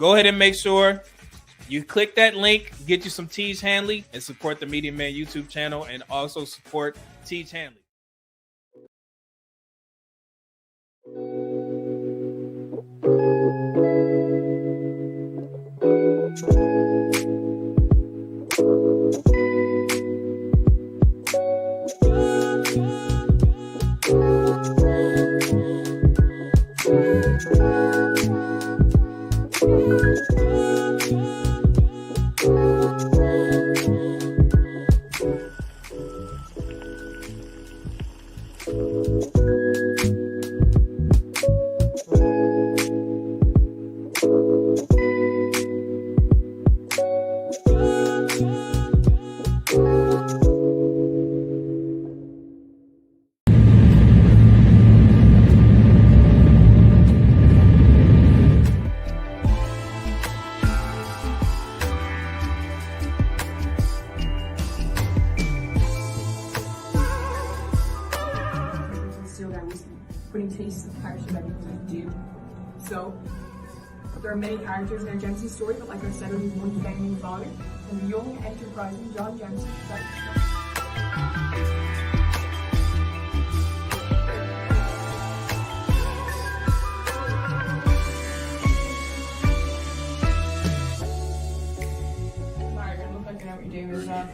go ahead and make sure you click that link, get you some Teach Hanley, and support the Media Man YouTube channel, and also support Teach Hanley. Putting taste of character that people do. So there are many characters in our Dempsey story, but like I said, it was one founding father and the young enterprising John Dempsey. Margaret, look like you know what you're doing as well.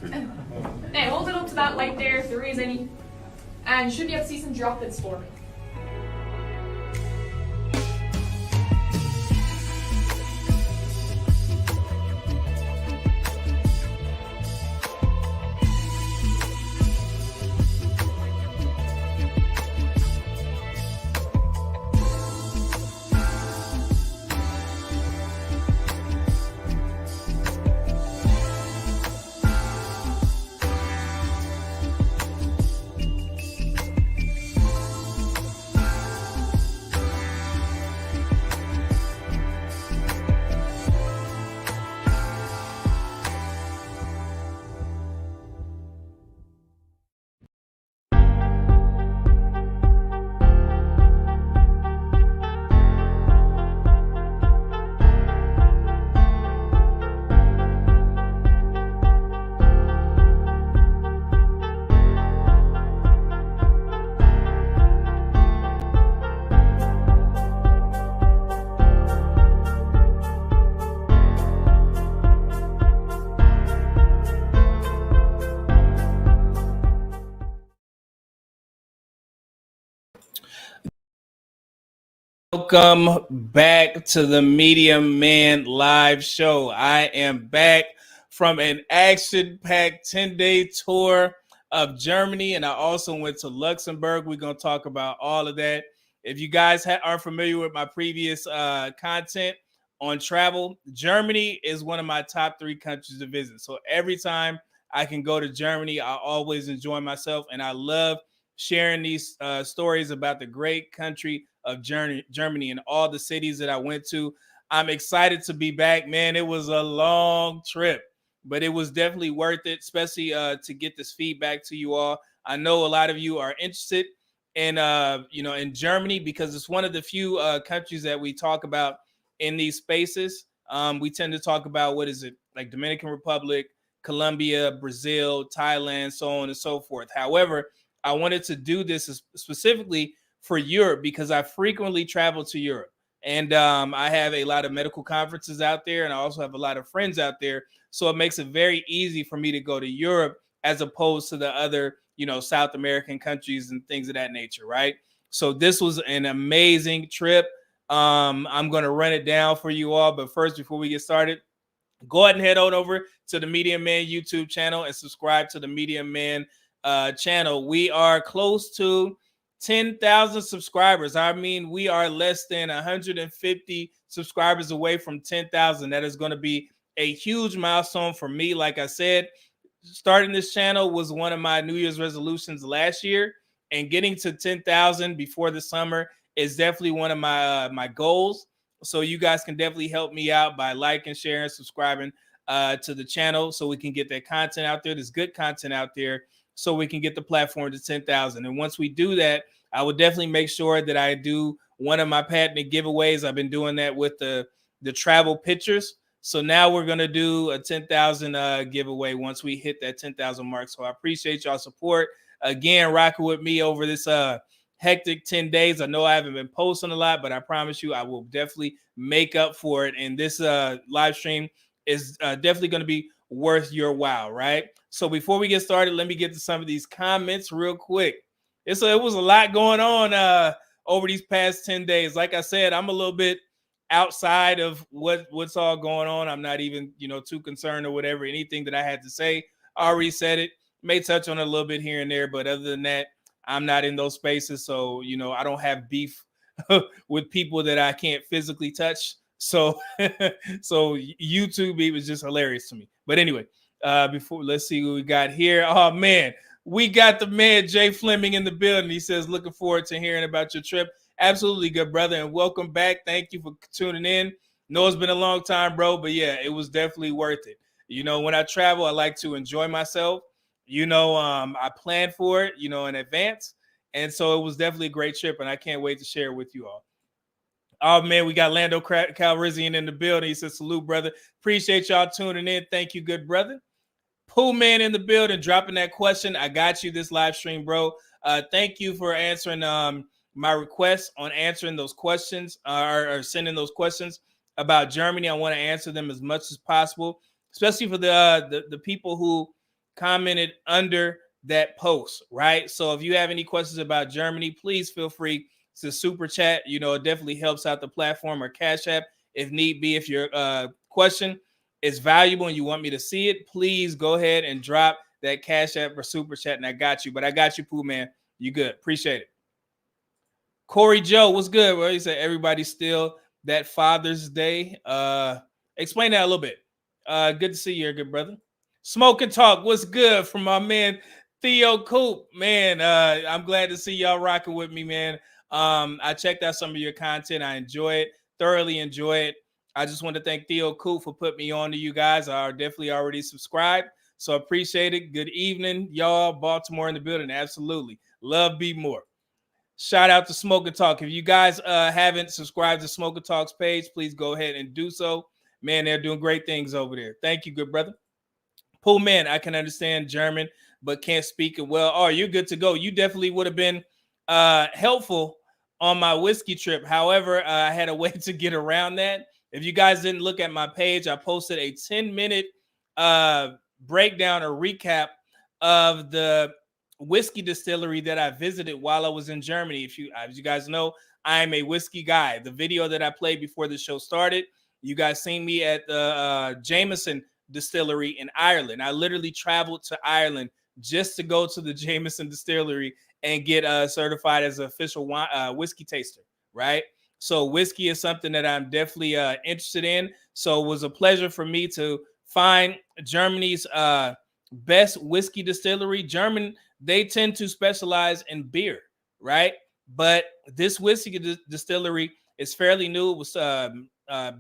Now hold it up to that light there if there is any. And you should be able to see some droplets for me. Welcome back to the Media Man live show. I am back from an action-packed 10-day tour of Germany, and I also went to Luxembourg. We're going to talk about all of that. If you guys are familiar with my previous content on travel, Germany is one of my top 3 countries to visit. So every time I can go to Germany, I always enjoy myself, and I love sharing these stories about the great country of Germany and all the cities that I went to. I'm excited to be back, man. It was a long trip, but it was definitely worth it, especially to get this feedback to you all. I know a lot of you are interested in, in Germany because it's one of the few countries that we talk about in these spaces. We tend to talk about, like Dominican Republic, Colombia, Brazil, Thailand, so on and so forth. However, I wanted to do this specifically for Europe because I frequently travel to Europe, and I have a lot of medical conferences out there, and I also have a lot of friends out there. So it makes it very easy for me to go to Europe as opposed to the other, South American countries and things of that nature, right? So this was an amazing trip. I'm going to run it down for you all, but first, before we get started, go ahead and head on over to the Media Man YouTube channel and subscribe to the Media Man channel. We are close to 10,000 subscribers. I mean, we are less than 150 subscribers away from 10,000. That is going to be a huge milestone for me. Like I said, starting this channel was one of my New Year's resolutions last year, and getting to 10,000 before the summer is definitely one of my goals. So you guys can definitely help me out by liking, sharing, subscribing to the channel so we can get that content out there. There's good content out there so we can get the platform to 10,000. And once we do that, I will definitely make sure that I do one of my patented giveaways. I've been doing that with the the travel pictures. So now we're gonna do a 10,000 giveaway once we hit that 10,000 mark. So I appreciate y'all support again, rocking with me over this hectic 10 days. I know I haven't been posting a lot, but I promise you I will definitely make up for it. And this live stream is definitely going to be worth your while, right? So before we get started, let me get to some of these comments real quick. It was a lot going on over these past 10 days. Like I said, I'm a little bit outside of what's all going on. I'm not even, too concerned or whatever. Anything that I had to say, I already said it. May touch on it a little bit here and there, but other than that, I'm not in those spaces. So, I don't have beef with people that I can't physically touch. So, so YouTube, it was just hilarious to me. But anyway, before, let's see what we got here. Oh man, we got the man Jay Fleming in the building. He says, looking forward to hearing about your trip. Absolutely, good brother, and welcome back. Thank you for tuning in. Know it's been a long time, bro, but yeah, it was definitely worth it. When I travel, I like to enjoy myself. I planned for it, in advance. And so it was definitely a great trip, and I can't wait to share it with you all. Oh, man, we got Lando Calrissian in the building. He says, salute, brother. Appreciate y'all tuning in. Thank you, good brother. Pooh Man in the building, dropping that question. I got you this live stream, bro. Thank you for answering my request on answering those questions or sending those questions about Germany. I want to answer them as much as possible, especially for the people who commented under that post, right? So if you have any questions about Germany, please feel free to super chat. It definitely helps out the platform, or Cash App if need be. If your question is valuable and you want me to see it, please go ahead and drop that Cash App or super chat, and I got you. But I got you, Pooh Man. You good. Appreciate it. Corey Joe, what's good? Well, he said everybody's still that Father's Day. Explain that a little bit. Good to see you here, good brother. Smoke and Talk, what's good from my man Theo Coop? Man, I'm glad to see y'all rocking with me, man. I checked out some of your content. I enjoy it, thoroughly enjoy it. I just want to thank Theo Coop for putting me on to you guys. I are definitely already subscribed, so appreciate it. Good evening, y'all. Baltimore in the building, absolutely. Love Be More. Shout out to Smoke and Talk. If you guys haven't subscribed to Smoke and Talk's page, please go ahead and do so. Man, they're doing great things over there. Thank you, good brother. Pool Man, I can understand German, but can't speak it well. Oh, you're good to go. You definitely would have been helpful on my whiskey trip. However, I had a way to get around that. If you guys didn't look at my page, I posted a 10-minute breakdown or recap of the whiskey distillery that I visited while I was in Germany. As you guys know, I am a whiskey guy. The video that I played before the show started, you guys seen me at the Jameson distillery in Ireland. I literally traveled to Ireland just to go to the Jameson distillery and get certified as an official whiskey taster, right? So whiskey is something that I'm definitely interested in. So it was a pleasure for me to find Germany's best whiskey distillery. German, they tend to specialize in beer, right? But this whiskey distillery is fairly new. It was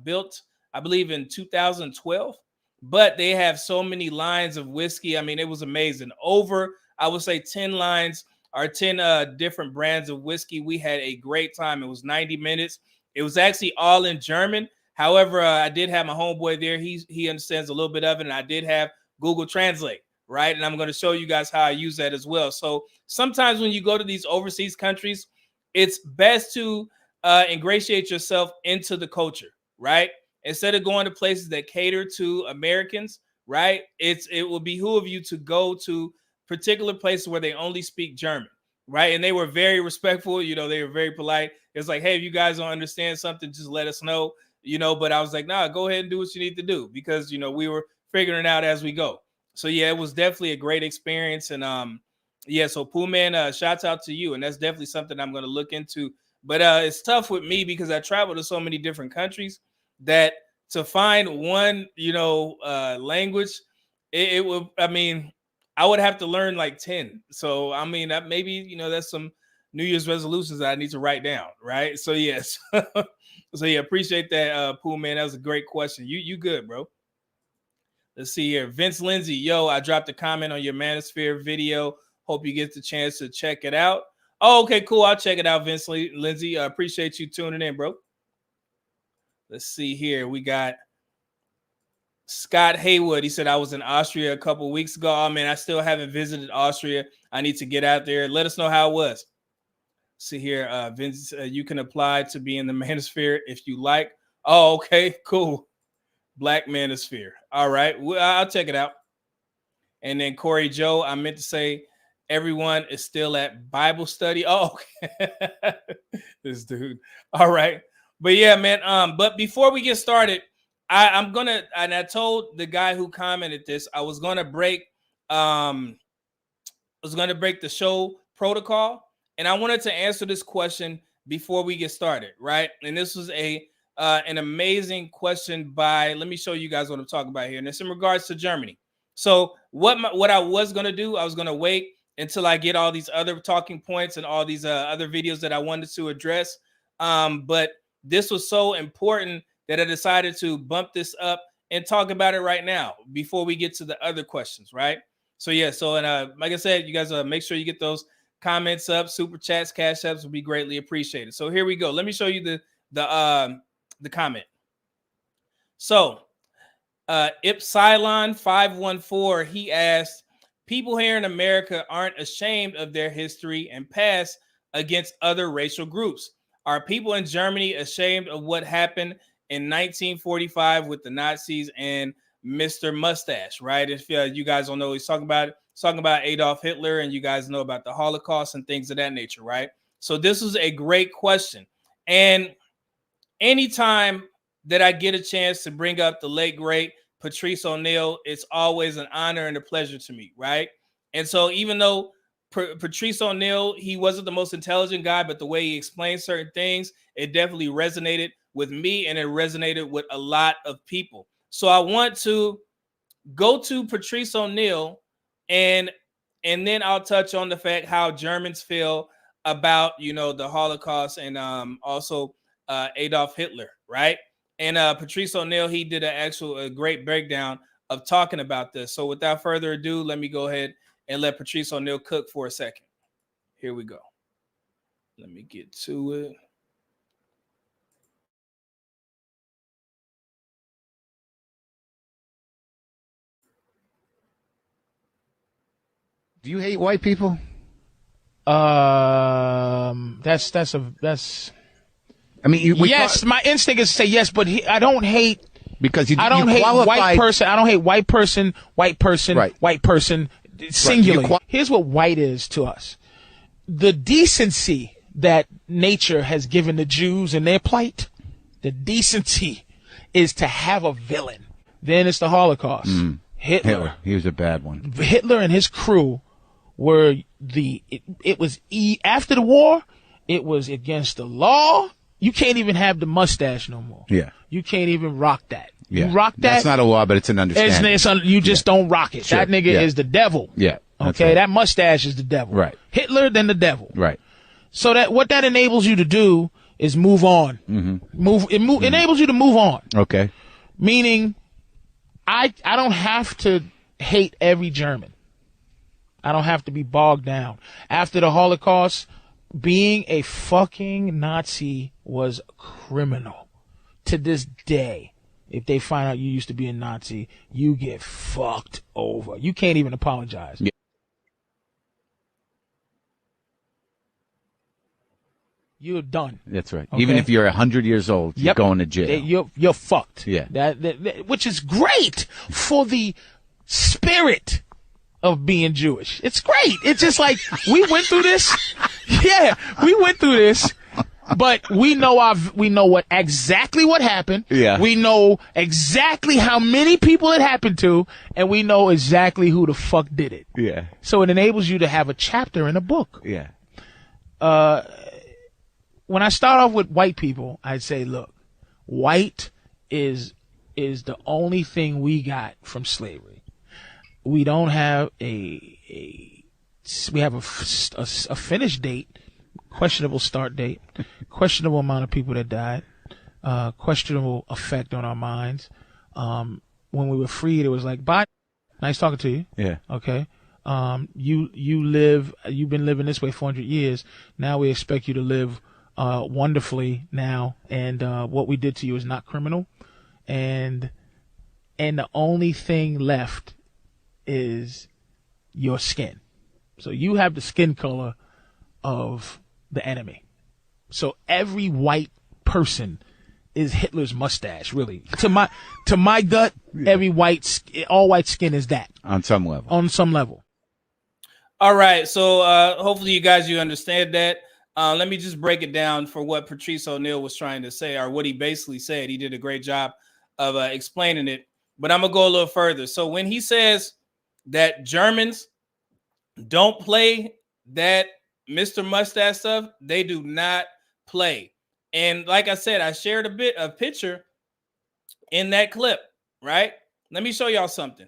built, I believe, in 2012. But they have so many lines of whiskey. I mean, it was amazing. Over, I would say, 10 lines or 10 different brands of whiskey. We had a great time. It was 90 minutes. It was actually all in German. However, I did have my homeboy there. He understands a little bit of it, and I did have Google Translate, right? And I'm going to show you guys how I use that as well. So sometimes when you go to these overseas countries, it's best to ingratiate yourself into the culture, right? Instead of going to places that cater to Americans, right? It will behoove you to go to particular places where they only speak German, right? And they were very respectful. They were very polite. It's like, hey, if you guys don't understand something, just let us know, But I was like, nah, go ahead and do what you need to do because, we were figuring it out as we go. So, yeah, it was definitely a great experience. And, yeah, so Pooh Man, shouts out to you. And that's definitely something I'm going to look into. But it's tough with me because I travel to so many different countries that to find one, language, it would, I would have to learn like 10. So, that maybe, that's some New Year's resolutions that I need to write down. Right. So, yes. So, yeah, appreciate that, Pooh Man. That was a great question. You good, bro. Let's see here. Vince Lindsay, yo, I dropped a comment on your Manosphere video. Hope you get the chance to check it out. Oh, okay, cool. I'll check it out, Vince Lindsay. I appreciate you tuning in, bro. Let's see here. We got Scott Haywood. He said, I was in Austria a couple weeks ago. Oh, man, I still haven't visited Austria. I need to get out there. Let us know how it was. See here, Vince, you can apply to be in the manosphere if you like. Oh, okay, cool. Black manosphere. All right, well, I'll check it out. And then Corey Joe, I meant to say everyone is still at Bible study. Oh, okay. This dude. All right. But yeah, man. But before we get started, I'm gonna, and I told the guy who commented this, I was gonna break the show protocol, and I wanted to answer this question before we get started, right? And this was an amazing question by, let me show you guys what I'm talking about here. And it's in regards to Germany. So what I was going to do, I was going to wait until I get all these other talking points and all these other videos that I wanted to address. But this was so important that I decided to bump this up and talk about it right now before we get to the other questions, right? So yeah, and like I said, you guys make sure you get those comments up, super chats, cash apps will be greatly appreciated. So here we go. Let me show you the comment. So Ipsilon 514, he asked, people here in America aren't ashamed of their history and past against other racial groups. Are people in Germany ashamed of what happened in 1945 with the Nazis and Mr. Mustache, right? If you guys don't know, he's talking about Adolf Hitler, and you guys know about the Holocaust and things of that nature, right? So this is a great question. And anytime that I get a chance to bring up the late, great Patrice O'Neal, it's always an honor and a pleasure to me, right? And so even though Patrice O'Neal, he wasn't the most intelligent guy, but the way he explained certain things, it definitely resonated with me, and it resonated with a lot of people. So I want to go to Patrice O'Neal, and then I'll touch on the fact how Germans feel about, the Holocaust and also Adolf Hitler, right? And Patrice O'Neal, he did a great breakdown of talking about this. So without further ado, let me go ahead and let Patrice O'Neal cook for a second. Here we go. Let me get to it. Do you hate white people? That's. I mean, yes. My instinct is to say yes, but I don't hate because I don't hate white person. I don't hate white person. White person. Right. White person. Singular. Right. Here's what white is to us: the decency that nature has given the Jews in their plight. The decency is to have a villain. Then it's the Holocaust. Hitler. He was a bad one. Hitler and his crew were it was after the war, it was against the law. You can't even have the mustache no more. Yeah. You can't even rock that. Yeah. You rock that. That's not a law, but it's an understanding. You just don't rock it. Sure. That nigga is the devil. Yeah. Okay. Right. That mustache is the devil. Right. Hitler, then the devil. Right. So what that enables you to do is move on. Mm-hmm. Enables you to move on. Okay. Meaning, I don't have to hate every German. I don't have to be bogged down. After the Holocaust, being a fucking Nazi was criminal. To this day, if they find out you used to be a Nazi, you get fucked over. You can't even apologize. Yeah. You're done. That's right. Okay? Even if you're 100 years old, you're going to jail. You're fucked. Yeah. That which is great for the spirit of being Jewish. It's great. It's just like we went through this. Yeah, we went through this, but we know exactly what happened. Yeah. We know exactly how many people it happened to, and we know exactly who the fuck did it. Yeah. So it enables you to have a chapter in a book. Yeah. When I start off with white people, I'd say, look, white is the only thing we got from slavery. We don't have we have a finish date, questionable start date, questionable amount of people that died, questionable effect on our minds. When we were freed, it was like, bye, nice talking to you. Yeah. Okay. You've been living this way 400 years. Now we expect you to live wonderfully now, and what we did to you is not criminal, and the only thing left is your skin. So you have the skin color of the enemy. So every white person is Hitler's mustache, really. To my gut, all white skin is that. On some level. On some level. All right. So hopefully you understand that. Let me just break it down for what Patrice O'Neal was trying to say, or what he basically said. He did a great job of explaining it, but I'm going to go a little further. So when he says that Germans don't play that Mr. Mustache stuff, they do not play. And like I said, I shared a picture in that clip, right? Let me show y'all something.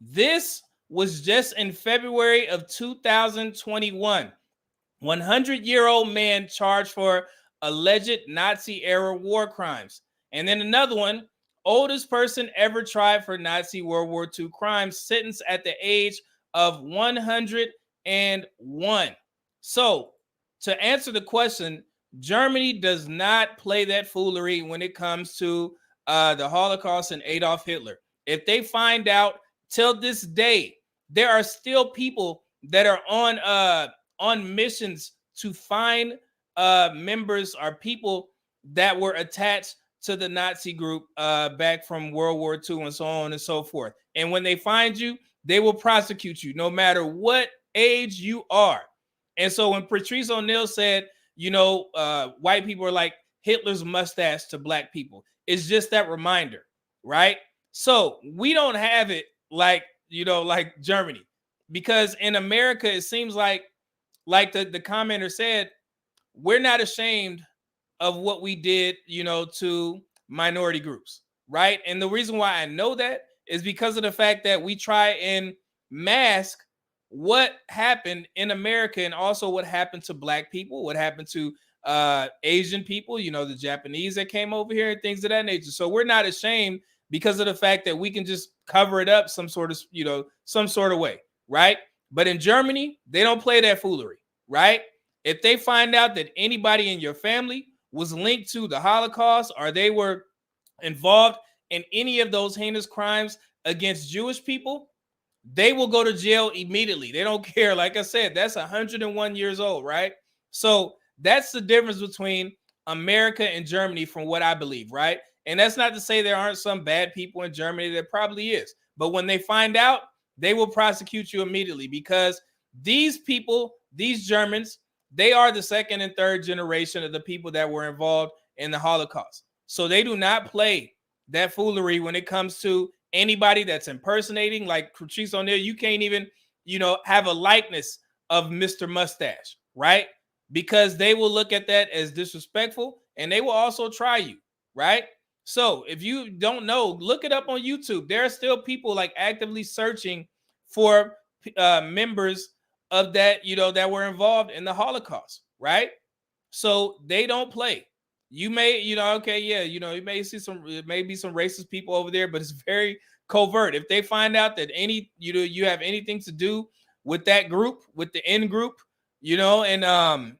This was just in February of 2021. 100-year-old man charged for alleged Nazi-era war crimes. And then another one, oldest person ever tried for Nazi World War II crimes, sentenced at the age of 101. So, to answer the question, Germany does not play that foolery when it comes to the Holocaust and Adolf Hitler. If they find out, till this day, there are still people that are on missions to find members or people that were attached to the Nazi group back from World War II and so on and so forth. And when they find you, they will prosecute you no matter what age you are. And so when Patrice O'Neal said, white people are like Hitler's mustache to black people, it's just that reminder, right? So we don't have it like Germany, because in America, it seems like the commenter said, we're not ashamed of what we did, to minority groups, right? And the reason why I know that is because of the fact that we try and mask what happened in America, and also what happened to black people, what happened to Asian people, the Japanese that came over here and things of that nature. So we're not ashamed because of the fact that we can just cover it up some sort of way, right? But in Germany, they don't play that foolery, right? If they find out that anybody in your family was linked to the Holocaust, or they were involved in any of those heinous crimes against Jewish people, they will go to jail immediately. They don't care. Like I said, that's 101 years old, right? So that's the difference between America and Germany, from what I believe, right? And that's not to say there aren't some bad people in Germany. There probably is. But when they find out, they will prosecute you immediately, because these people, these Germans, they are the second and third generation of the people that were involved in the Holocaust. So they do not play that foolery when it comes to anybody that's impersonating, like Patrice O'Neal. You can't even, have a likeness of Mr. Mustache, right? Because they will look at that as disrespectful, and they will also try you, right? So if you don't know, look it up on YouTube. There are still people like actively searching for members of that, that were involved in the Holocaust, right? So they don't play. You may, you may see maybe some racist people over there, but it's very covert. If they find out that you have anything to do with that group, with the in group, and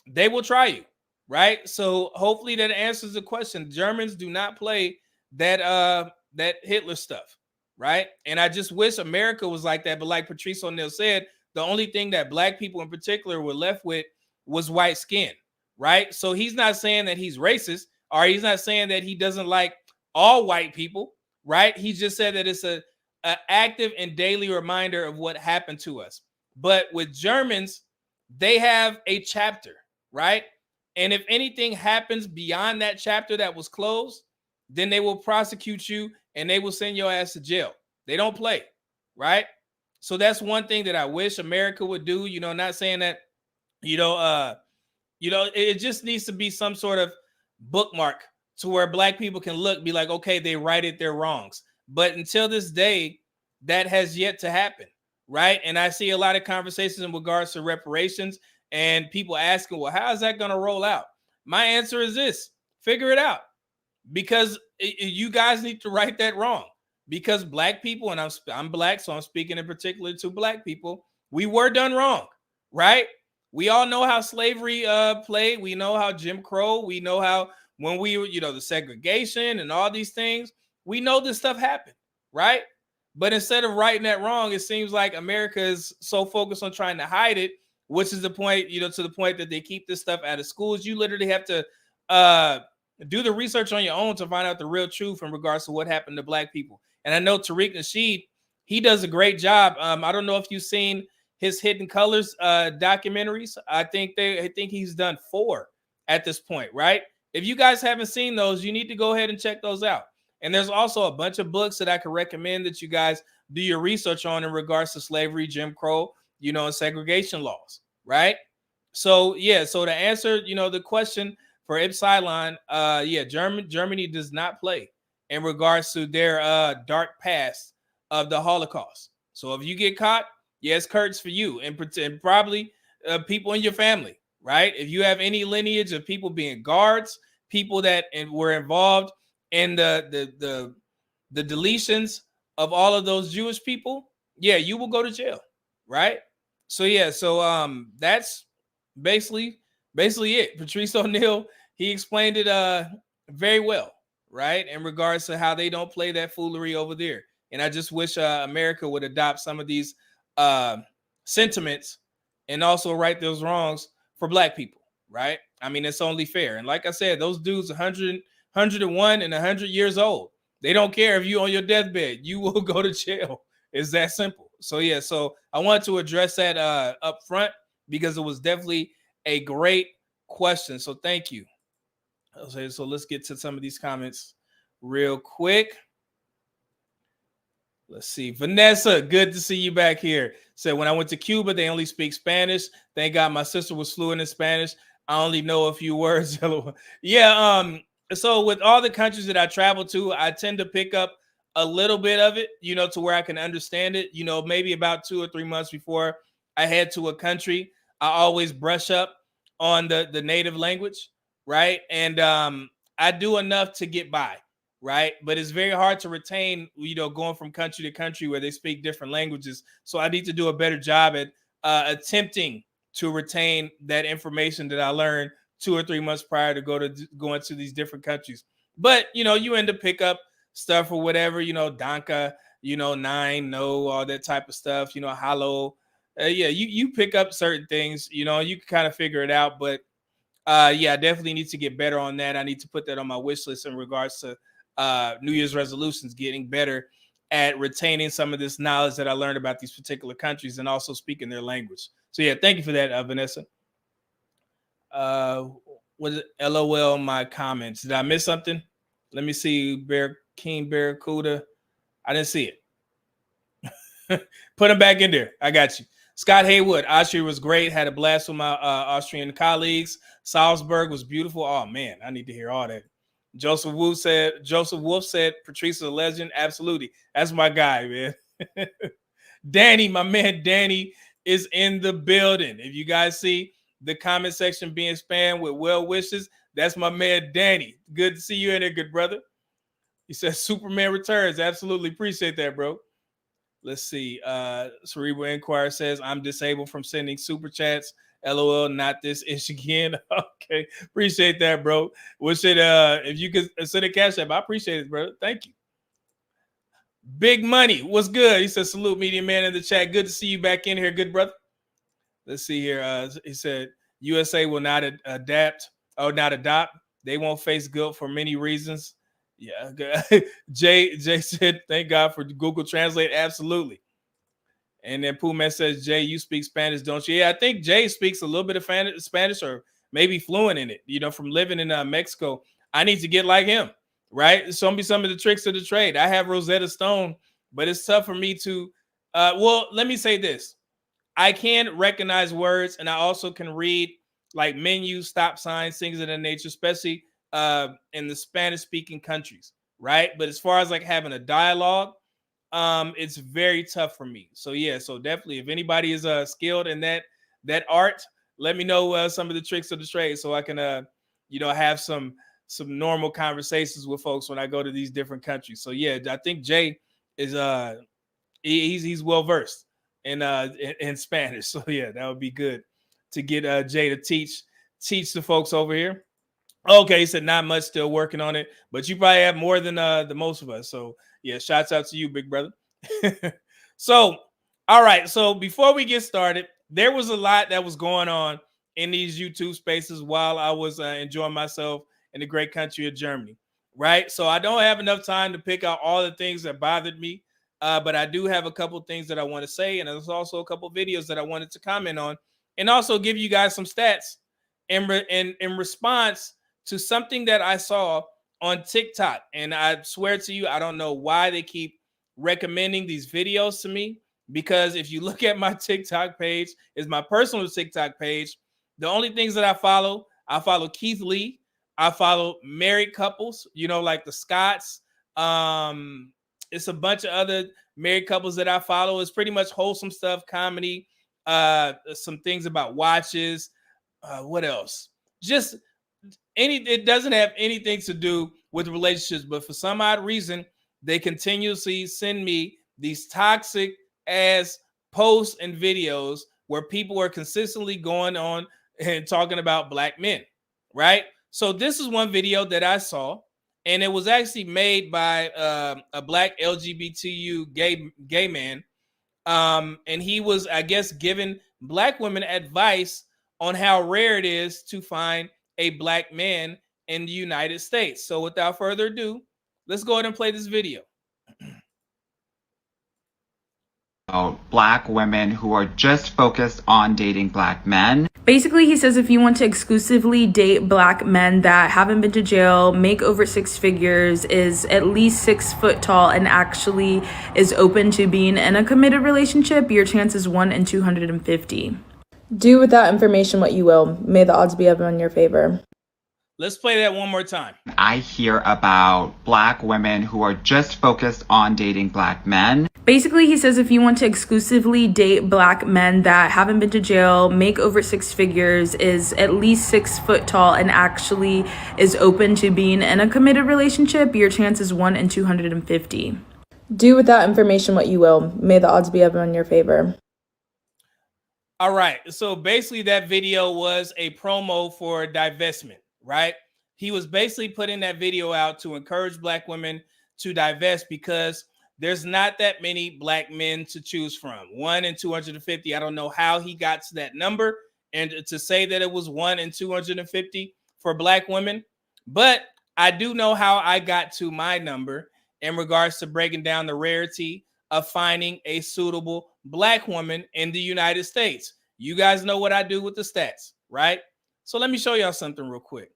they will try you, right? So hopefully that answers the question. Germans do not play that Hitler stuff, right? And I just wish America was like that. But like Patrice O'Neal said, the only thing that black people in particular were left with was white skin, right? So he's not saying that he's racist, or he's not saying that he doesn't like all white people, right? He just said that it's a active and daily reminder of what happened to us. But with Germans, they have a chapter, right? And if anything happens beyond that chapter that was closed, then they will prosecute you and they will send your ass to jail. They don't play, right? So that's one thing that I wish America would do. Not saying that, it just needs to be some sort of bookmark to where black people can look, be like, okay, they righted their wrongs. But until this day, that has yet to happen, right? And I see a lot of conversations in regards to reparations and people asking, well, how is that going to roll out? My answer is this: figure it out, because you guys need to right that wrong. Because black people, and I'm black, so I'm speaking in particular to black people, we were done wrong, right? We all know how slavery played. We know how Jim Crow. We know how when we were, the segregation and all these things. We know this stuff happened, right? But instead of righting that wrong, it seems like America is so focused on trying to hide it, which is the point, to the point that they keep this stuff out of schools. You literally have to do the research on your own to find out the real truth in regards to what happened to Black people. And I know Tariq Nasheed, he does a great job. I don't know if you've seen his Hidden Colors documentaries. I think he's done 4 at this point, right? If you guys haven't seen those, you need to go ahead and check those out. And there's also a bunch of books that I could recommend that you guys do your research on in regards to slavery, Jim Crow, and segregation laws, right? So, so to answer, the question for Epsilon, Germany does not play in regards to their dark past of the Holocaust. So if you get caught, it's curtains for you and probably people in your family, right? If you have any lineage of people being guards, people that were involved in the deletions of all of those Jewish people, you will go to jail, right? So that's basically it. Patrice O'Neal, he explained it very well, right, in regards to how they don't play that foolery over there. And I just wish America would adopt some of these sentiments and also right those wrongs for Black people, right? I mean, it's only fair. And like I said, those dudes 101 and 100 years old. They don't care if you're on your deathbed. You will go to jail. It's that simple. So so I wanted to address that up front because it was definitely a great question. So thank you. Okay, so let's get to some of these comments real quick. Let's see. Vanessa, good to see you back here. Said, when I went to Cuba, they only speak Spanish. Thank God my sister was fluent in Spanish. I only know a few words. So with all the countries that I travel to, I tend to pick up a little bit of it, to where I can understand it. Maybe about 2 or 3 months before I head to a country, I always brush up on the native language, right? And I do enough to get by, right? But it's very hard to retain, going from country to country where they speak different languages. So I need to do a better job at attempting to retain that information that I learned 2 or 3 months prior to going to these different countries. But, you end up pick up stuff or whatever, Danka, nine, no, all that type of stuff, hello. You pick up certain things, you can kind of figure it out. But I definitely need to get better on that. I need to put that on my wish list in regards to New Year's resolutions, getting better at retaining some of this knowledge that I learned about these particular countries and also speaking their language. So thank you for that, Vanessa. What is it? LOL my comments. Did I miss something? Let me see. King Barracuda. I didn't see it. Put them back in there. I got you. Scott Haywood. Austria was great. Had a blast with my Austrian colleagues. Salzburg was beautiful. Oh man, I need to hear all that. Joseph Wolf said Patrice is a legend. Absolutely. That's my guy, man. Danny, my man Danny is in the building. If you guys see the comment section being spammed with well wishes, that's my man Danny. Good to see you in there, good brother. He says Superman returns. Absolutely appreciate that, bro. Let's see. Cerebral Inquirer says I'm disabled from sending super chats. LOL, not this ish again. Okay, appreciate that, bro. Wish it if you could send a cash app, I appreciate it, bro. Thank you. Big Money, what's good? He said salute, media man in the chat. Good to see you back in here, good brother. Let's see here. He said USA will not not adopt. They won't face guilt for many reasons. Yeah. Jay said, thank God for Google Translate. Absolutely. And then Poohman says, Jay, you speak Spanish, don't you? Yeah, I think Jay speaks a little bit of Spanish or maybe fluent in it, from living in Mexico. I need to get like him, right? Show me some of the tricks of the trade. I have Rosetta Stone, but it's tough for me to, let me say this. I can recognize words, and I also can read like menus, stop signs, things of that nature, especially in the Spanish-speaking countries, right? But as far as like having a dialogue, it's very tough for me. So so definitely, if anybody is skilled in that art, let me know some of the tricks of the trade so I can have some normal conversations with folks when I go to these different countries. So I think Jay is he's well versed in Spanish. So that would be good. to get Jay to teach the folks over here. Okay, he said not much, still working on it, but you probably have more than the most of us. So yeah, shouts out to you, big brother. So, all right. So before we get started, there was a lot that was going on in these YouTube spaces while I was enjoying myself in the great country of Germany, right? So I don't have enough time to pick out all the things that bothered me, but I do have a couple things that I want to say, and there's also a couple videos that I wanted to comment on, and also give you guys some stats in response to something that I saw on TikTok. And I swear to you, I don't know why they keep recommending these videos to me, because if you look at my TikTok page, is my personal TikTok page, the only things that I follow Keith Lee, I follow married couples, you know, like the Scotts. It's a bunch of other married couples that I follow. It's pretty much wholesome stuff, comedy, some things about watches. What else? Just it doesn't have anything to do with relationships, but for some odd reason, they continuously send me these toxic ass posts and videos where people are consistently going on and talking about black men, right? So this is one video that I saw, and it was actually made by a black LGBTQ gay man, and he was, I guess, giving black women advice on how rare it is to find a black man in the United States. So without further ado, let's go ahead and play this video. Black women who are just focused on dating black men. Basically, he says if you want to exclusively date black men that haven't been to jail, make over six figures, is at least 6 foot tall, and actually is open to being in a committed relationship, your chance is 1 in 250. Do with that information what you will. May the odds be ever in your favor. Let's play that one more time. I hear about black women who are just focused on dating black men. Basically, he says if you want to exclusively date black men that haven't been to jail, make over 6 figures, is at least 6 foot tall, and actually is open to being in a committed relationship, your chance is 1 in 250. Do with that information what you will. May the odds be ever in your favor. All right. So basically that video was a promo for divestment, right? He was basically putting that video out to encourage black women to divest because there's not that many black men to choose from. 1 in 250. I don't know how he got to that number, and to say that it was 1 in 250 for black women, but I do know how I got to my number in regards to breaking down the rarity of finding a suitable black woman in the United States. You guys know what I do with the stats, right? So let me show y'all something real quick.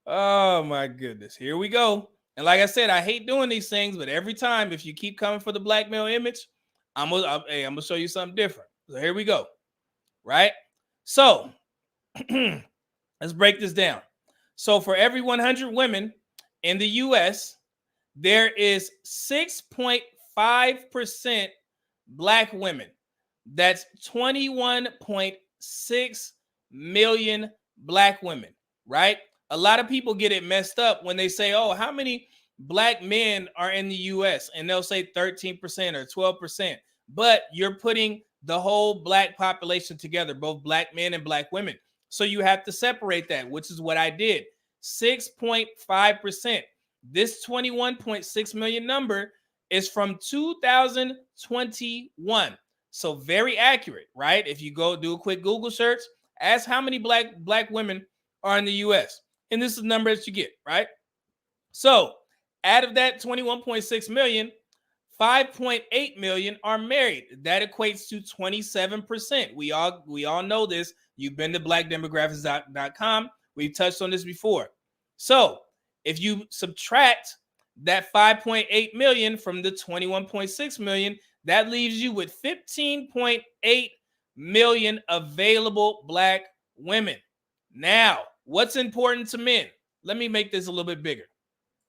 Oh my goodness. Here we go. And like I said, I hate doing these things, but every time, if you keep coming for the black male image, I'm gonna show you something different. So here we go. Right? So let's break this down. So for every 100 women in the US, there is 6.5% black women. That's 21.6 million black women, right? A lot of people get it messed up when they say, oh, how many black men are in the US? And they'll say 13% or 12%. But you're putting the whole black population together, both black men and black women. So you have to separate that, which is what I did. 6.5%. This 21.6 million number is from 2021. So very accurate, right? If you go do a quick Google search, ask how many black women are in the US. And this is the number that you get, right? So out of that 21.6 million, 5.8 million are married. That equates to 27%. We all know this. You've been to blackdemographics.com. We've touched on this before. So if you subtract that 5.8 million from the 21.6 million, that leaves you with 15.8 million available black women. Now, what's important to men? Let me make this a little bit bigger.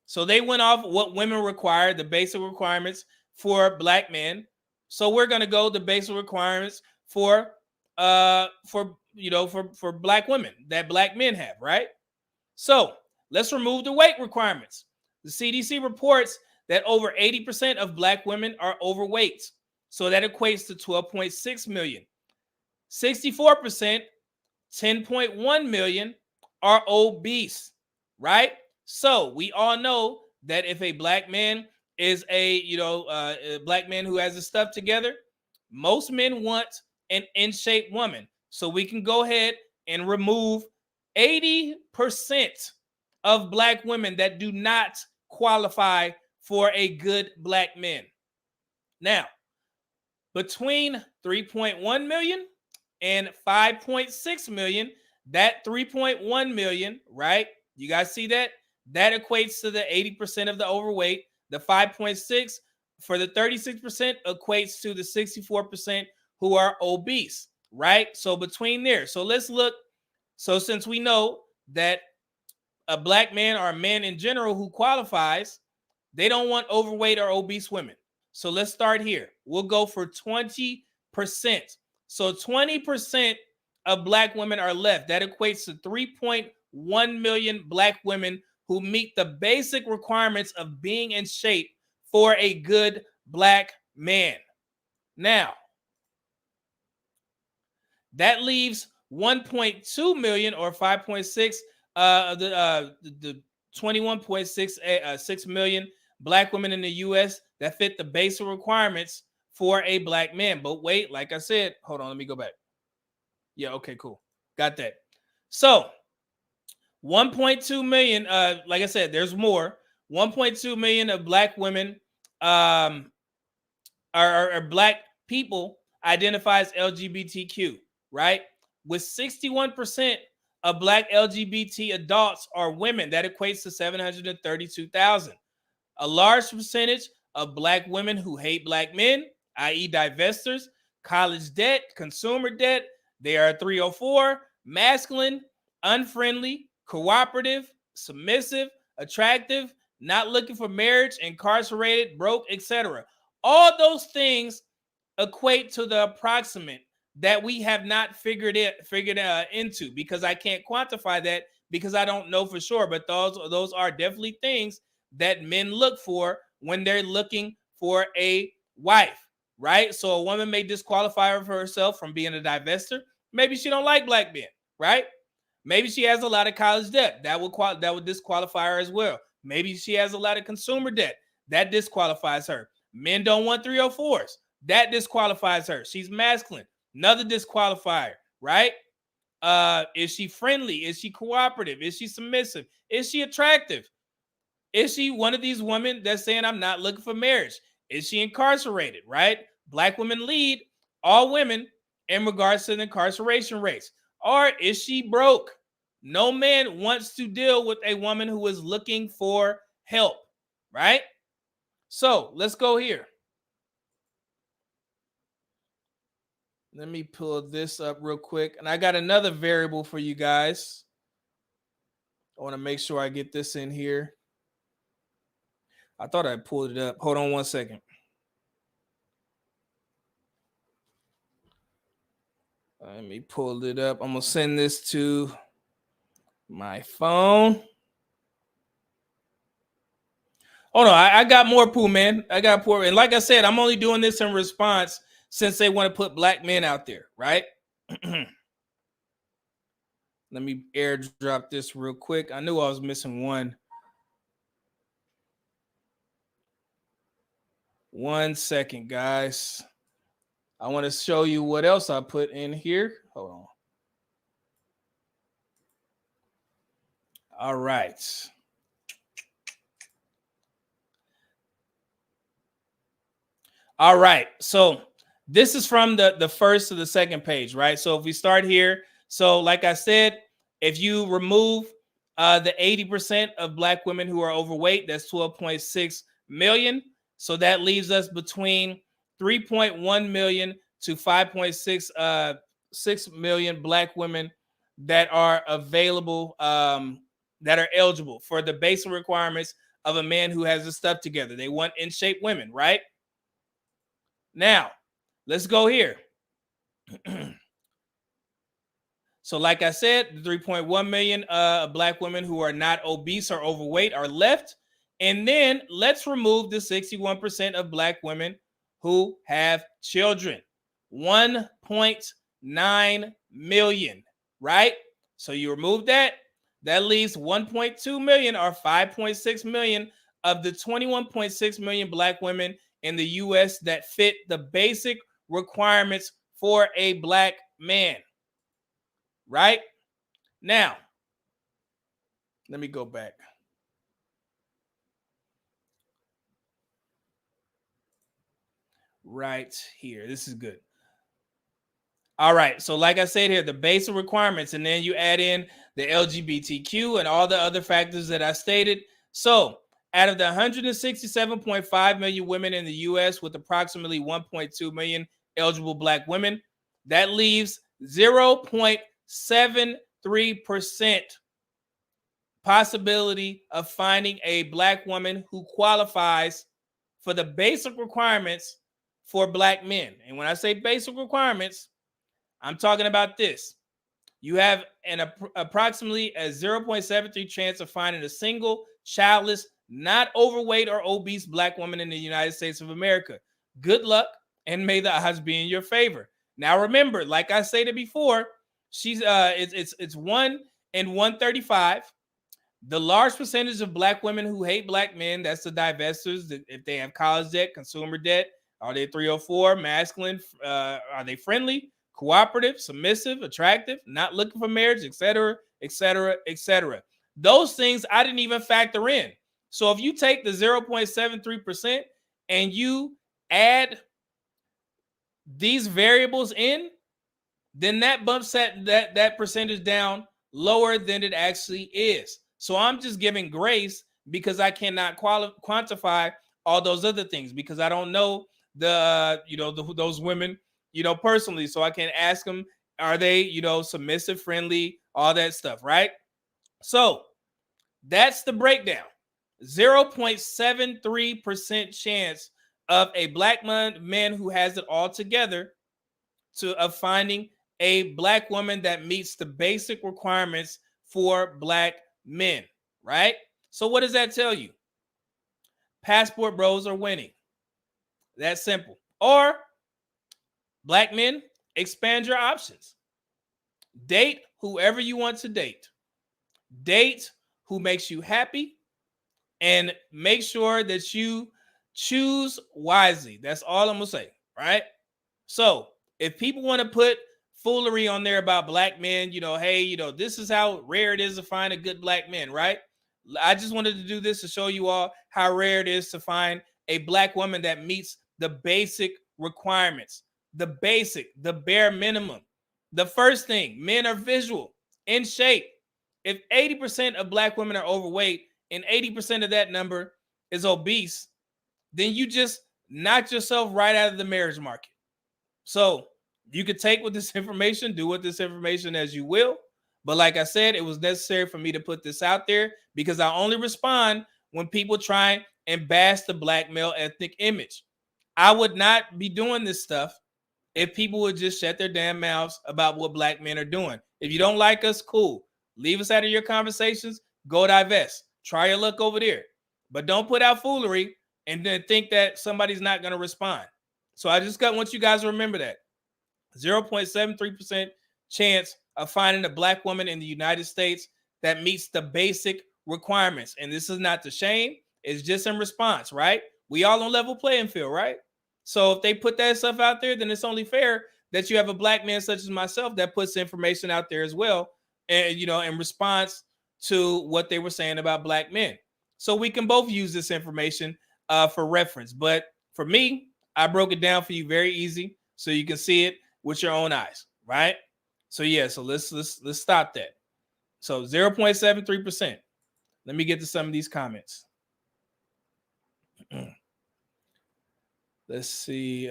So they went off what women require, the basic requirements for black men. So we're going to go the basic requirements for black women that black men have, right? So let's remove the weight requirements. The CDC reports that over 80% of black women are overweight. So that equates to 12.6 million. 64%, 10.1 million, are obese, right? So we all know that if a black man is a black man who has his stuff together, most men want an in-shape woman. So we can go ahead and remove 80% of black women that do not qualify for a good black man. Now, between 3.1 million and 5.6 million, that 3.1 million, right? You guys see that? That equates to the 80% of the overweight. The 5.6 for the 36% equates to the 64% who are obese, right? So between there. So let's look. So since we know that a black man or a man in general who qualifies, they don't want overweight or obese women. So let's start here. We'll go for 20%. So 20% of black women are left. That equates to 3.1 million black women who meet the basic requirements of being in shape for a good black man. Now, that leaves 1.2 million or 5.6 the 21.6 million black women in the U.S. that fit the basic requirements for a black man. But wait, like I said, hold on, let me go back. Yeah, okay, cool. Got that. So 1.2 million, like I said, there's more. 1.2 million of black women are black people identify as LGBTQ, right? With 61% of black LGBT adults are women. That equates to 732,000. A large percentage of black women who hate black men, i.e. divestors, college debt, consumer debt. They are 304, masculine, unfriendly, cooperative, submissive, attractive, not looking for marriage, incarcerated, broke, etc. All those things equate to the approximate that we have not figured into, because I can't quantify that because I don't know for sure. But those are definitely things that men look for when they're looking for a wife, right? So a woman may disqualify her for herself from being a divestor. Maybe she don't like black men, right? Maybe she has a lot of college debt. That would disqualify her as well. Maybe she has a lot of consumer debt. That disqualifies her. Men don't want 304s. That disqualifies her. She's masculine. Another disqualifier, right? Is she friendly? Is she cooperative? Is she submissive? Is she attractive? Is she one of these women that's saying, I'm not looking for marriage? Is she incarcerated, right? Black women lead all women in regards to the incarceration rates. Or is she broke? No man wants to deal with a woman who is looking for help, right? So let's go here. Let me pull this up real quick. And I got another variable for you guys. I want to make sure I get this in here. I thought I pulled it up. Hold on one second. Let me pull it up. I'm going to send this to my phone. Oh, no, I got more, Pooh, man. I got poor. And like I said, I'm only doing this in response since they want to put black men out there, right? Let me airdrop this real quick. I knew I was missing one. 1 second, guys. I want to show you what else I put in here. Hold on. All right. All right. So this is from the first to the second page, right? So if we start here, so like I said, if you remove the 80% of black women who are overweight, that's 12.6 million. So that leaves us between 3.1 million to 5.6 6 million black women that are available, that are eligible for the basic requirements of a man who has his stuff together. They want in shape women, right? Now, let's go here. So like I said, the 3.1 million black women who are not obese or overweight are left. And then let's remove the 61% of black women who have children. million, right? So you remove that, that leaves 1.2 million or 5.6 million of the 21.6 million black women in the US that fit the basic requirements for a black man, right? Now, let me go back. Right here. This is good. All right. So like I said here, the basic requirements, and then you add in the LGBTQ and all the other factors that I stated. So out of the 167.5 million women in the U.S. with approximately 1.2 million eligible black women, that leaves 0.73% possibility of finding a black woman who qualifies for the basic requirements for black men. And when I say basic requirements, I'm talking about this. You have approximately a 0.73 chance of finding a single, childless, not overweight or obese black woman in the United States of America. Good luck, and may the odds be in your favor. Now remember, like I stated before, she's it's 1 in 135. The large percentage of black women who hate black men, that's the divestors. If they have college debt, consumer debt, are they 304, masculine? Are they friendly, cooperative, submissive, attractive, not looking for marriage, etc., etc., etc. Those things I didn't even factor in. So if you take the 0.73% and you add these variables in, then that bumps that percentage down lower than it actually is. So I'm just giving grace because I cannot quantify all those other things because I don't know those women, personally. So I can ask them, are they, submissive, friendly, all that stuff, right? So that's the breakdown. 0.73% chance of a black man who has it all together of finding a black woman that meets the basic requirements for black men, right? So what does that tell you? Passport bros are winning. That's simple. Or black men, expand your options. Date whoever you want to date. Date who makes you happy, and make sure that you choose wisely. That's all I'm gonna say, right? So if people want to put foolery on there about black men, hey, this is how rare it is to find a good black man, right? I just wanted to do this to show you all how rare it is to find a black woman that meets the basic requirements, the bare minimum. The first thing, men are visual, in shape. If 80% of black women are overweight and 80% of that number is obese, then you just knocked yourself right out of the marriage market. So you could take with this information, do with this information as you will. But like I said, it was necessary for me to put this out there because I only respond when people try and bash the black male ethnic image. I would not be doing this stuff if people would just shut their damn mouths about what black men are doing. If you don't like us, cool. Leave us out of your conversations. Go divest. Try your luck over there. But don't put out foolery and then think that somebody's not going to respond. So I just want you guys to remember that. 0.73% chance of finding a black woman in the United States that meets the basic requirements. And this is not to shame. It's just in response, right? We all on level playing field, right? So if they put that stuff out there, then it's only fair that you have a black man such as myself that puts information out there as well, and in response to what they were saying about black men. So we can both use this information for reference. But for me, I broke it down for you very easy so you can see it with your own eyes, right? So yeah, so let's stop that. So 0.73%. Let me get to some of these comments. Let's see.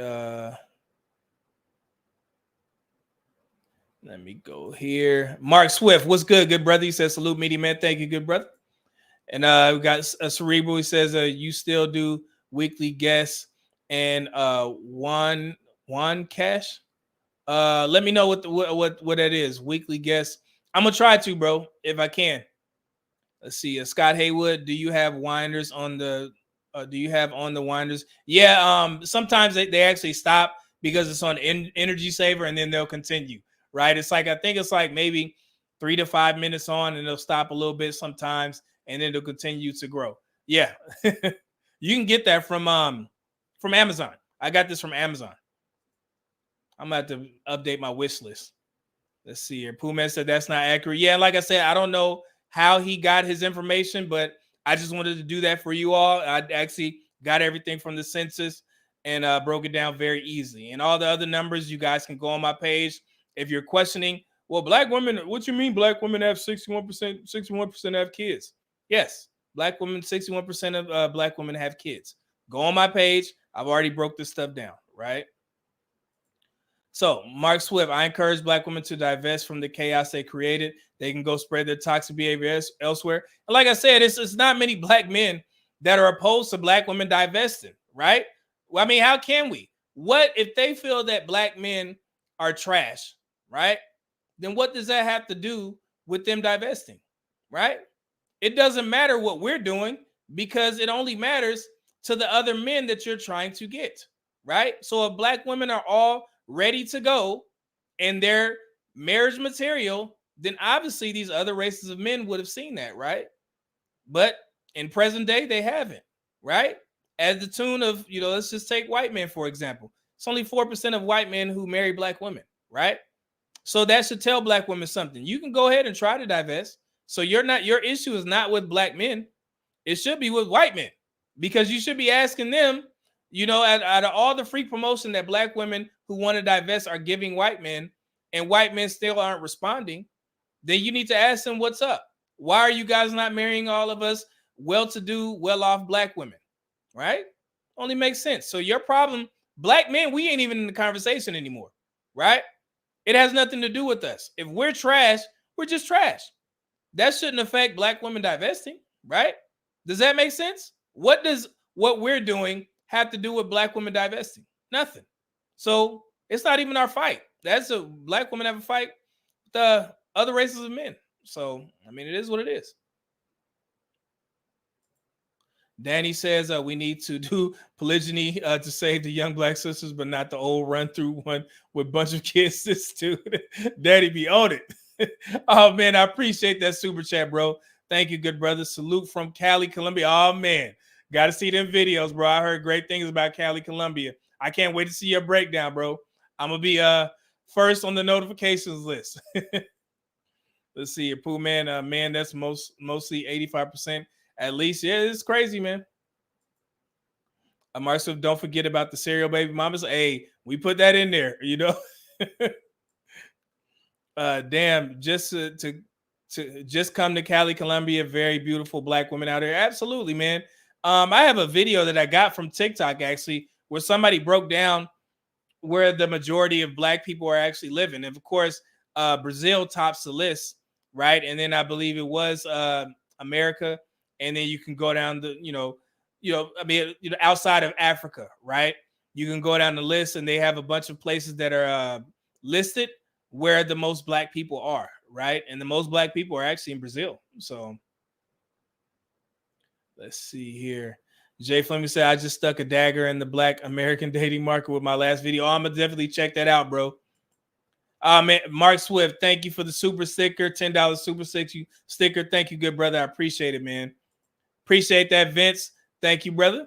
Let me go here. Mark Swift, what's good brother? He says, salute, media man. Thank you, good brother. And we got a Cerebral. He says, you still do weekly guests and one cash. Let me know what that is. Weekly guests. I'm gonna try to, bro, if I can. Let's see. Scott Haywood, do you have winders on the? Do you have on the winders? Yeah. Sometimes they actually stop because it's on energy saver, and then they'll continue, right? It's like, I think it's like maybe 3 to 5 minutes on, and they'll stop a little bit sometimes, and then they'll continue to grow. Yeah. You can get that from Amazon. I got this from Amazon. I'm going to have to update my wish list. Let's see here. Poohman said that's not accurate. Yeah, like I said, I don't know how he got his information, but I just wanted to do that for you all. I actually got everything from the census and broke it down very easily. And all the other numbers, you guys can go on my page. If you're questioning, well, black women, what you mean black women have 61% have kids? Yes, black women, 61% of black women have kids. Go on my page. I've already broke this stuff down, right? So, Mark Swift, I encourage black women to divest from the chaos they created. They can go spread their toxic behavior elsewhere. And like I said, it's not many black men that are opposed to black women divesting, right? Well, I mean, how can we? What if they feel that black men are trash, right? Then what does that have to do with them divesting, right? It doesn't matter what we're doing because it only matters to the other men that you're trying to get, right? So if black women are all ready to go and they're marriage material, then obviously these other races of men would have seen that, right? But in present day, they haven't, right? As the tune of, let's just take white men, for example. It's only 4% of white men who marry black women, right? So that should tell black women something. You can go ahead and try to divest. So your issue is not with black men. It should be with white men, because you should be asking them, out of all the free promotion that black women who want to divest are giving white men, and white men still aren't responding, then you need to ask them what's up. Why are you guys not marrying all of us well-to-do, well-off black women, right? Only makes sense. So your problem, black men, we ain't even in the conversation anymore, right? It has nothing to do with us. If we're trash, we're just trash. That shouldn't affect black women divesting, right? Does that make sense? What does what we're doing have to do with black women divesting? Nothing. So it's not even our fight. That's a black women have a fight with the other races of men. So, I mean, it is what it is. Danny says we need to do polygyny to save the young black sisters, but not the old run-through one with a bunch of kids. This too. Daddy be on it. Oh, man, I appreciate that super chat, bro. Thank you, good brother. Salute from Cali, Colombia. Oh, man. Got to see them videos, bro. I heard great things about Cali, Colombia. I can't wait to see your breakdown, bro. I'm going to be first on the notifications list. Let's see here. Pooh, man. Man, that's mostly 85%. At least, yeah, it's crazy, man. Marcel, don't forget about the serial baby mamas. Hey, we put that in there, Damn, just to just come to Cali, Colombia. Very beautiful black women out there. Absolutely, man. I have a video that I got from TikTok actually, where somebody broke down where the majority of black people are actually living, and of course, Brazil tops the list, right? And then I believe it was America. And then you can go down the, outside of Africa, right? You can go down the list and they have a bunch of places that are listed where the most black people are, right? And the most black people are actually in Brazil. So let's see here. Jay Fleming said, I just stuck a dagger in the black American dating market with my last video. I'm going to definitely check that out, bro. Man, Mark Swift, thank you for the super sticker, $10 super sticker. Thank you, good brother. I appreciate it, man. Appreciate that, Vince. Thank you, brother.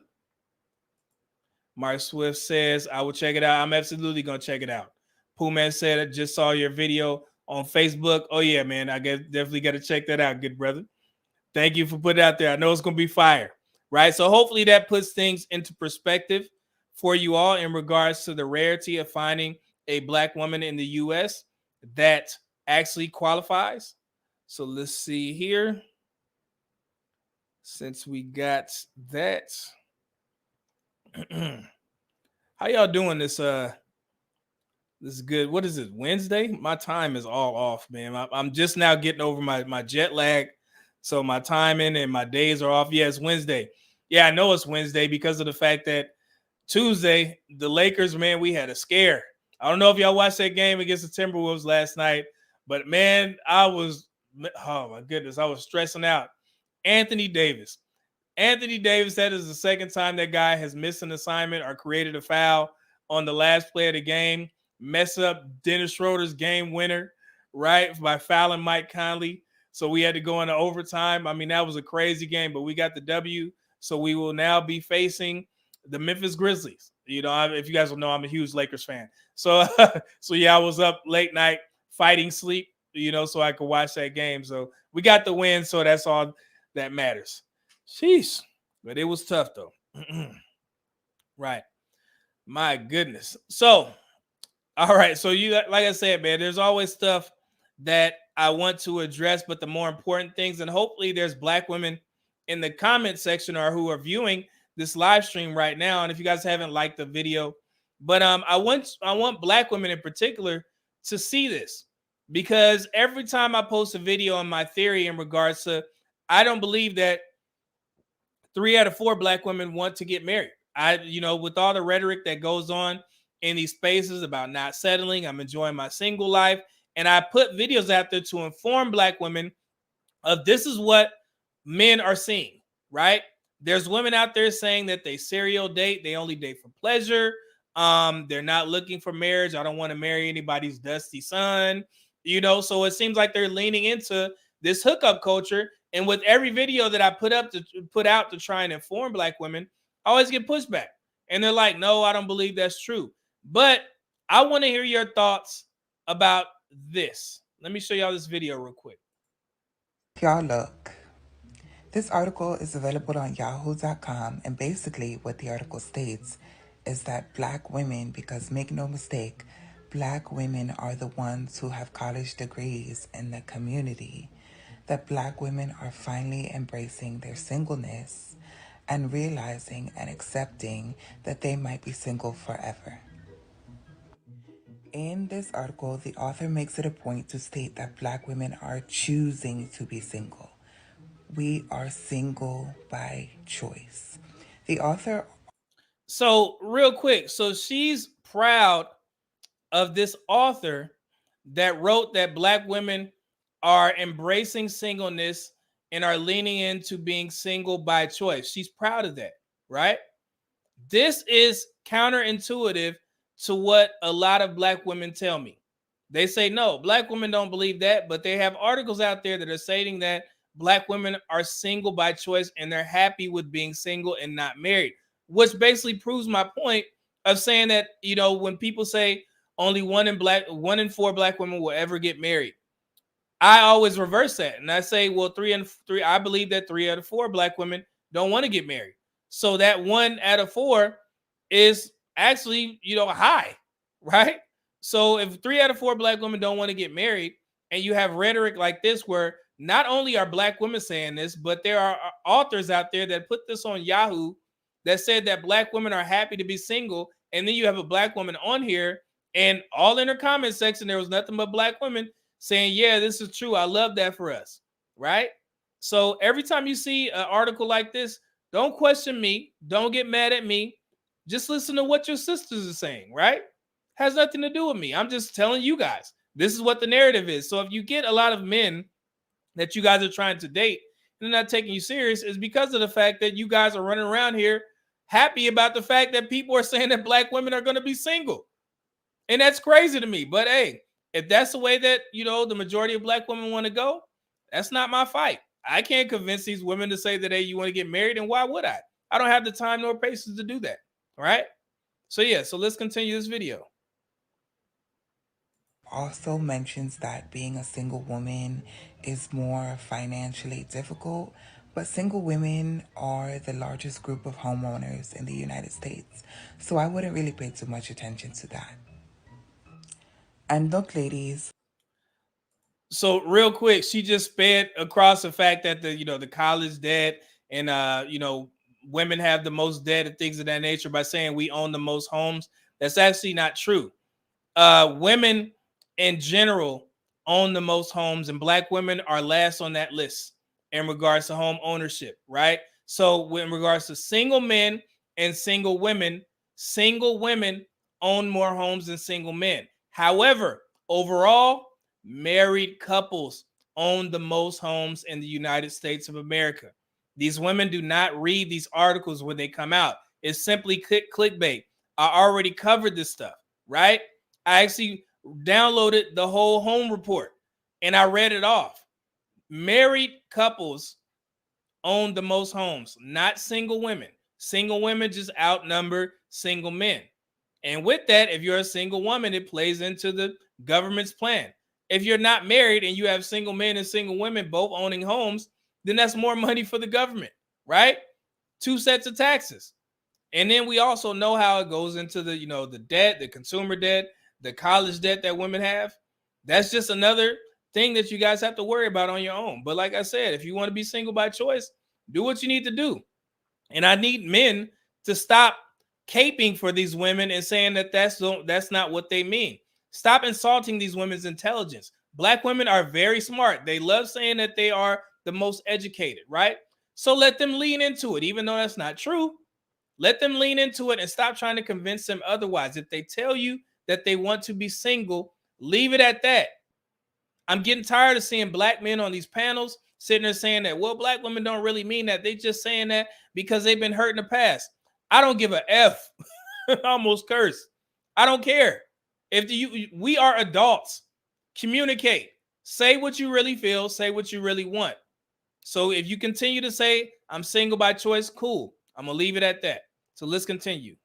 Mark Swift says, I will check it out. I'm absolutely going to check it out. Pooh Man said, I just saw your video on Facebook. Oh, yeah, man. I definitely got to check that out, good brother. Thank you for putting it out there. I know it's going to be fire, right? So hopefully that puts things into perspective for you all in regards to the rarity of finding a black woman in the U.S. that actually qualifies. So let's see here. Since we got that, how y'all doing this? This is good. What is it? Wednesday? My time is all off, man. I'm just now getting over my jet lag, so my timing and my days are off. Yeah, it's Wednesday. Yeah, I know it's Wednesday because of the fact that Tuesday the Lakers, man, we had a scare. I don't know if y'all watched that game against the Timberwolves last night, but man, oh my goodness, I was stressing out. Anthony Davis, that is the second time that guy has missed an assignment or created a foul on the last play of the game, mess up Dennis Schroeder's game winner, right, by fouling Mike Conley. So we had to go into overtime. I mean, that was a crazy game, but we got the W. So we will now be facing the Memphis Grizzlies. You know, if you guys will know, I'm a huge Lakers fan. So, so yeah, I was up late night fighting sleep, you know, so I could watch that game. So we got the win, so that's all that matters. Sheesh. But it was tough, though. Right. My goodness. So, all right. So you, like I said, man, there's always stuff that I want to address, but the more important things, and hopefully there's Black women in the comment section or who are viewing this live stream right now. And if you guys haven't liked the video, but I want Black women in particular to see this, because every time I post a video on my theory in regards to, I don't believe that 3 out of 4 Black women want to get married. You know, with all the rhetoric that goes on in these spaces about not settling, I'm enjoying my single life. And I put videos out there to inform Black women of this is what men are seeing, right? There's women out there saying that they serial date, they only date for pleasure. They're not looking for marriage. I don't want to marry anybody's dusty son, you know. So it seems like they're leaning into this hookup culture. And with every video that I put out to try and inform Black women, I always get pushback. And they're like, no, I don't believe that's true. But I want to hear your thoughts about this. Let me show y'all this video real quick. Y'all look. This article is available on yahoo.com, and basically what the article states is that Black women, because make no mistake, Black women are the ones who have college degrees in the community, that Black women are finally embracing their singleness and realizing and accepting that they might be single forever. In this article, the author makes it a point to state that Black women are choosing to be single. We are single by choice. The author... So real quick, so she's proud of this author that wrote that Black women are embracing singleness and are leaning into being single by choice. She's proud of that, right? This is counterintuitive to what a lot of Black women tell me. They say, no, Black women don't believe that, but they have articles out there that are stating that Black women are single by choice and they're happy with being single and not married, which basically proves my point of saying that, you know, when people say only 1 in 4 Black women will ever get married, I always reverse that. And I say, well, 3 I believe that 3 out of 4 Black women don't want to get married. So that 1 out of 4 is actually, you know, high, right? So if 3 out of 4 Black women don't want to get married, and you have rhetoric like this where not only are Black women saying this, but there are authors out there that put this on Yahoo that said that Black women are happy to be single. And then you have a Black woman on here, and all in her comment section, there was nothing but Black women saying, yeah, this is true. I love that for us, right? So every time you see an article like this, don't question me. Don't get mad at me. Just listen to what your sisters are saying, right? Has nothing to do with me. I'm just telling you guys, this is what the narrative is. So if you get a lot of men that you guys are trying to date and they're not taking you serious, is because of the fact that you guys are running around here happy about the fact that people are saying that Black women are going to be single. And that's crazy to me. But hey, if that's the way that, you know, the majority of Black women want to go, that's not my fight. I can't convince these women to say that, hey, you want to get married, and why would I? I don't have the time nor patience to do that. All right? So yeah, so let's continue this video. Also mentions that being a single woman is more financially difficult, but single women are the largest group of homeowners in the United States, so I wouldn't really pay too much attention to that. And look, ladies. So real quick, she just sped across the fact that the college debt and women have the most debt and things of that nature by saying we own the most homes. That's actually not true. Women in general own the most homes, and Black women are last on that list in regards to home ownership, right? So in regards to single men and single women own more homes than single men. However, overall, married couples own the most homes in the United States of America. These women do not read these articles when they come out. It's simply clickbait. I already covered this stuff, right? I actually downloaded the whole home report and I read it off. Married couples own the most homes, not single women. Single women just outnumber single men. And with that, if you're a single woman, it plays into the government's plan. If you're not married and you have single men and single women both owning homes, then that's more money for the government, right? 2 sets of taxes. And then we also know how it goes into the, the debt, the consumer debt, the college debt that women have. That's just another thing that you guys have to worry about on your own. But like I said, if you want to be single by choice, do what you need to do. And I need men to stop caping for these women and saying that that's not what they mean. Stop insulting these women's intelligence. Black women are very smart. They love saying that they are the most educated, right? So let them lean into it, even though that's not true. Let them lean into it and stop trying to convince them otherwise. If they tell you that they want to be single, leave it at that. I'm getting tired of seeing black men on these panels sitting there saying that, well, black women don't really mean that. They just saying that because they've been hurt in the past. I don't give a F. Almost cursed. I don't care. We are adults. Communicate. Say what you really feel. Say what you really want. So if you continue to say, I'm single by choice, cool. I'm going to leave it at that. So let's continue.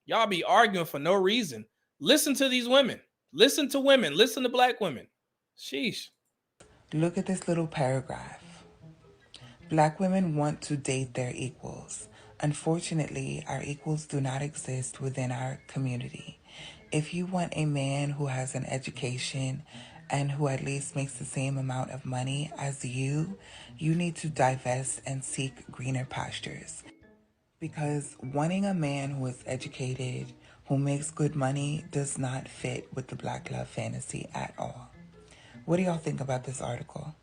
Y'all be arguing for no reason. Listen to these women. Listen to women. Listen to black women. Sheesh. Look at this little paragraph. Black women want to date their equals. Unfortunately, our equals do not exist within our community. If you want a man who has an education and who at least makes the same amount of money as you need to divest and seek greener pastures. Because wanting a man who is educated, who makes good money, does not fit with the black love fantasy at all. What do y'all think about this article?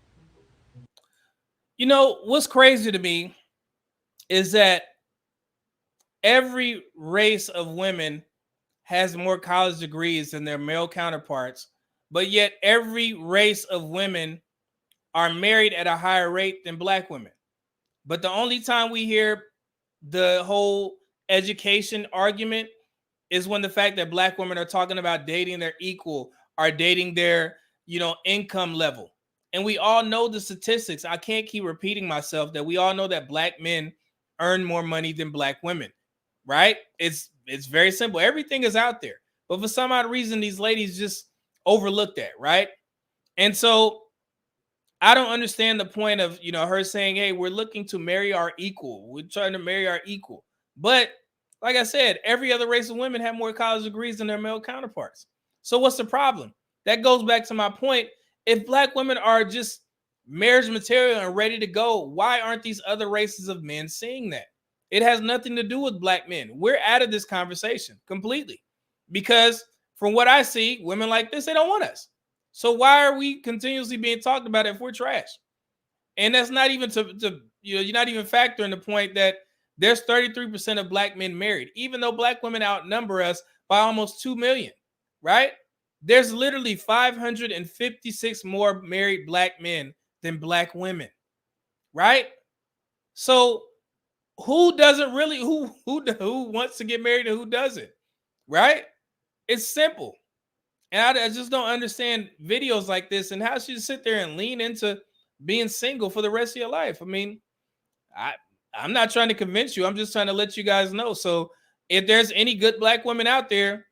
What's crazy to me is that every race of women has more college degrees than their male counterparts, but yet every race of women are married at a higher rate than black women. But the only time we hear the whole education argument is when the fact that black women are talking about dating their equal, are dating their, income level. And we all know the statistics. I can't keep repeating myself that we all know that black men earn more money than black women, right? It's very simple. Everything is out there. But for some odd reason, these ladies just overlook that, right? And so I don't understand the point of, her saying, hey, we're looking to marry our equal. We're trying to marry our equal. But like I said, every other race of women have more college degrees than their male counterparts. So what's the problem? That goes back to my point. If black women are just marriage material and ready to go, why aren't these other races of men seeing that? It has nothing to do with black men. We're out of this conversation completely because from what I see, women like this, they don't want us. So why are we continuously being talked about if we're trash? And that's not even you're not even factoring the point that there's 33% of black men married, even though black women outnumber us by almost 2 million, right? There's literally 556 more married black men than black women, right? So who doesn't really, who wants to get married and who doesn't, right? It's simple. And I just don't understand videos like this and how she just sit there and lean into being single for the rest of your life. I mean, I'm not trying to convince you. I'm just trying to let you guys know. So if there's any good black women out there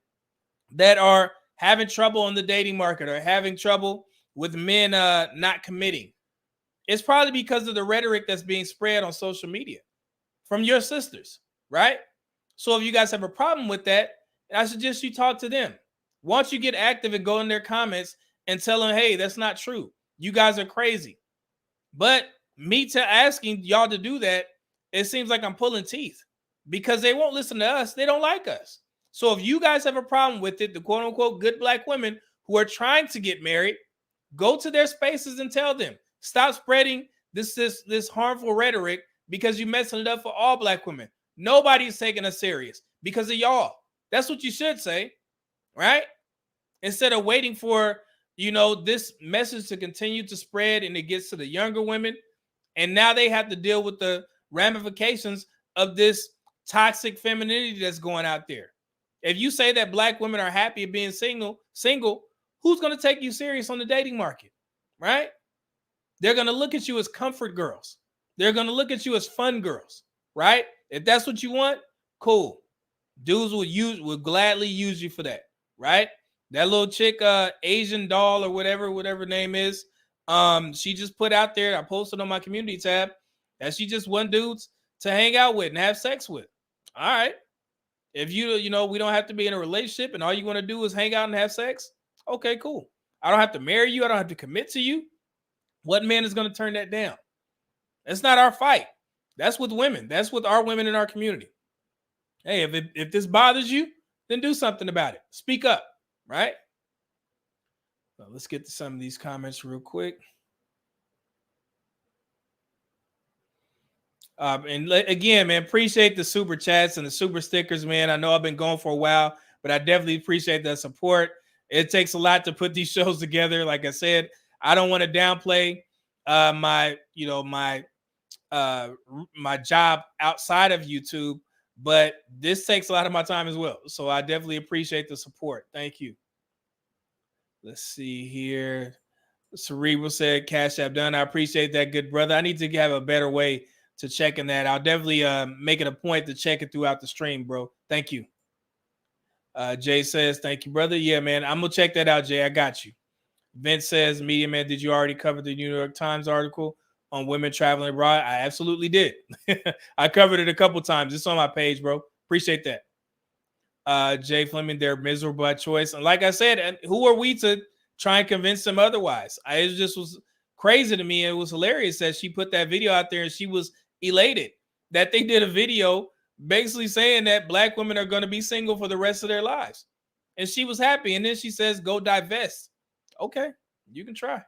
that are having trouble in the dating market or having trouble with men not committing, it's probably because of the rhetoric that's being spread on social media from your sisters, right? So if you guys have a problem with that, I suggest you talk to them. Once you get active and go in their comments and tell them, hey, that's not true. You guys are crazy. But me to asking y'all to do that, it seems like I'm pulling teeth because they won't listen to us. They don't like us. So if you guys have a problem with it, the quote unquote good black women who are trying to get married, go to their spaces and tell them, stop spreading this harmful rhetoric because you're messing it up for all black women. Nobody's taking us serious because of y'all. That's what you should say, right? Instead of waiting for, this message to continue to spread and it gets to the younger women. And now they have to deal with the ramifications of this toxic femininity that's going out there. If you say that black women are happy of being single, who's going to take you serious on the dating market, right? They're going to look at you as comfort girls. They're going to look at you as fun girls, right? If that's what you want, cool. Dudes will gladly use you for that, right? That little chick, Asian doll or whatever her name is, she just put out there, I posted on my community tab, that she just want dudes to hang out with and have sex with. All right. If we don't have to be in a relationship and all you want to do is hang out and have sex, okay, cool. I don't have to marry you. I don't have to commit to you. What man is going to turn that down? That's not our fight. That's with women. That's with our women in our community. Hey, if this bothers you, then do something about it. Speak up, right? Well, let's get to some of these comments real quick. And again, man, appreciate the super chats and the super stickers, man. I know I've been going for a while, but I definitely appreciate that support. It takes a lot to put these shows together. Like I said, I don't want to downplay my job outside of YouTube, but this takes a lot of my time as well. So I definitely appreciate the support. Thank you. Let's see here. Cerebral said, Cash App done. I appreciate that, good brother. I need to have a better way to checking that. I'll definitely make it a point to check it throughout the stream, bro. Thank you. Jay says, thank you, brother. Yeah, man, I'm going to check that out, Jay. I got you. Vince says, Media Man, did you already cover the New York Times article on women traveling abroad? I absolutely did. I covered it a couple times. It's on my page, bro. Appreciate that. Jay Fleming, they're miserable by choice. And like I said, who are we to try and convince them otherwise? It just was crazy to me. It was hilarious that she put that video out there and she was elated that they did a video basically saying that black women are going to be single for the rest of their lives. And she was happy. And then she says, go divest. Okay, you can try.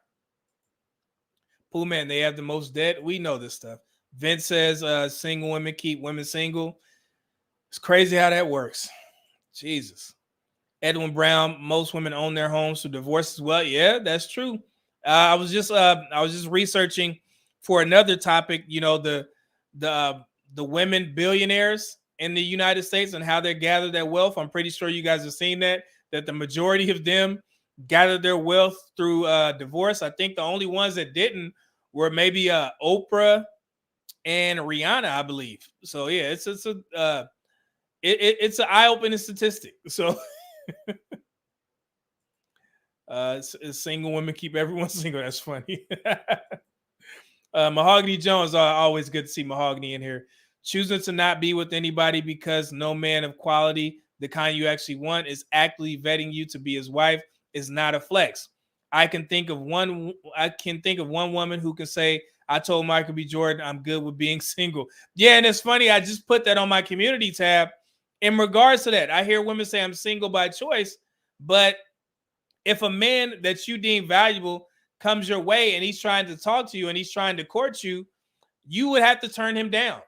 Pool man, they have the most debt. We know this stuff. Vince says single women keep women single. It's crazy how that works. Jesus. Edwin Brown, most women own their homes through divorce as well. Yeah, that's true. I was just researching for another topic, the women billionaires in the United States and how they gather their wealth. I'm pretty sure you guys have seen that the majority of them gathered their wealth through divorce. I think the only ones that didn't were maybe Oprah and Rihanna, I believe. So yeah, it's an eye-opening statistic. So single women keep everyone single. That's funny. Mahogany Jones, always good to see Mahogany in here. Choosing to not be with anybody because no man of quality, the kind you actually want, is actively vetting you to be his wife is not a flex. I can think of one woman who can say, I told Michael B. Jordan, I'm good with being single. Yeah, and it's funny, I just put that on my community tab. In regards to that, I hear women say I'm single by choice, but if a man that you deem valuable comes your way and he's trying to talk to you and he's trying to court you, you would have to turn him down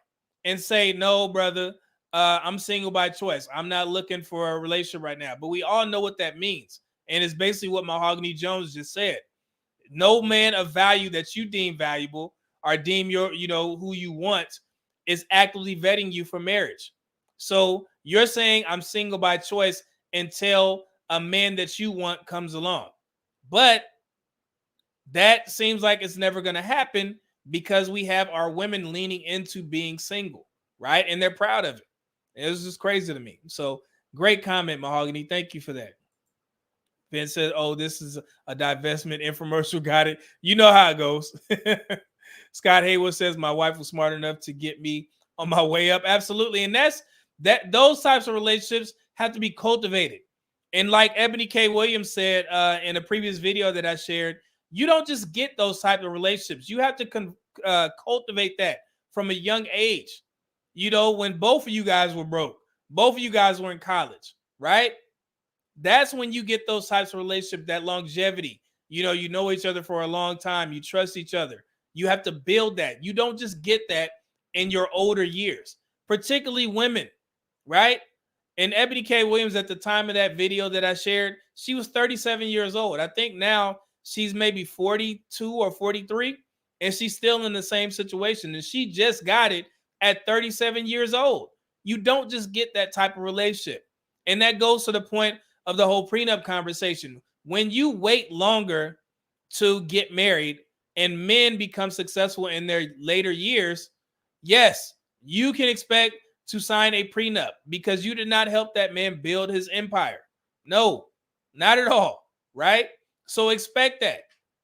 and say, no, brother, I'm single by choice. I'm not looking for a relationship right now. But we all know what that means. And it's basically what Mahogany Jones just said. No man of value that you deem valuable or deem who you want is actively vetting you for marriage. So you're saying I'm single by choice until a man that you want comes along. But that seems like it's never going to happen because we have our women leaning into being single, right? And they're proud of it. It was just crazy to me. So great comment, Mahogany. Thank you for that. Ben said, oh, this is a divestment infomercial. Got it. You know how it goes. Scott Haywood says, my wife was smart enough to get me on my way up. Absolutely. And those types of relationships have to be cultivated. And like Ebony K. Williams said in a previous video that I shared, you don't just get those types of relationships. You have to cultivate that from a young age. When both of you guys were broke, both of you guys were in college, right? That's when you get those types of relationships, that longevity. You know each other for a long time. You trust each other. You have to build that. You don't just get that in your older years, particularly women, right? And Ebony K. Williams, at the time of that video that I shared, she was 37 years old. I think now she's maybe 42 or 43, and she's still in the same situation. And she just got it at 37 years old. You don't just get that type of relationship. And that goes to the point of the whole prenup conversation. When you wait longer to get married and men become successful in their later years, yes, you can expect to sign a prenup because you did not help that man build his empire. No, not at all, right? So expect that.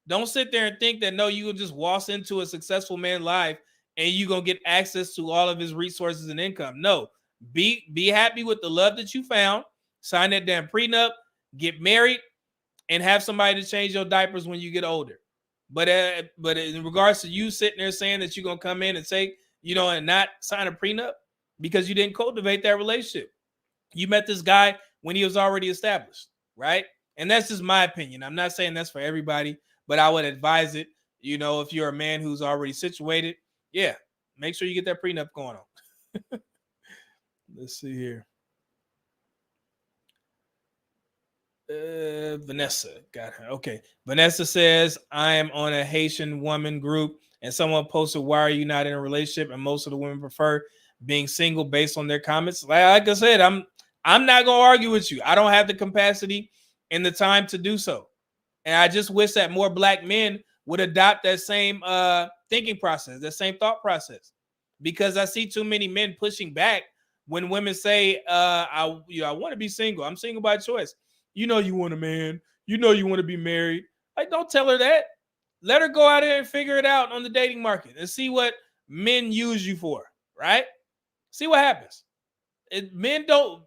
Don't sit there and think that, no, you will just waltz into a successful man's life and you're going to get access to all of his resources and income. No, be happy with the love that you found, sign that damn prenup, get married, and have somebody to change your diapers when you get older. But in regards to you sitting there saying that you're going to come in and say, and not sign a prenup because you didn't cultivate that relationship. You met this guy when he was already established, right? And that's just my opinion. I'm not saying that's for everybody, but I would advise it, if you're a man who's already situated, yeah, make sure you get that prenup going on. Let's see here. Vanessa got her. Okay. Vanessa says, I am on a Haitian woman group and someone posted, why are you not in a relationship? And most of the women prefer being single based on their comments. Like I said, I'm not going to argue with you. I don't have the capacity and the time to do so. And I just wish that more black men would adopt that same thinking process, that same thought process, because I see too many men pushing back when women say, I want to be single. I'm single by choice. You want a man. You want to be married. Like, don't tell her that. Let her go out there and figure it out on the dating market and see what men use you for, right? See what happens. Men don't.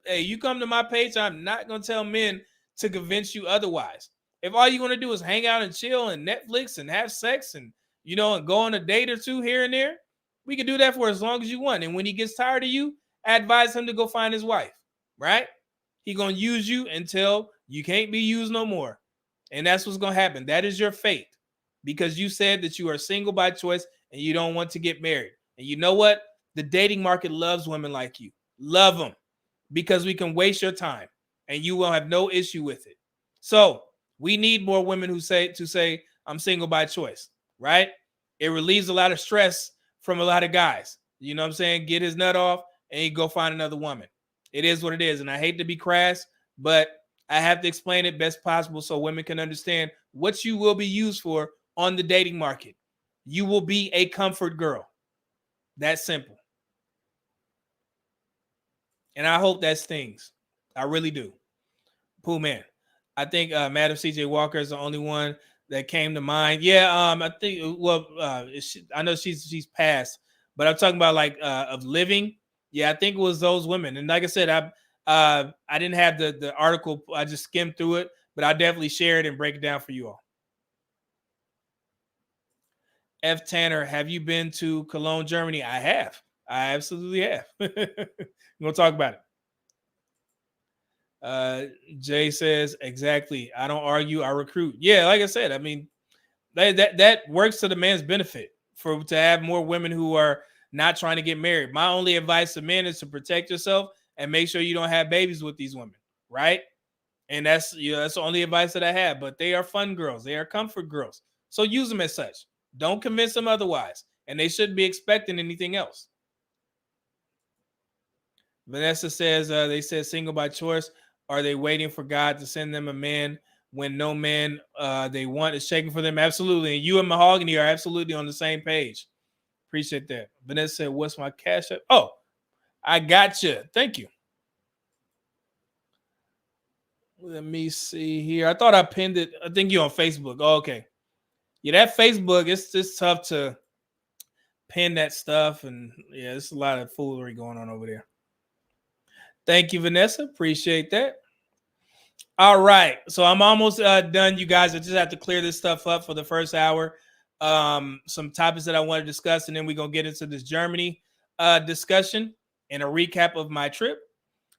Hey, you come to my page, I'm not going to tell men to convince you otherwise. If all you're going to do is hang out and chill and Netflix and have sex and, and go on a date or two here and there, we can do that for as long as you want. And when he gets tired of you, I advise him to go find his wife, right? He going to use you until you can't be used no more. And that's what's going to happen. That is your fate because you said that you are single by choice and you don't want to get married. And you know what? The dating market loves women like you. Love them because we can waste your time and you will have no issue with it. So we need more women who say, I'm single by choice, right? It relieves a lot of stress from a lot of guys. You know what I'm saying? Get his nut off and he go find another woman. It is what it is. And I hate to be crass, but I have to explain it best possible so women can understand what you will be used for on the dating market. You will be a comfort girl. That's simple. And I hope that stings. I really do. Pooh man. I think Madam CJ Walker is the only one that came to mind. Yeah, I think, I know she's passed, but I'm talking about of living. Yeah, I think it was those women. And like I said, I didn't have the article. I just skimmed through it, but I definitely share it and break it down for you all. F. Tanner, have you been to Cologne, Germany? I have. I absolutely have. We're going to talk about it. Jay says, exactly. I don't argue. I recruit. Yeah, like I said, I mean, that works to the man's benefit to have more women who are not trying to get married. My only advice to men is to protect yourself and make sure you don't have babies with these women, right? And that's that's the only advice that I have. But they are fun girls. They are comfort girls. So use them as such. Don't convince them otherwise. And they shouldn't be expecting anything else. Vanessa says, they said single by choice. Are they waiting for God to send them a man when no man they want is shaking for them? Absolutely. And you and Mahogany are absolutely on the same page. Appreciate that. Vanessa said, what's my cash app? Oh, I got you. Thank you. Let me see here. I thought I pinned it. I think you're on Facebook. Oh, okay. Yeah, that Facebook, it's just tough to pin that stuff. And yeah, there's a lot of foolery going on over there. Thank you, Vanessa. Appreciate that. All right. So I'm almost done, you guys. I just have to clear this stuff up for the first hour. Some topics that I want to discuss, and then we're going to get into this Germany discussion and a recap of my trip.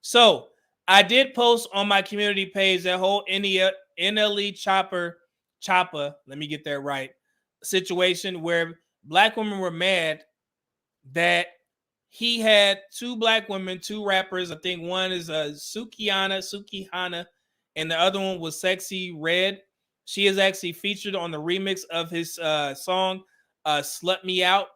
So I did post on my community page that whole NLE Chopper, let me get that right, situation where black women were mad that he had two black women, two rappers. I think one is Sukihana, and the other one was Sexy Red. She is actually featured on the remix of his song, Slut Me Out.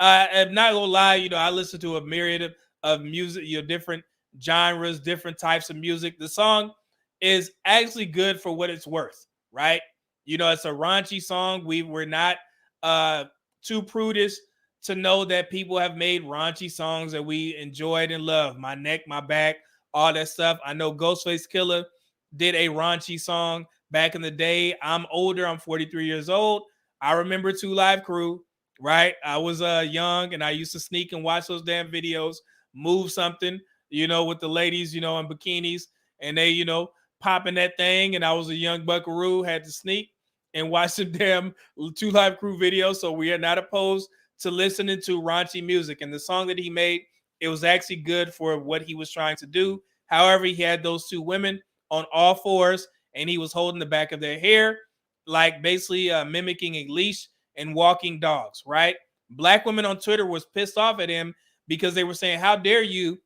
I'm not gonna lie, I listen to a myriad of music, different genres, different types of music. The song is actually good for what it's worth, right? It's a raunchy song. We're not too prudish to know that people have made raunchy songs that we enjoyed and loved. My Neck, My Back, all that stuff. I know Ghostface Killer did a raunchy song back in the day. I'm older. I'm 43 years old. I remember 2 Live Crew, right? I was young and I used to sneak and watch those damn videos, Move Something, with the ladies, in bikinis, and they, popping that thing. And I was a young buckaroo, had to sneak and watch some damn 2 Live Crew videos. So we are not opposed to listening to raunchy music. And the song that he made, it was actually good for what he was trying to do. However, he had those 2 women on all fours and he was holding the back of their hair, like basically mimicking a leash and walking dogs, right? Black women on Twitter was pissed off at him because they were saying, how dare you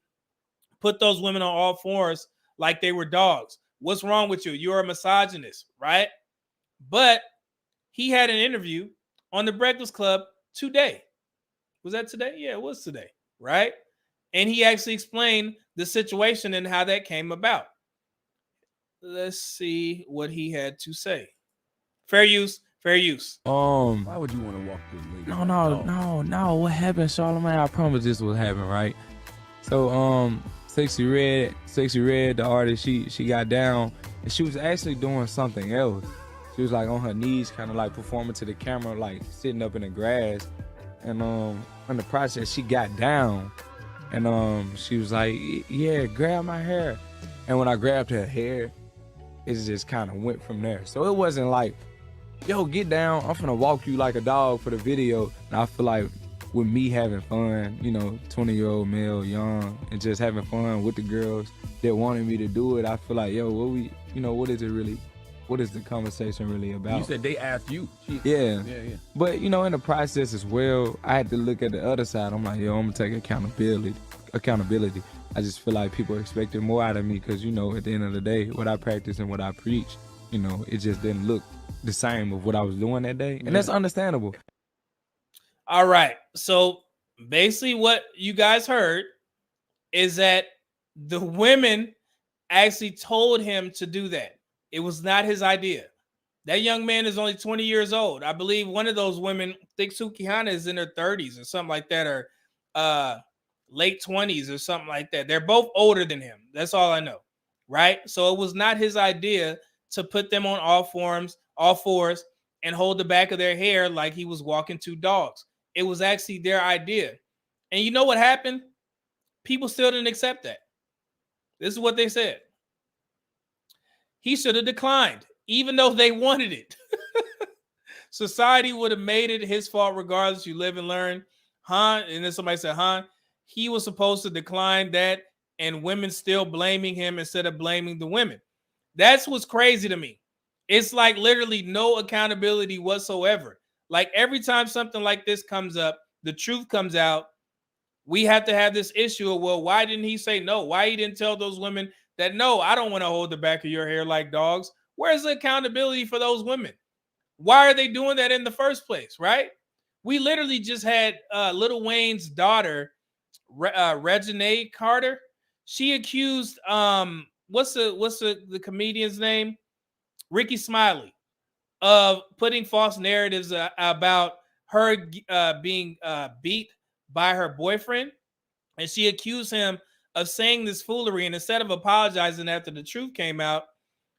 put those women on all fours like they were dogs? What's wrong with you? You're a misogynist, right? But he had an interview on the Breakfast Club today. Was that today? Yeah, it was today, right? And he actually explained the situation and how that came about. Let's see what he had to say. Fair use, fair use. Why would you want to walk this lady? No. What happened, Charlamagne? I promise this will happen, right? So, Sexy Red, the artist, she got down and she was actually doing something else. She was like on her knees, kind of like performing to the camera, like sitting up in the grass. And in the process, she got down and she was like, yeah, grab my hair. And when I grabbed her hair, it just kind of went from there. So it wasn't like, yo, get down, I'm finna walk you like a dog for the video. And I feel like with me having fun, 20-year-old male, young, and just having fun with the girls that wanted me to do it, I feel like, yo, what is it really? What is the conversation really about? You said they asked you. Yeah. But, in the process as well, I had to look at the other side. I'm like, yo, I'm gonna take accountability. I just feel like people expected more out of me because, at the end of the day, what I practice and what I preach, it just didn't look the same of what I was doing that day. And that's understandable. All right. So basically what you guys heard is that the women actually told him to do that. It was not his idea. That young man is only 20 years old. I believe one of those women, I think Sukihana, is in her 30s or something like that, or late 20s or something like that. They're both older than him. That's all I know, right? So it was not his idea to put them on all fours, and hold the back of their hair like he was walking 2 dogs. It was actually their idea. And you know what happened? People still didn't accept that. This is what they said. He should have declined, even though they wanted it. Society would have made it his fault regardless. You live and learn. And then somebody said, he was supposed to decline that, and women still blaming him instead of blaming the women. That's what's crazy to me. It's like literally no accountability whatsoever. Like every time something like this comes up, the truth comes out, we have to have this issue of, well, why didn't he say no? Why he didn't tell those women that, no, I don't want to hold the back of your hair like dogs? Where's the accountability for those women? Why are they doing that in the first place, right? We literally just had Lil Wayne's daughter, Reginae Carter. She accused, what's the comedian's name? Ricky Smiley, of putting false narratives about her being beat by her boyfriend. And she accused him of saying this foolery. And instead of apologizing after the truth came out,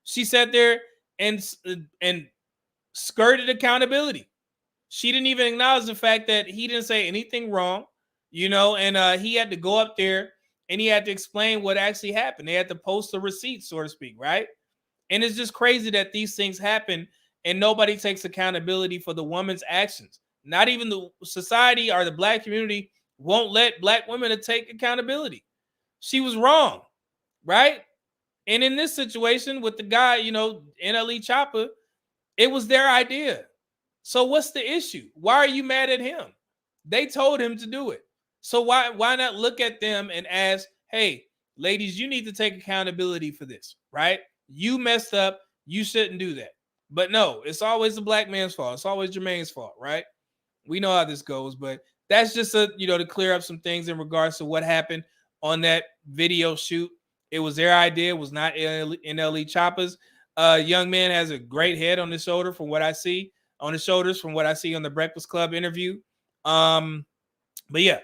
she sat there and skirted accountability. She didn't even acknowledge the fact that he didn't say anything wrong, and he had to go up there and he had to explain what actually happened. They had to post the receipt, so to speak, right? And it's just crazy that these things happen and nobody takes accountability for the woman's actions. Not even the society or the black community won't let black women to take accountability. She was wrong, right? And in this situation with the guy, NLE Choppa, it was their idea. So what's the issue? Why are you mad at him? They told him to do it. So why not look at them and ask, hey, ladies, you need to take accountability for this, right? You messed up. You shouldn't do that. But no, it's always the black man's fault. It's always Jermaine's fault, right? We know how this goes, but that's just to clear up some things in regards to what happened on that video shoot. It was their idea. It was not NLE Choppa's. Young man has a great head on his shoulder from what I see on his shoulders from what I see on the Breakfast Club interview. But yeah,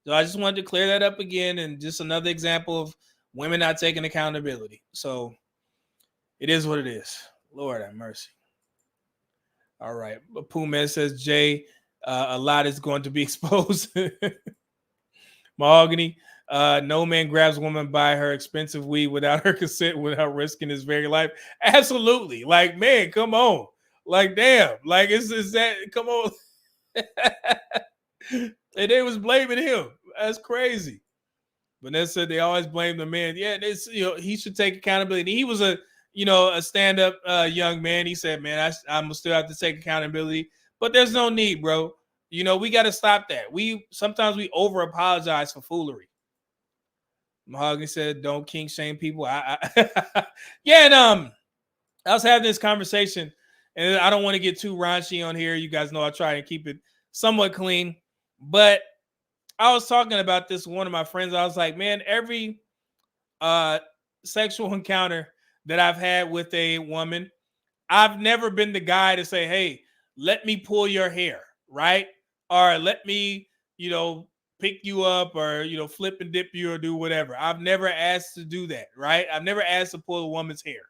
so I just wanted to clear that up again, and just another example of women not taking accountability. So it is what it is. Lord have mercy. All right. Pumet says, Jay, a lot is going to be exposed. Mahogany, no man grabs a woman by her expensive weed without her consent, without risking his very life. Absolutely. Like, man, come on. Like, damn. Like, is that, come on. And they was blaming him. That's crazy. Vanessa said they always blame the man. Yeah, it's, he should take accountability. He was a stand-up young man. He said, man, I'm still have to take accountability, but there's no need, bro. We got to stop that. Sometimes we over apologize for foolery. Mahogany said, don't kink shame people. Yeah, and I was having this conversation, and I don't want to get too raunchy on here. You guys know I try and keep it somewhat clean, but I was talking about this with one of my friends. I was like, man, every sexual encounter that I've had with a woman, I've never been the guy to say, hey, let me pull your hair, right? Or let me, pick you up, or, flip and dip you, or do whatever. I've never asked to do that, right? I've never asked to pull a woman's hair.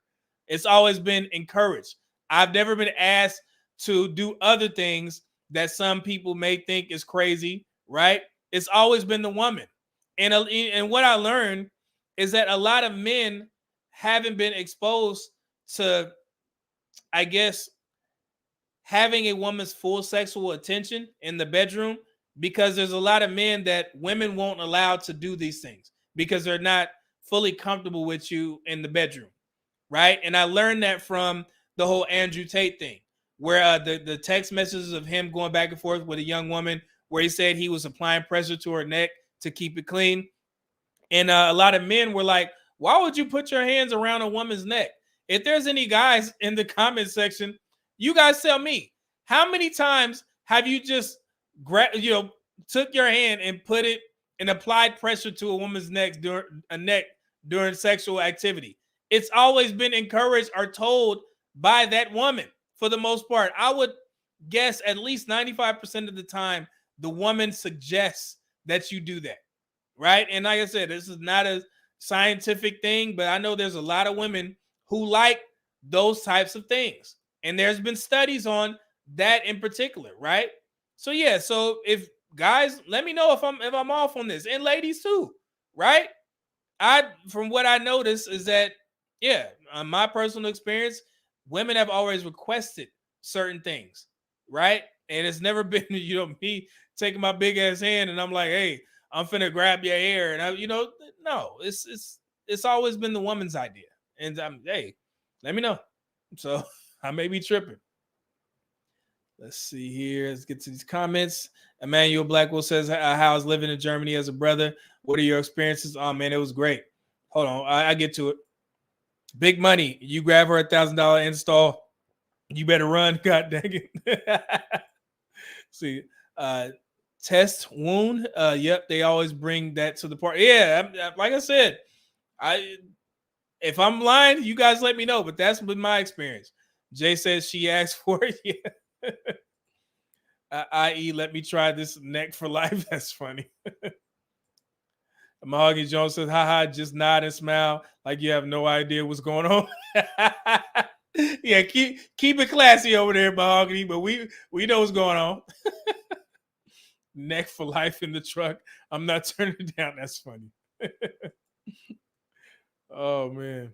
It's always been encouraged. I've never been asked to do other things that some people may think is crazy, right? It's always been the woman. And what I learned is that a lot of men haven't been exposed to, I guess, having a woman's full sexual attention in the bedroom, because there's a lot of men that women won't allow to do these things because they're not fully comfortable with you in the bedroom, right? And I learned that from the whole Andrew Tate thing, where the text messages of him going back and forth with a young woman where he said he was applying pressure to her neck to keep it clean. And a lot of men were like, why would you put your hands around a woman's neck? If there's any guys in the comment section, you guys tell me, how many times have you just took your hand and put it and applied pressure to a woman's neck during sexual activity? It's always been encouraged or told by that woman for the most part. I would guess at least 95% of the time, the woman suggests that you do that, right? And like I said, this is not a scientific thing, but I know there's a lot of women who like those types of things. And there's been studies on that in particular, right? So yeah, so if guys, let me know if I'm off on this, and ladies too, right? From what I noticed is that, yeah, my personal experience, women have always requested certain things, right? And it's never been, me taking my big ass hand and I'm like, hey, I'm finna grab your hair, and no, it's always been the woman's idea, and hey, let me know. So I may be tripping. Let's see here. Let's get to these comments. Emmanuel Blackwell says, how's living in Germany as a brother? What are your experiences? Oh, man, it was great. Hold on. I get to it. Big money. You grab her $1,000 install. You better run. God dang it. See, test wound. Yep, they always bring that to the party. Yeah, like I said, if I'm lying, you guys let me know, but that's been my experience. Jay says she asked for it. Yeah. I.e., let me try this neck for life. That's funny. Mahogany Jones says, haha, just nod and smile like you have no idea what's going on. Yeah, keep it classy over there, Mahogany, but we know what's going on. Neck for life in the truck. I'm not turning it down. That's funny. Oh, man.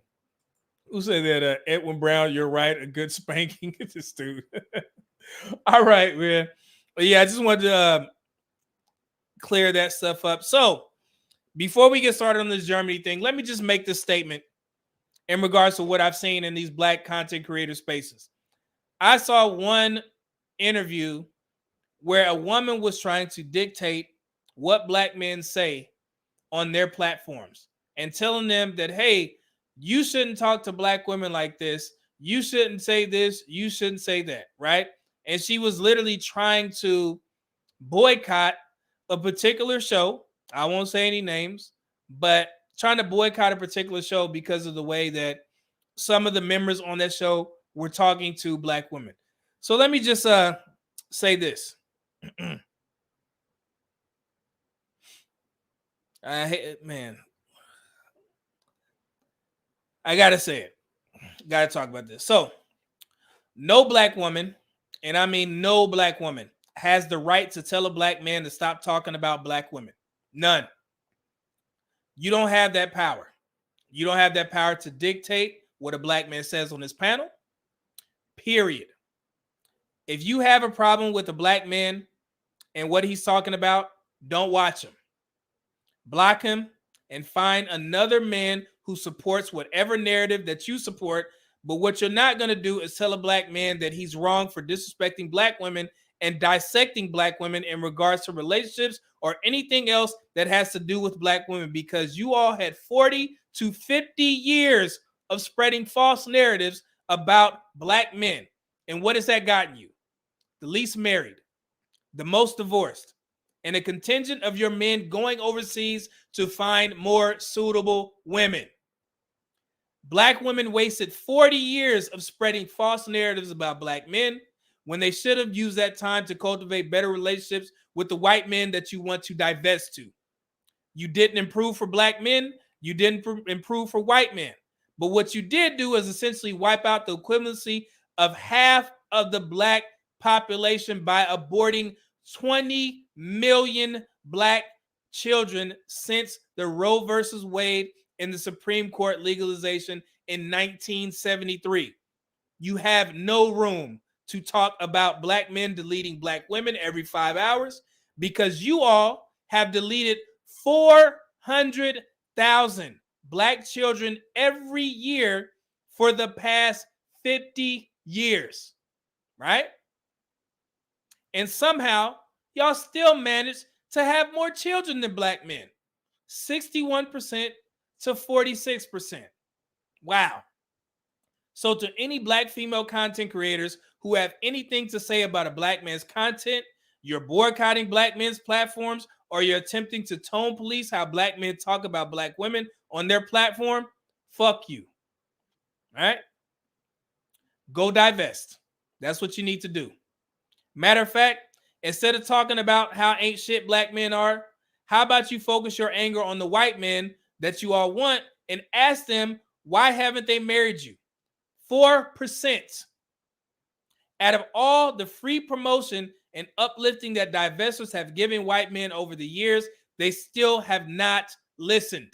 Who said that? Edwin Brown, you're right. A good spanking. This dude. All right, man. But yeah, I just wanted to clear that stuff up. So before we get started on this Germany thing, let me just make this statement in regards to what I've seen in these Black content creator spaces. I saw one interview where a woman was trying to dictate what Black men say on their platforms and telling them that, hey, you shouldn't talk to Black women like this. You shouldn't say this. You shouldn't say that, right? And she was literally trying to boycott a particular show. I won't say any names, but trying to boycott a particular show because of the way that some of the members on that show were talking to black women. So let me just say this. Man, I gotta say it. Gotta talk about this. So, no black woman, and I mean no black woman, has the right to tell a black man to stop talking about black women. None. You don't have that power. You don't have that power to dictate what a black man says on this panel. Period. If you have a problem with a black man and what he's talking about, don't watch him. Block him and find another man who supports whatever narrative that you support. But what you're not going to do is tell a black man that he's wrong for disrespecting black women and dissecting black women in regards to relationships or anything else that has to do with black women, because you all had 40 to 50 years of spreading false narratives about black men. And what has that gotten you? The least married, the most divorced, and a contingent of your men going overseas to find more suitable women. Black women wasted 40 years of spreading false narratives about black men when they should have used that time to cultivate better relationships with the white men that you want to divest to. You didn't improve for black men. You didn't improve for white men. But what you did do is essentially wipe out the equivalency of half of the black population by aborting 20 million black children since the Roe versus Wade and the Supreme Court legalization in 1973. You have no room to talk about black men deleting black women every 5 hours, because you all have deleted 400,000 black children every year for the past 50 years, right? And somehow y'all still managed to have more children than black men. 61% to 46%. Wow. So to any black female content creators who have anything to say about a black man's content, you're boycotting black men's platforms, or you're attempting to tone police how black men talk about black women on their platform, fuck you. All right? Go divest. That's what you need to do. Matter of fact, instead of talking about how ain't shit black men are, how about you focus your anger on the white men that you all want and ask them, why haven't they married you? 4% out of all the free promotion and uplifting that divestors have given white men over the years, they still have not listened.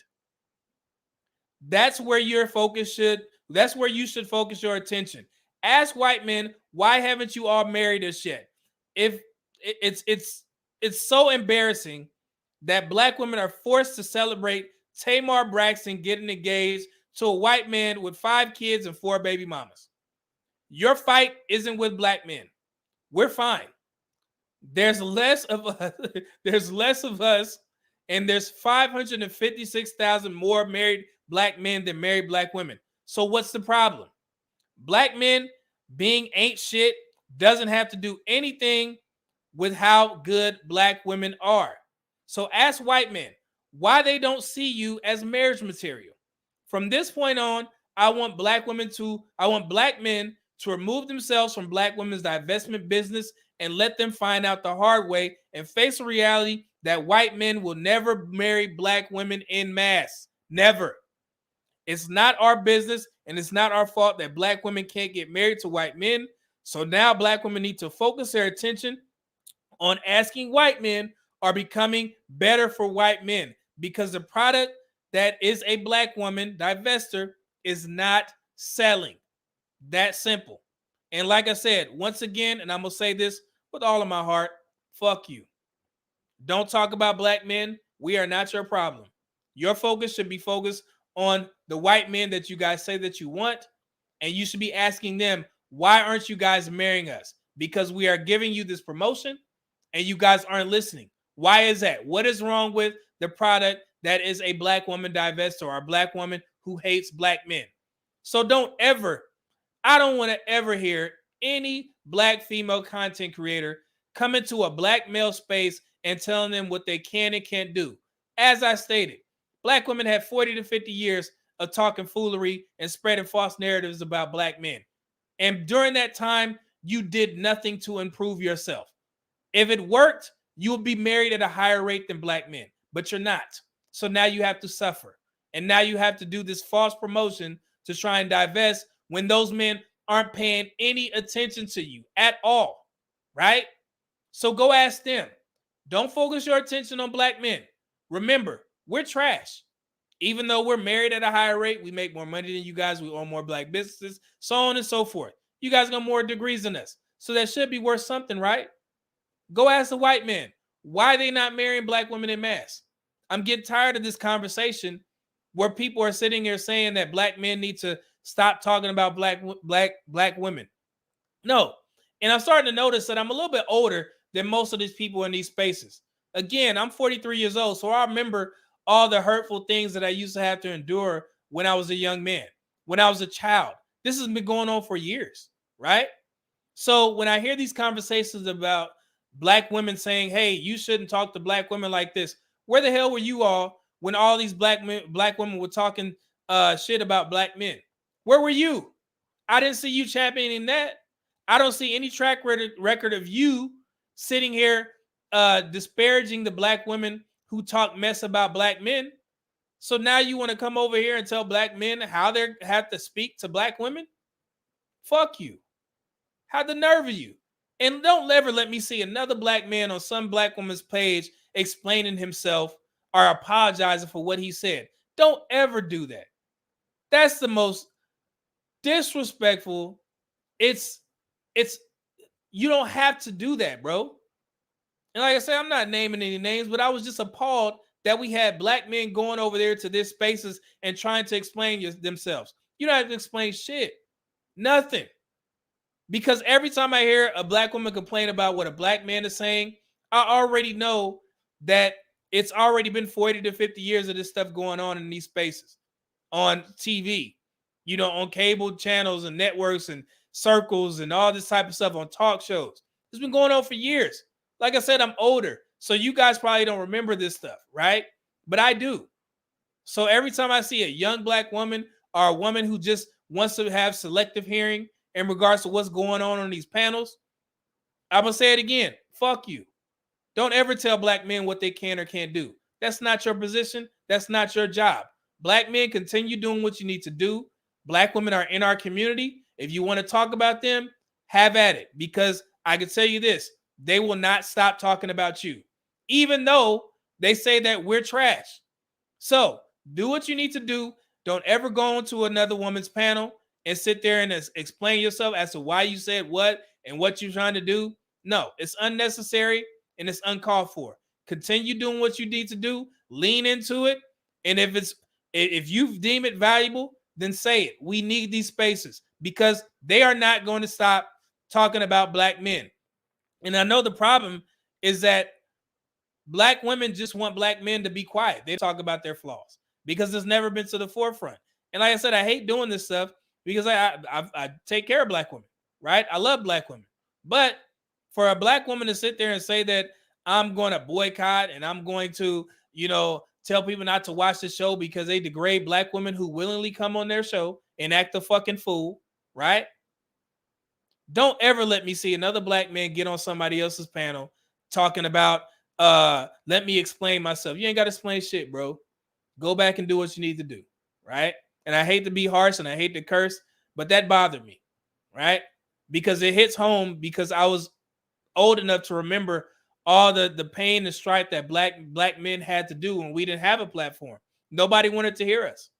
That's where your focus that's where you should focus your attention. Ask white men, why haven't you all married us yet? If it's so embarrassing that black women are forced to celebrate Tamar Braxton getting engaged to a white man with 5 kids and 4 baby mamas. Your fight isn't with black men. We're fine. There's less of us, and there's 556,000 more married black men than married black women. So what's the problem? Black men being ain't shit doesn't have to do anything with how good black women are. So ask white men why they don't see you as marriage material. From this point on, I want black men to remove themselves from black women's divestment business and let them find out the hard way and face a reality that white men will never marry black women en masse. Never. It's not our business, and it's not our fault that black women can't get married to white men. So now black women need to focus their attention on asking white men are becoming better for white men, because the product that is a black woman divester is not selling. That simple. And like I said, once again, and I'm going to say this with all of my heart, fuck you. Don't talk about black men. We are not your problem. Your focus should be focused on the white men that you guys say that you want, and you should be asking them, why aren't you guys marrying us? Because we are giving you this promotion and you guys aren't listening. Why is that? What is wrong with the product that is a black woman divestor or a black woman who hates black men? So I don't want to ever hear any black female content creator come into a black male space and telling them what they can and can't do. As I stated, Black women had 40 to 50 years of talking foolery and spreading false narratives about black men. And during that time, you did nothing to improve yourself. If it worked, you would be married at a higher rate than black men, but you're not. So now you have to suffer. And now you have to do this false promotion to try and divest when those men aren't paying any attention to you at all, right? So go ask them. Don't focus your attention on black men. Remember, we're trash. Even though we're married at a higher rate, we make more money than you guys, we own more black businesses, so on and so forth. You guys got more degrees than us. So that should be worth something, right? Go ask the white men, why are they not marrying black women en masse? I'm getting tired of this conversation where people are sitting here saying that black men need to stop talking about black women. No. And I'm starting to notice that I'm a little bit older than most of these people in these spaces. Again, I'm 43 years old, so I remember all the hurtful things that I used to have to endure when I was a young man, when I was a child. This has been going on for years, right? So when I hear these conversations about black women saying, hey, you shouldn't talk to black women like this, where the hell were you all when all these black women were talking shit about black men? Where were you? I didn't see you championing that. I don't see any track record of you sitting here disparaging the black women who talk mess about black men. So now you want to come over here and tell black men how they have to speak to black women? Fuck you. How the nerve of you? And don't ever let me see another black man on some black woman's page explaining himself or apologizing for what he said. Don't ever do that. That's the most disrespectful. It's you don't have to do that, bro. And like I said, I'm not naming any names, but I was just appalled that we had black men going over there to their spaces and trying to explain themselves. You don't have to explain shit. Nothing. Because every time I hear a black woman complain about what a black man is saying, I already know that it's already been 40 to 50 years of this stuff going on in these spaces, on TV, on cable channels and networks and circles and all this type of stuff, on talk shows. It's been going on for years. Like I said, I'm older, so you guys probably don't remember this stuff, right? But I do. So every time I see a young black woman or a woman who just wants to have selective hearing in regards to what's going on these panels, I'm going to say it again. Fuck you. Don't ever tell black men what they can or can't do. That's not your position. That's not your job. Black men, continue doing what you need to do. Black women are in our community. If you want to talk about them, have at it. Because I can tell you this, they will not stop talking about you, even though they say that we're trash. So do what you need to do. Don't ever go into another woman's panel and sit there and explain yourself as to why you said what and what you're trying to do. No, it's unnecessary and it's uncalled for. Continue doing what you need to do. Lean into it. And if you deem it valuable, then say it. We need these spaces because they are not going to stop talking about black men. And I know the problem is that black women just want black men to be quiet. They talk about their flaws because it's never been to the forefront. And like I said, I hate doing this stuff because I take care of black women, right? I love black women. But for a black woman to sit there and say that I'm going to boycott and I'm going to, tell people not to watch the show because they degrade black women who willingly come on their show and act a fucking fool, right? Don't ever let me see another black man get on somebody else's panel talking about, let me explain myself. You ain't got to explain shit, bro. Go back and do what you need to do, right? And I hate to be harsh and I hate to curse, but that bothered me, right? Because it hits home because I was old enough to remember all the pain and strife that black men had to do when we didn't have a platform. Nobody wanted to hear us.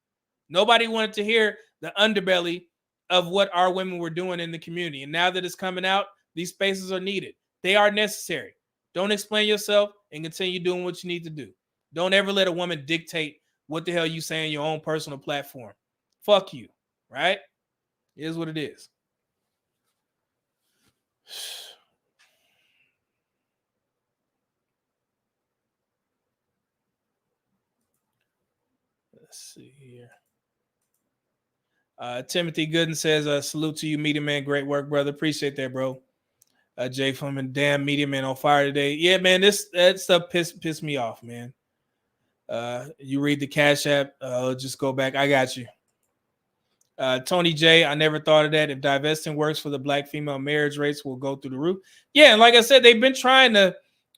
Nobody wanted to hear the underbelly of what our women were doing in the community. And now that it's coming out, these spaces are needed. They are necessary. Don't explain yourself and continue doing what you need to do. Don't ever let a woman dictate what the hell you say on your own personal platform. Fuck you, right? It is what it is. Let's see here. Timothy Gooden says, salute to you, Media Man. Great work, brother. Appreciate that, bro. Jay Fleming, damn Media Man on fire today. Yeah, man, that stuff pissed me off, man. You read the Cash App. Just go back. I got you. Tony J, I never thought of that. If divesting works for the black female, marriage rates will go through the roof. Yeah, and like I said, they've been trying to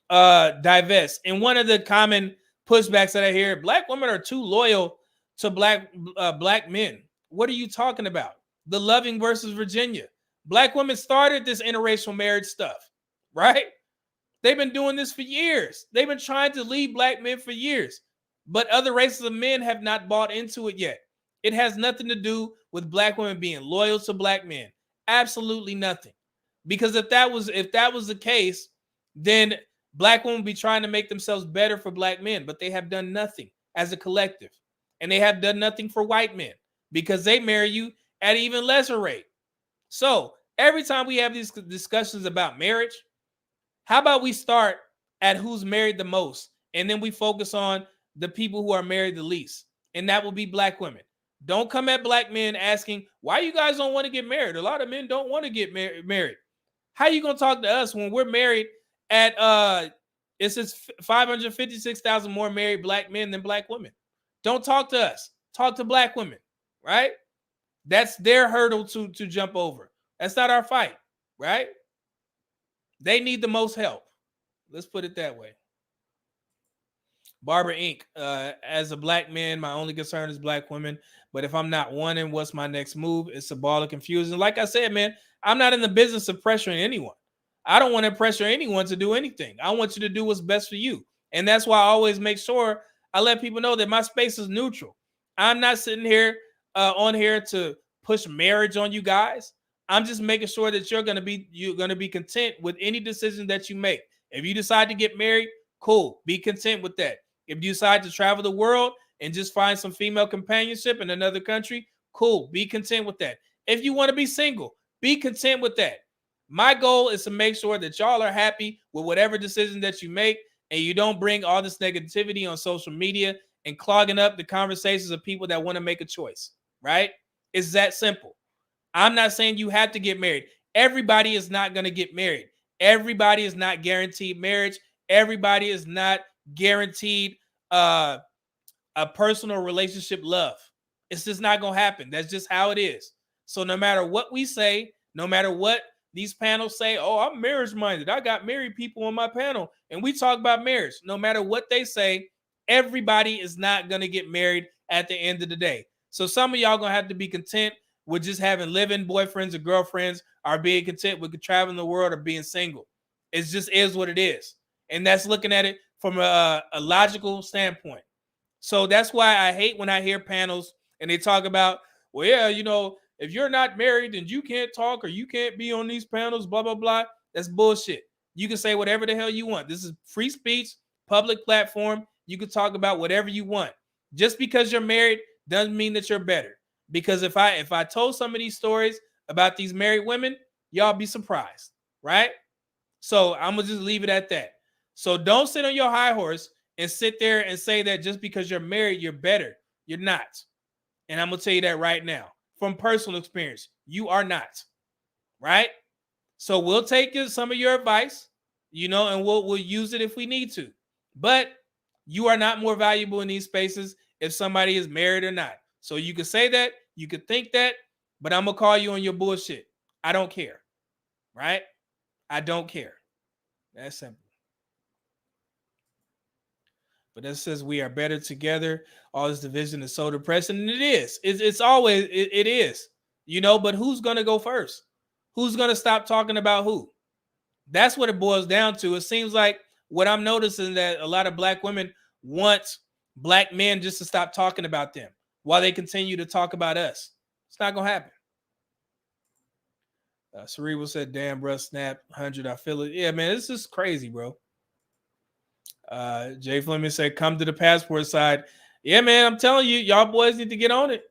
divest. And one of the common pushbacks that I hear, black women are too loyal to black men. What are you talking about? The Loving versus Virginia. Black women started this interracial marriage stuff, right? They've been doing this for years. They've been trying to lead black men for years. But other races of men have not bought into it yet. It has nothing to do with black women being loyal to black men. Absolutely nothing. Because if that was the case, then black women would be trying to make themselves better for black men, but they have done nothing as a collective. And they have done nothing for white men because they marry you at an even lesser rate. So every time we have these discussions about marriage, how about we start at who's married the most, and then we focus on the people who are married the least, and that will be black women. Don't come at black men asking, why you guys don't want to get married? A lot of men don't want to get married. How are you going to talk to us when we're married at, it says 556,000 more married black men than black women? Don't talk to us. Talk to black women, right? That's their hurdle to jump over. That's not our fight, right? They need the most help. Let's put it that way. Barbara Inc. As a black man, my only concern is black women. But if I'm not wanting, what's my next move? It's a ball of confusion. Like I said, man, I'm not in the business of pressuring anyone. I don't want to pressure anyone to do anything. I want you to do what's best for you. And that's why I always make sure I let people know that my space is neutral. I'm not sitting here on here to push marriage on you guys. I'm just making sure that you're gonna be content with any decision that you make. If you decide to get married, cool. Be content with that. If you decide to travel the world and just find some female companionship in another country, cool. Be content with that. If you want to be single, be content with that. My goal is to make sure that y'all are happy with whatever decision that you make, and you don't bring all this negativity on social media and clogging up the conversations of people that want to make a choice, right? It's that simple. I'm not saying you have to get married. Everybody is not going to get married. Everybody is not guaranteed marriage. Everybody is not guaranteed a personal relationship love. It's just not going to happen. That's just how it is. So no matter what we say, no matter what these panels say, oh, I'm marriage minded. I got married people on my panel and we talk about marriage. No matter what they say, everybody is not going to get married at the end of the day. So some of y'all going to have to be content with just having live-in boyfriends or girlfriends, or being content with traveling the world or being single. It just is what it is. And that's looking at it from a logical standpoint. So that's why I hate when I hear panels and they talk about, well, yeah, you know, if you're not married, then you can't talk or you can't be on these panels, blah, blah, blah. That's bullshit. You can say whatever the hell you want. This is free speech, public platform. You can talk about whatever you want. Just because you're married doesn't mean that you're better. Because if I told some of these stories about these married women, y'all be surprised, right? So I'm going to just leave it at that. So don't sit on your high horse and sit there and say that just because you're married, you're better. You're not. And I'm going to tell you that right now. From personal experience, you are not, right? So we'll take some of your advice, you know, and we'll use it if we need to. But you are not more valuable in these spaces if somebody is married or not. So you can say that, you could think that, but I'm going to call you on your bullshit. I don't care, right? I don't care. That's simple. But that says we are better together. All this division is so depressing. And it is. It's always, it is. You know, but who's going to go first? Who's going to stop talking about who? That's what it boils down to. It seems like what I'm noticing that a lot of black women want black men just to stop talking about them while they continue to talk about us. It's not going to happen. Cerebral said, damn, bro, snap 100. I feel it. Yeah, man, this is crazy, bro. Jay Fleming said, come to the passport side. Yeah, man, I'm telling you, y'all boys need to get on it.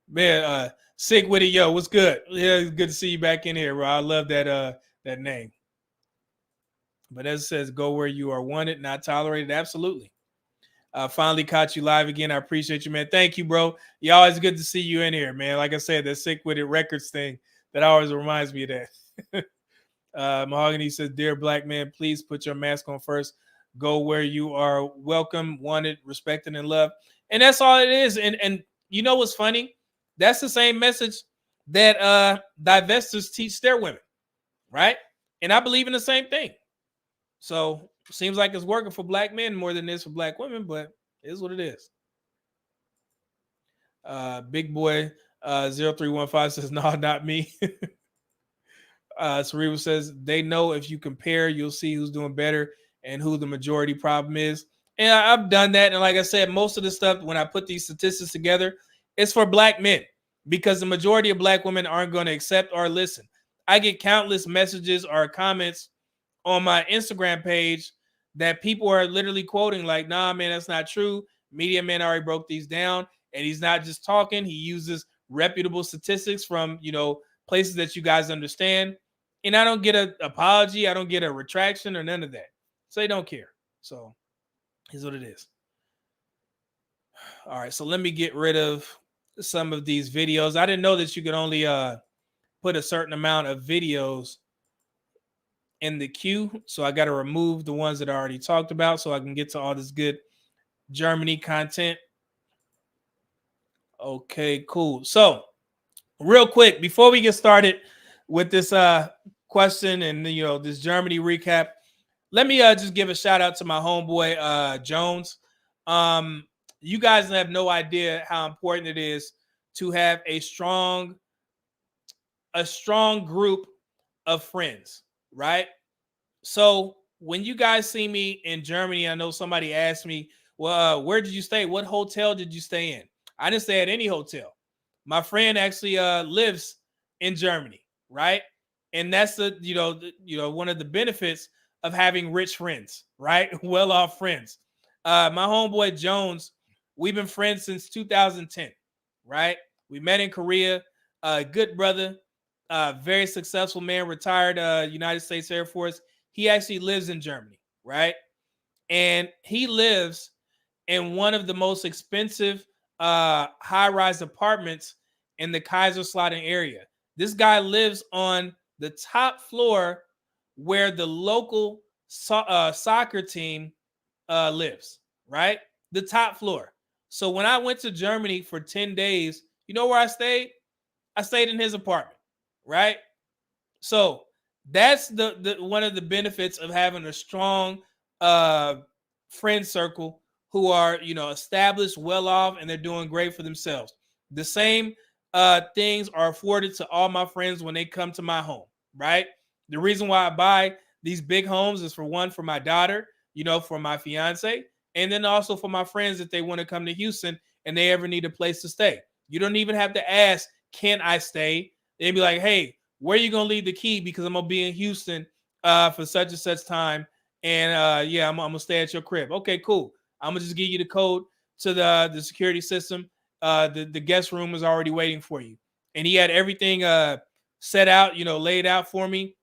Man, Sick with it, yo, what's good? Yeah, it's good to see you back in here, bro. I love that name. But as it says, go where you are wanted, not tolerated. Absolutely. Finally caught you live again. I appreciate you, man. Thank you, bro. You always good to see you in here, man. Like I said, that Sick with It Records thing, that always reminds me of that. Mahogany says, dear black man, please put your mask on first. Go where you are welcome, wanted, respected, and loved. And that's all it is. And you know what's funny? That's the same message that divestors teach their women, right? And I believe in the same thing. So seems like it's working for black men more than it is for black women, but it is what it is. Big boy 0315 says, no, not me. Cerebral says, they know if you compare, you'll see who's doing better and who the majority problem is. And I've done that. And like I said, most of the stuff, when I put these statistics together, it's for black men because the majority of black women aren't going to accept or listen. I get countless messages or comments on my Instagram page that people are literally quoting like, nah, man, that's not true. Media Man already broke these down. And he's not just talking. He uses reputable statistics from, places that you guys understand. And I don't get an apology. I don't get a retraction or none of that. So they don't care. So here's what it is. All right. So let me get rid of some of these videos. I didn't know that you could only put a certain amount of videos in the queue. So I got to remove the ones that I already talked about so I can get to all this good Germany content. Okay, cool. So real quick, before we get started with this question and this Germany recap, let me just give a shout out to my homeboy Jones. You guys have no idea how important it is to have a strong group of friends, right? So when you guys see me in Germany, I know somebody asked me, well, where did you stay? What hotel did you stay in? I didn't stay at any hotel. My friend actually lives in Germany, right? And that's one of the benefits of having rich friends, right? Well-off friends. My homeboy Jones, we've been friends since 2010, right? We met in Korea. Good brother, very successful man, retired United States Air Force. He actually lives in Germany, right? And he lives in one of the most expensive high-rise apartments in the Kaiserslautern area. This guy lives on the top floor where the local soccer team lives, right? The top floor. So when I went to Germany for 10 days, you know where I stayed? I stayed in his apartment, right? So that's the one of the benefits of having a strong friend circle who are established, well off, and they're doing great for themselves. The same things are afforded to all my friends when they come to my home, right? The reason why I buy these big homes is for my daughter, for my fiance, and then also for my friends if they want to come to Houston and they ever need a place to stay. You don't even have to ask, can I stay? They'd be like, hey, where are you going to leave the key? Because I'm going to be in Houston for such and such time. And I'm going to stay at your crib. Okay, cool. I'm going to just give you the code to the security system. The guest room is already waiting for you. And he had everything set out, laid out for me.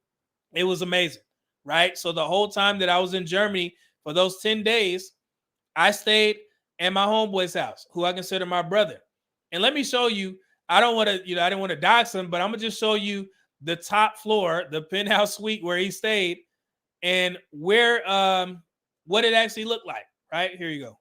It was amazing, right? So the whole time that I was in Germany for those 10 days, I stayed at my homeboy's house, who I consider my brother. And let me show you, I don't want to, I didn't want to dox him, but I'm going to just show you the top floor, the penthouse suite where he stayed, and where what it actually looked like. Right here you go.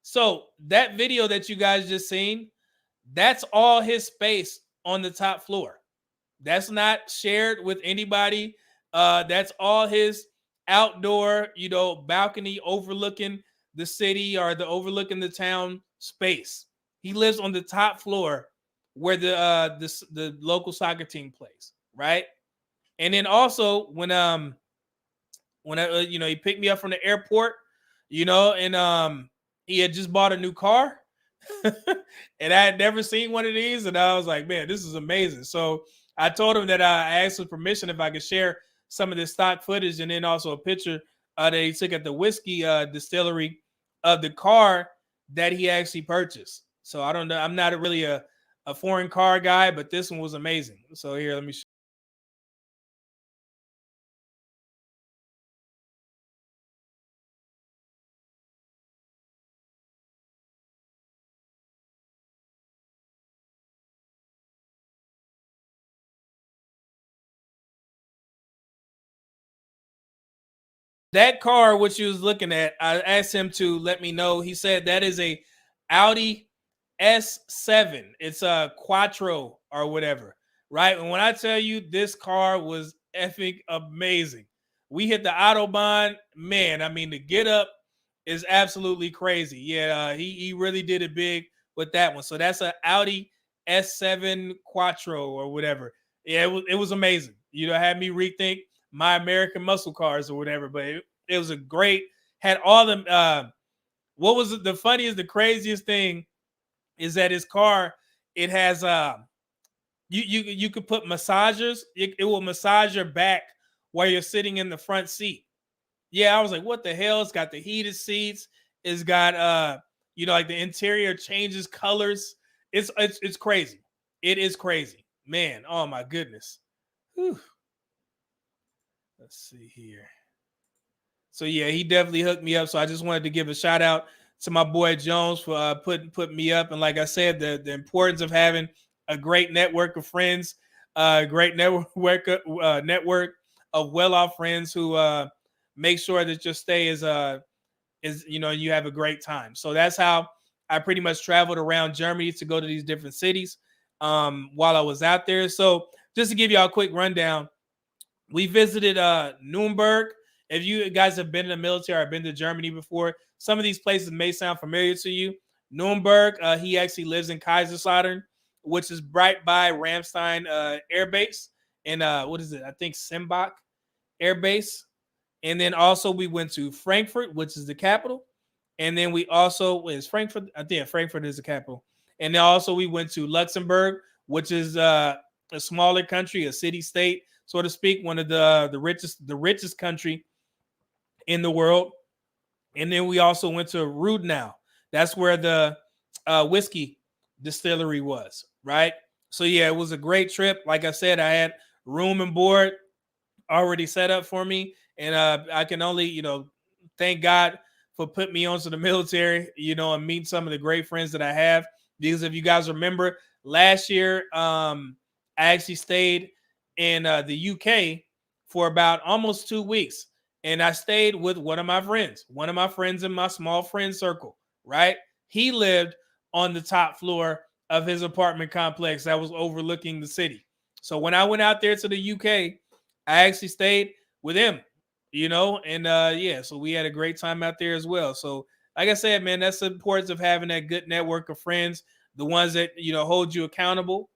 So that video that you guys just seen, that's all his space on the top floor. That's not shared with anybody. That's all his outdoor, balcony overlooking the city or overlooking the town space. He lives on the top floor where the local soccer team plays, right? And then also when he picked me up from the airport, and he had just bought a new car. And I had never seen one of these, and I was like, man, this is amazing. So I told him that I asked for permission if I could share some of this stock footage and then also a picture that he took at the whiskey distillery of the car that he actually purchased. So I don't know. I'm not really a foreign car guy, but this one was amazing. So here, let me show. that car, which you was looking at, I asked him to let me know. He said that is a Audi S7. It's a Quattro or whatever, right? And when I tell you this car was effing amazing, we hit the Autobahn, man. I mean, the get up is absolutely crazy. Yeah, he really did it big with that one. So that's an Audi S7 Quattro or whatever. Yeah, it was amazing. You know, had me rethink my American muscle cars or whatever. But it was a great, had all them. What was the funniest, the craziest thing is that his car, it has you could put massagers. It will massage your back while you're sitting in the front seat. Yeah, I was like, what the hell? It's got the heated seats. It's got like the interior changes colors. It's crazy. It is crazy. Man, oh my goodness. Whew. Let's see here. So yeah, he definitely hooked me up. So I just wanted to give a shout out to my boy Jones for putting me up. And like I said, the importance of having a great network of friends, great network of well-off friends who make sure that your stay is you have a great time. So that's how I pretty much traveled around Germany to go to these different cities while I was out there. So just to give y'all a quick rundown, we visited Nuremberg. If you guys have been in the military or been to Germany before, some of these places may sound familiar to you. Nuremberg, he actually lives in Kaiserslautern, which is right by Ramstein Air Base. And what is it? I think Simbach Air Base. And then also we went to Frankfurt, which is the capital. And then we also, is Frankfurt? I think Frankfurt is the capital. And then also we went to Luxembourg, which is a smaller country, a city-state, so to speak, one of the richest country in the world. And then we also went to Rudenau. That's where the whiskey distillery was, right? So yeah, it was a great trip. Like I said, I had room and board already set up for me, and I can only thank God for putting me onto the military, and meet some of the great friends that I have. Because if you guys remember, last year I actually stayed in the UK for about almost 2 weeks. And I stayed with one of my friends in my small friend circle, right? He lived on the top floor of his apartment complex that was overlooking the city. So when I went out there to the UK, I actually stayed with him, and so we had a great time out there as well. So like I said, man, that's the importance of having that good network of friends, the ones that, hold you accountable,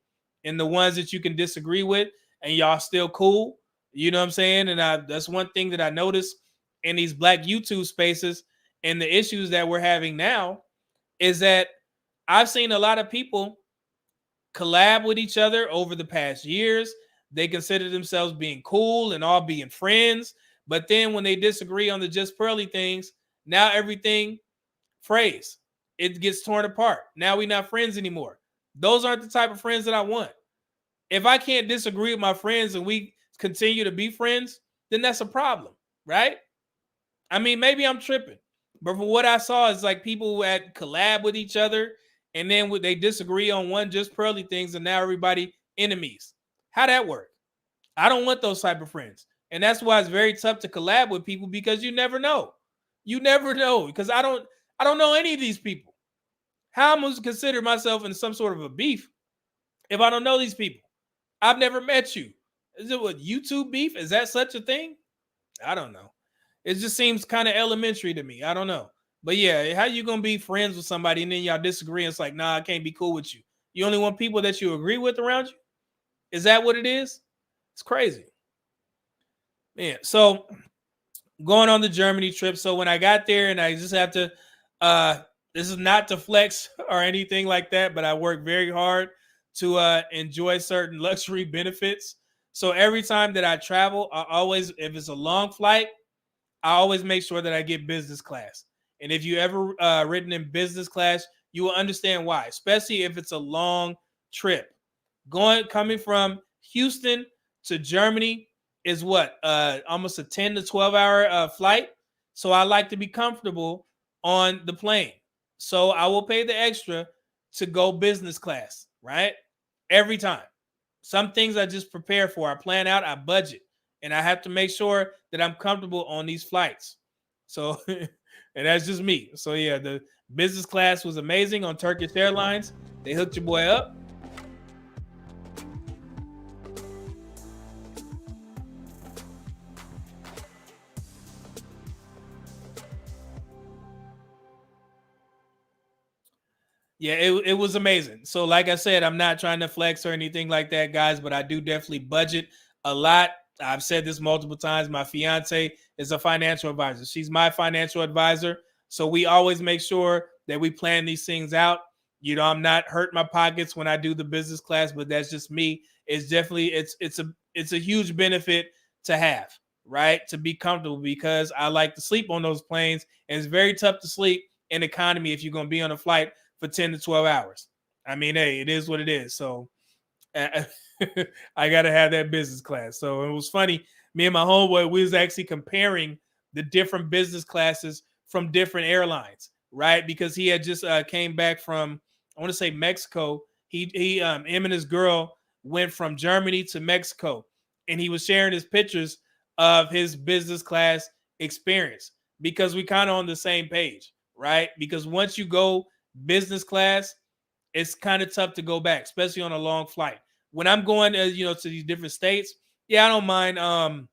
and the ones that you can disagree with and y'all still cool. You know what I'm saying? And that's one thing that I noticed in these Black YouTube spaces and the issues that we're having now is that I've seen a lot of people collab with each other over the past years. They consider themselves being cool and all being friends. But then when they disagree on the just pearly things, now everything frays. It gets torn apart. Now we're not friends anymore. Those aren't the type of friends that I want. If I can't disagree with my friends and we continue to be friends, then that's a problem, right? I mean, maybe I'm tripping, but from what I saw, it's like people who had collab with each other, and then they disagree on one just pearly things, and now everybody enemies. How that work? I don't want those type of friends, and that's why it's very tough to collab with people because you never know. You never know because I don't know any of these people. How am I to consider myself in some sort of a beef if I don't know these people? I've never met you. Is it what YouTube beef? Is that such a thing? I don't know. It just seems kind of elementary to me. I don't know. But yeah, how you gonna be friends with somebody and then y'all disagree? And it's like, nah, I can't be cool with you. You only want people that you agree with around you? Is that what it is? It's crazy. Man, so going on the Germany trip. So when I got there, and I just have to this is not to flex or anything like that, but I worked very hard to enjoy certain luxury benefits. So every time that I travel, I always, if it's a long flight, I always make sure that I get business class. And if you ever ridden in business class, you will understand why, especially if it's a long trip. Coming from Houston to Germany is what? Almost a 10 to 12 hour flight. So I like to be comfortable on the plane. So I will pay the extra to go business class, right? Every time. Some things I just prepare for. I plan out, I budget. and I have to make sure that I'm comfortable on these flights. So, and that's just me. So yeah, the business class was amazing on Turkish Airlines. They hooked your boy up. Yeah, it was amazing. So, like I said, I'm not trying to flex or anything like that, guys, but I do definitely budget a lot. I've said this multiple times. My fiance is a financial advisor. She's my financial advisor. So we always make sure that we plan these things out. You know, I'm not hurting my pockets when I do the business class, but that's just me. It's definitely it's a huge benefit to have, right? To be comfortable, because I like to sleep on those planes, and it's very tough to sleep in economy if you're going to be on a flight for 10 to 12 hours. I mean, hey, it is what it is. So I got to have that business class. So it was funny. Me and my homeboy, we was actually comparing the different business classes from different airlines, right? Because he had just came back from, I want to say Mexico. Him and his girl went from Germany to Mexico, and he was sharing his pictures of his business class experience, because we kind of on the same page, right? Because once you go business class, it's kind of tough to go back, especially on a long flight. When I'm going, to these different states, yeah, I don't mind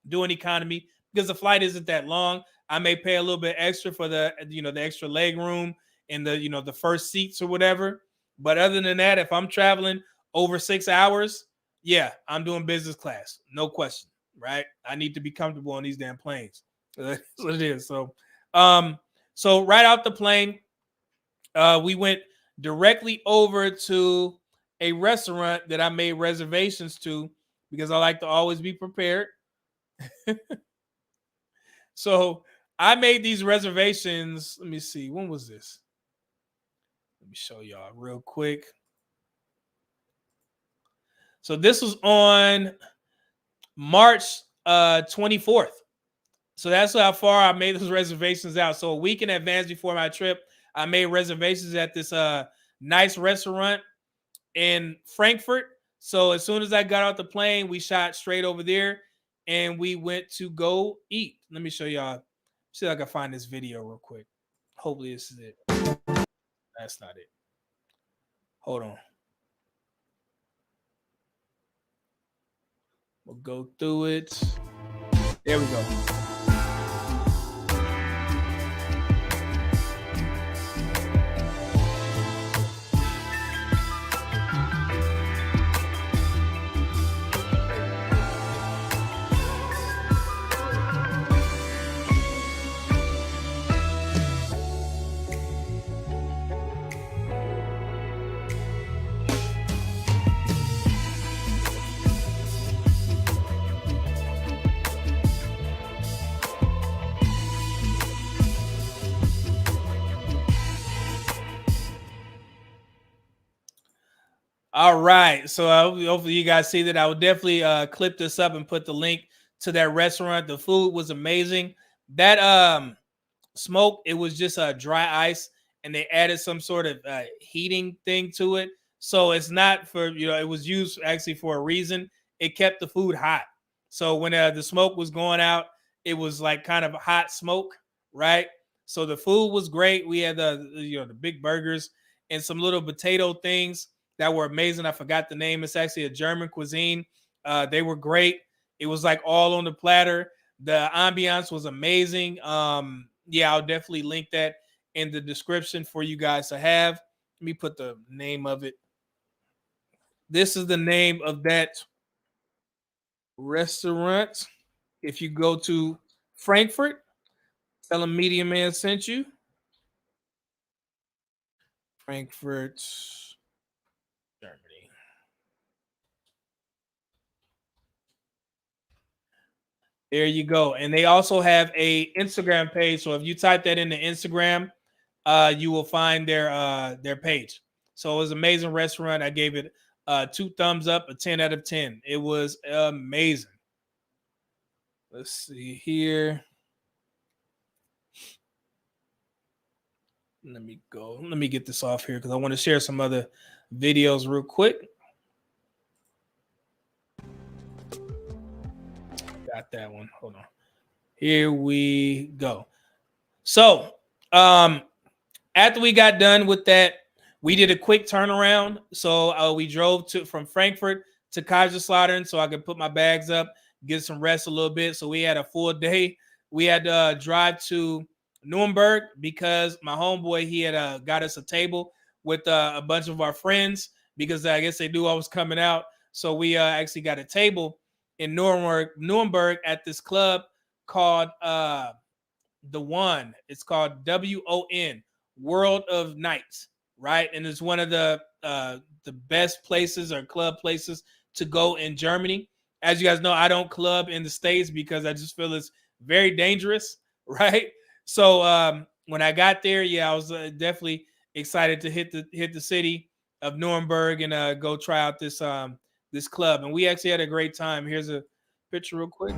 doing economy, because the flight isn't that long. I may pay a little bit extra for the extra leg room and the first seats or whatever. But other than that, if I'm traveling over 6 hours, yeah, I'm doing business class, no question, right? I need to be comfortable on these damn planes. That's what it is. So right out the plane, we went directly over to a restaurant that I made reservations to, because I like to always be prepared. So I made these reservations. Let me see. When was this? Let me show y'all real quick. So this was on March 24th. So that's how far I made those reservations out. So a week in advance before my trip, I made reservations at this nice restaurant in Frankfurt. So as soon as I got off the plane, we shot straight over there and we went to go eat. Let me show y'all. See if I can find this video real quick. Hopefully this is it. That's not it. Hold on. We'll go through it. There we go. All right. So hopefully you guys see that. I will definitely clip this up and put the link to that restaurant. The food was amazing. That smoke, it was just dry ice, and they added some sort of heating thing to it. So it's not for, it was used actually for a reason. It kept the food hot. So when the smoke was going out, it was like kind of hot smoke, right? So the food was great. We had the big burgers and some little potato things that were amazing. I forgot the name. It's actually a German cuisine. They were great. It was like all on the platter. The ambiance was amazing. Yeah, I'll definitely link that in the description for you guys to have. Let me put the name of it. This is the name of that restaurant. If you go to Frankfurt, tell them Media Man sent you. Frankfurt, Germany. There you go. And they also have a Instagram page. So if you type that into Instagram, you will find their page. So it was an amazing restaurant. I gave it 2 thumbs up, a 10 out of 10. It was amazing. Let's see here. Let me go. Let me get this off here because I want to share some other videos real quick. got that one. Hold on. Here we go. So, after we got done with that, we did a quick turnaround. So we drove from Frankfurt to Kaiserslautern so I could put my bags up, get some rest a little bit. So we had a full day. We had to drive to Nuremberg because my homeboy, he had got us a table with a bunch of our friends because I guess they knew I was coming out. So we actually got a table in Nuremberg at this club called The One. It's called WON, World of Nights, right? And it's one of the best places or club places to go in Germany. As you guys know, I don't club in the States because I just feel it's very dangerous, right? So when I got there, yeah, I was definitely excited to hit the city of Nuremberg and go try out this this club. And we actually had a great time. Here's a picture real quick.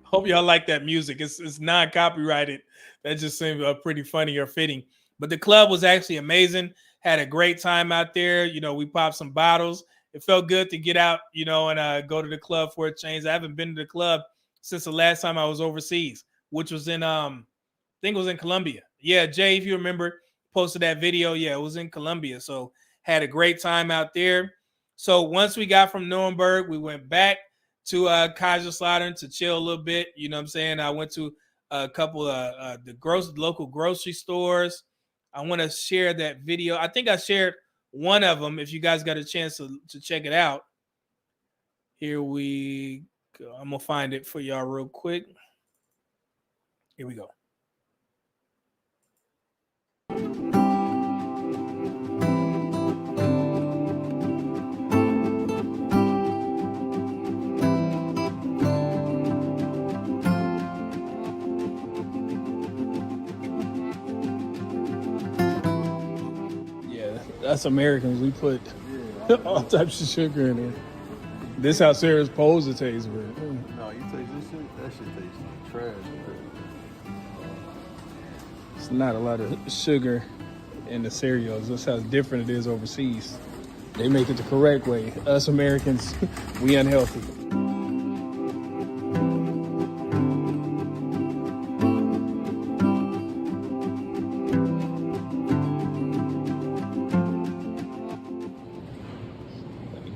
Hope y'all like that music. It's non-copyrighted. That just seemed pretty funny or fitting. But the club was actually amazing. Had a great time out there. You know, we popped some bottles. It felt good to get out, you know, and go to the club for a change. I haven't been to the club since the last time I was overseas, which was in I think it was in Colombia. Yeah, Jay, if you remember, posted that video. Yeah, it was in Colombia. So had a great time out there. So once we got from Nuremberg, we went back to Kaiserslautern to chill a little bit. You know what I'm saying? I went to a couple of the local grocery stores. I want to share that video. I think I shared one of them. If you guys got a chance to check it out. Here we go. I'm going to find it for y'all real quick. Here we go. That's Americans. We put all types of sugar in it. This how Sarah's supposed to taste, bro. No, you taste this shit? That shit tastes like trash. It's not a lot of sugar in the cereals. That's how different it is overseas. They make it the correct way. Us Americans, we unhealthy.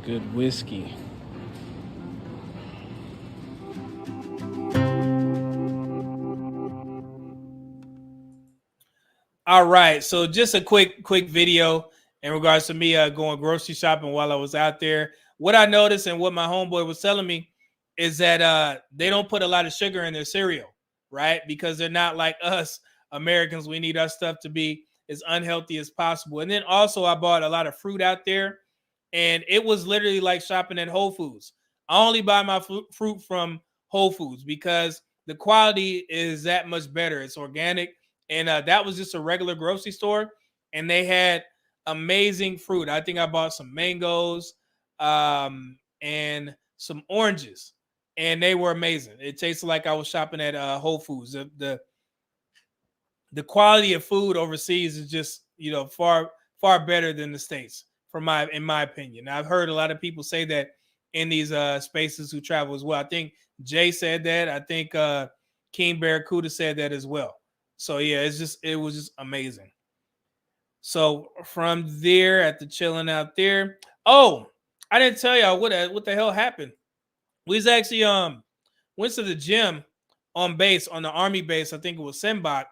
Good whiskey. All right, so just a quick video in regards to me going grocery shopping while I was out there. What I noticed and what my homeboy was telling me is that they don't put a lot of sugar in their cereal, right? Because they're not like us Americans. We need our stuff to be as unhealthy as possible. And then also I bought a lot of fruit out there. And it was literally like shopping at Whole Foods. I only buy my fruit from Whole Foods because the quality is that much better. It's organic. And that was just a regular grocery store. And they had amazing fruit. I think I bought some mangoes and some oranges. And they were amazing. It tasted like I was shopping at Whole Foods. The quality of food overseas is just, you know, far better than the States. In my opinion. Now, I've heard a lot of people say that in these spaces who travel as well. I think Jay said that. I think King Barracuda said that as well. So yeah, it was just amazing. So from there at the chilling out there. Oh, I didn't tell y'all what the hell happened. We was actually went to the gym on base, on the Army base. I think it was Simbach.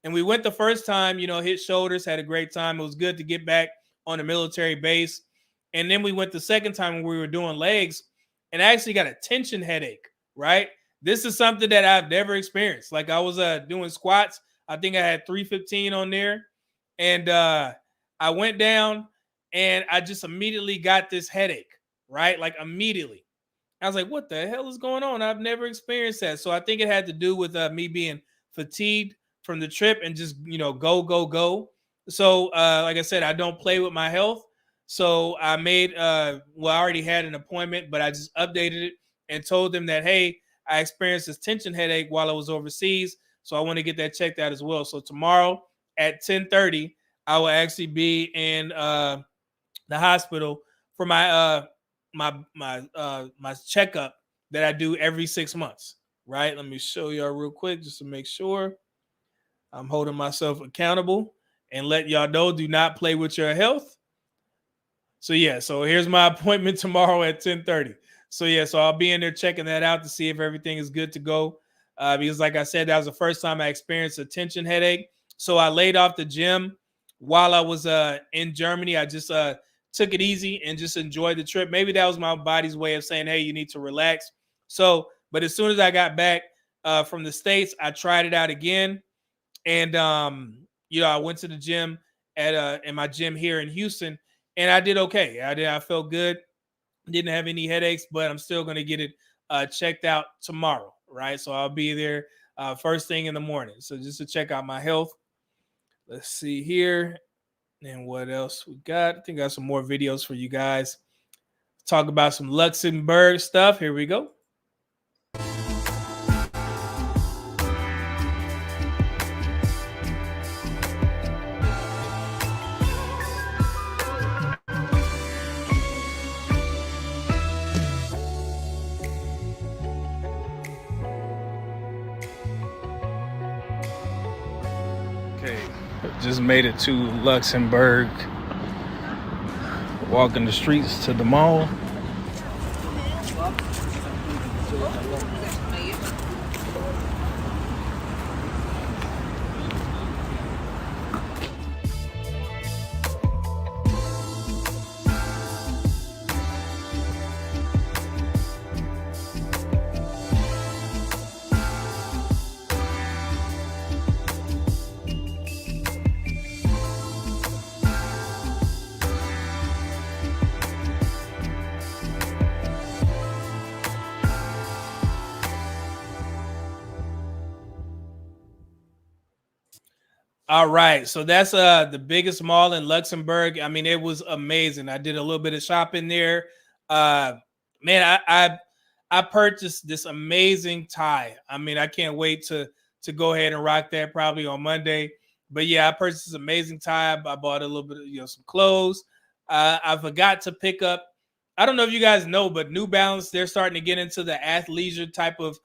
And we went the first time, you know, hit shoulders, had a great time. It was good to get back on a military base. And then we went the second time when we were doing legs and I actually got a tension headache, right? This is something that I've never experienced. Like I was doing squats. I think I had 315 on there. And I went down and I just immediately got this headache, right? Like immediately. I was like, what the hell is going on? I've never experienced that. So I think it had to do with me being fatigued from the trip and just, you know, go. So, like I said, I don't play with my health. So I made, I already had an appointment, but I just updated it and told them that, hey, I experienced this tension headache while I was overseas, so I want to get that checked out as well. So tomorrow at 10:30, I will actually be in the hospital for my my checkup that I do every 6 months. Right? Let me show y'all real quick just to make sure I'm holding myself accountable and let y'all know, do not play with your health. So yeah, so here's my appointment tomorrow at 10:30. So yeah, so I'll be in there checking that out to see if everything is good to go. Because like I said, that was the first time I experienced a tension headache. So I laid off the gym while I was in Germany. I just took it easy and just enjoyed the trip. Maybe that was my body's way of saying, hey, you need to relax. So, but as soon as I got back from the States, I tried it out again. And you know, I went to the gym at in my gym here in Houston, and I did okay. I felt good. Didn't have any headaches, but I'm still going to get it checked out tomorrow, right? So I'll be there first thing in the morning. So just to check out my health. Let's see here. And what else we got? I think I got some more videos for you guys. Talk about some Luxembourg stuff. Here we go. Okay, just made it to Luxembourg. Walking the streets to the mall. All right, so that's the biggest mall in Luxembourg. I mean, it was amazing. I did a little bit of shopping there. Man, I purchased this amazing tie. I mean, I can't wait to go ahead and rock that probably on Monday. But yeah, I purchased this amazing tie. I bought a little bit of some clothes. I forgot to pick up. I don't know if you guys know, but New Balance, they're starting to get into the athleisure type of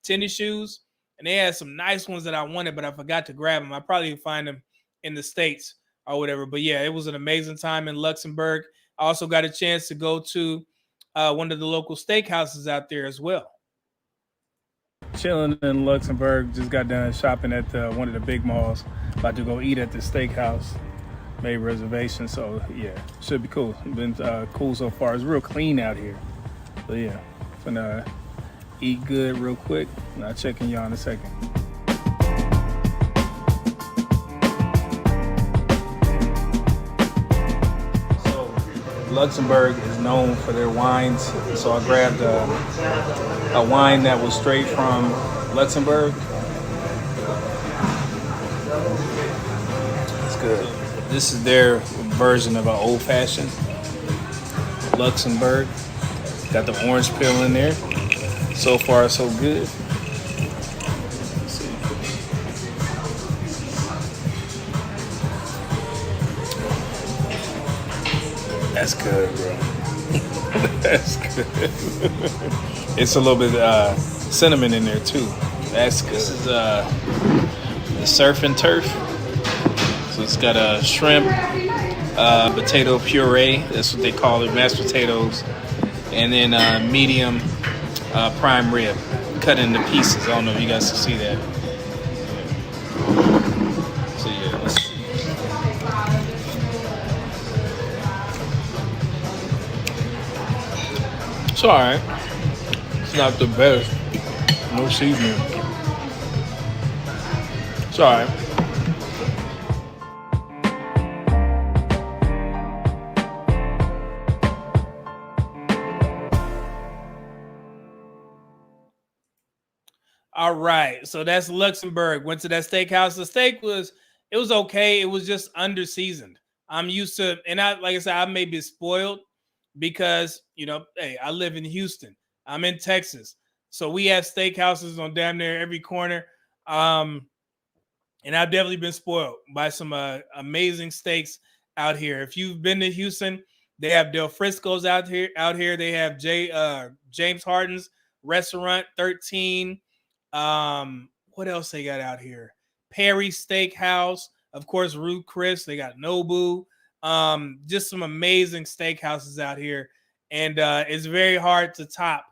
tennis shoes. And they had some nice ones that I wanted, but I forgot to grab them. I probably find them in the States or whatever. But yeah, it was an amazing time in Luxembourg. I also got a chance to go to one of the local steakhouses out there as well. Chilling in Luxembourg, just got done shopping at one of the big malls. About to go eat at the steakhouse. Made reservations, so yeah, should be cool. Been cool so far. It's real clean out here. So yeah, gonna eat good real quick, and I'll check in y'all in a second. So Luxembourg is known for their wines, so I grabbed a wine that was straight from Luxembourg. It's good. This is their version of an old-fashioned Luxembourg. Got the orange peel in there. So far, so good. That's good, bro. That's good. It's a little bit cinnamon in there too. That's good. This is the surf and turf. So it's got a shrimp, potato puree. That's what they call it, mashed potatoes, and then medium prime rib cut into pieces. I don't know if you guys can see that. So yeah, let's see. It's all right. It's not the best. No seasoning. It's all right. All right, so that's Luxembourg. Went to that steakhouse. The steak was okay. It was just under seasoned. I'm used to, and like I said, I may be spoiled because hey, I live in Houston. I'm in Texas, so we have steakhouses on damn near every corner. And I've definitely been spoiled by some amazing steaks out here. If you've been to Houston, they have Del Frisco's out here. They have James Harden's restaurant, 13. What else they got out here? Perry Steakhouse, of course, Ruth Chris. They got Nobu. Just some amazing steakhouses out here, and it's very hard to top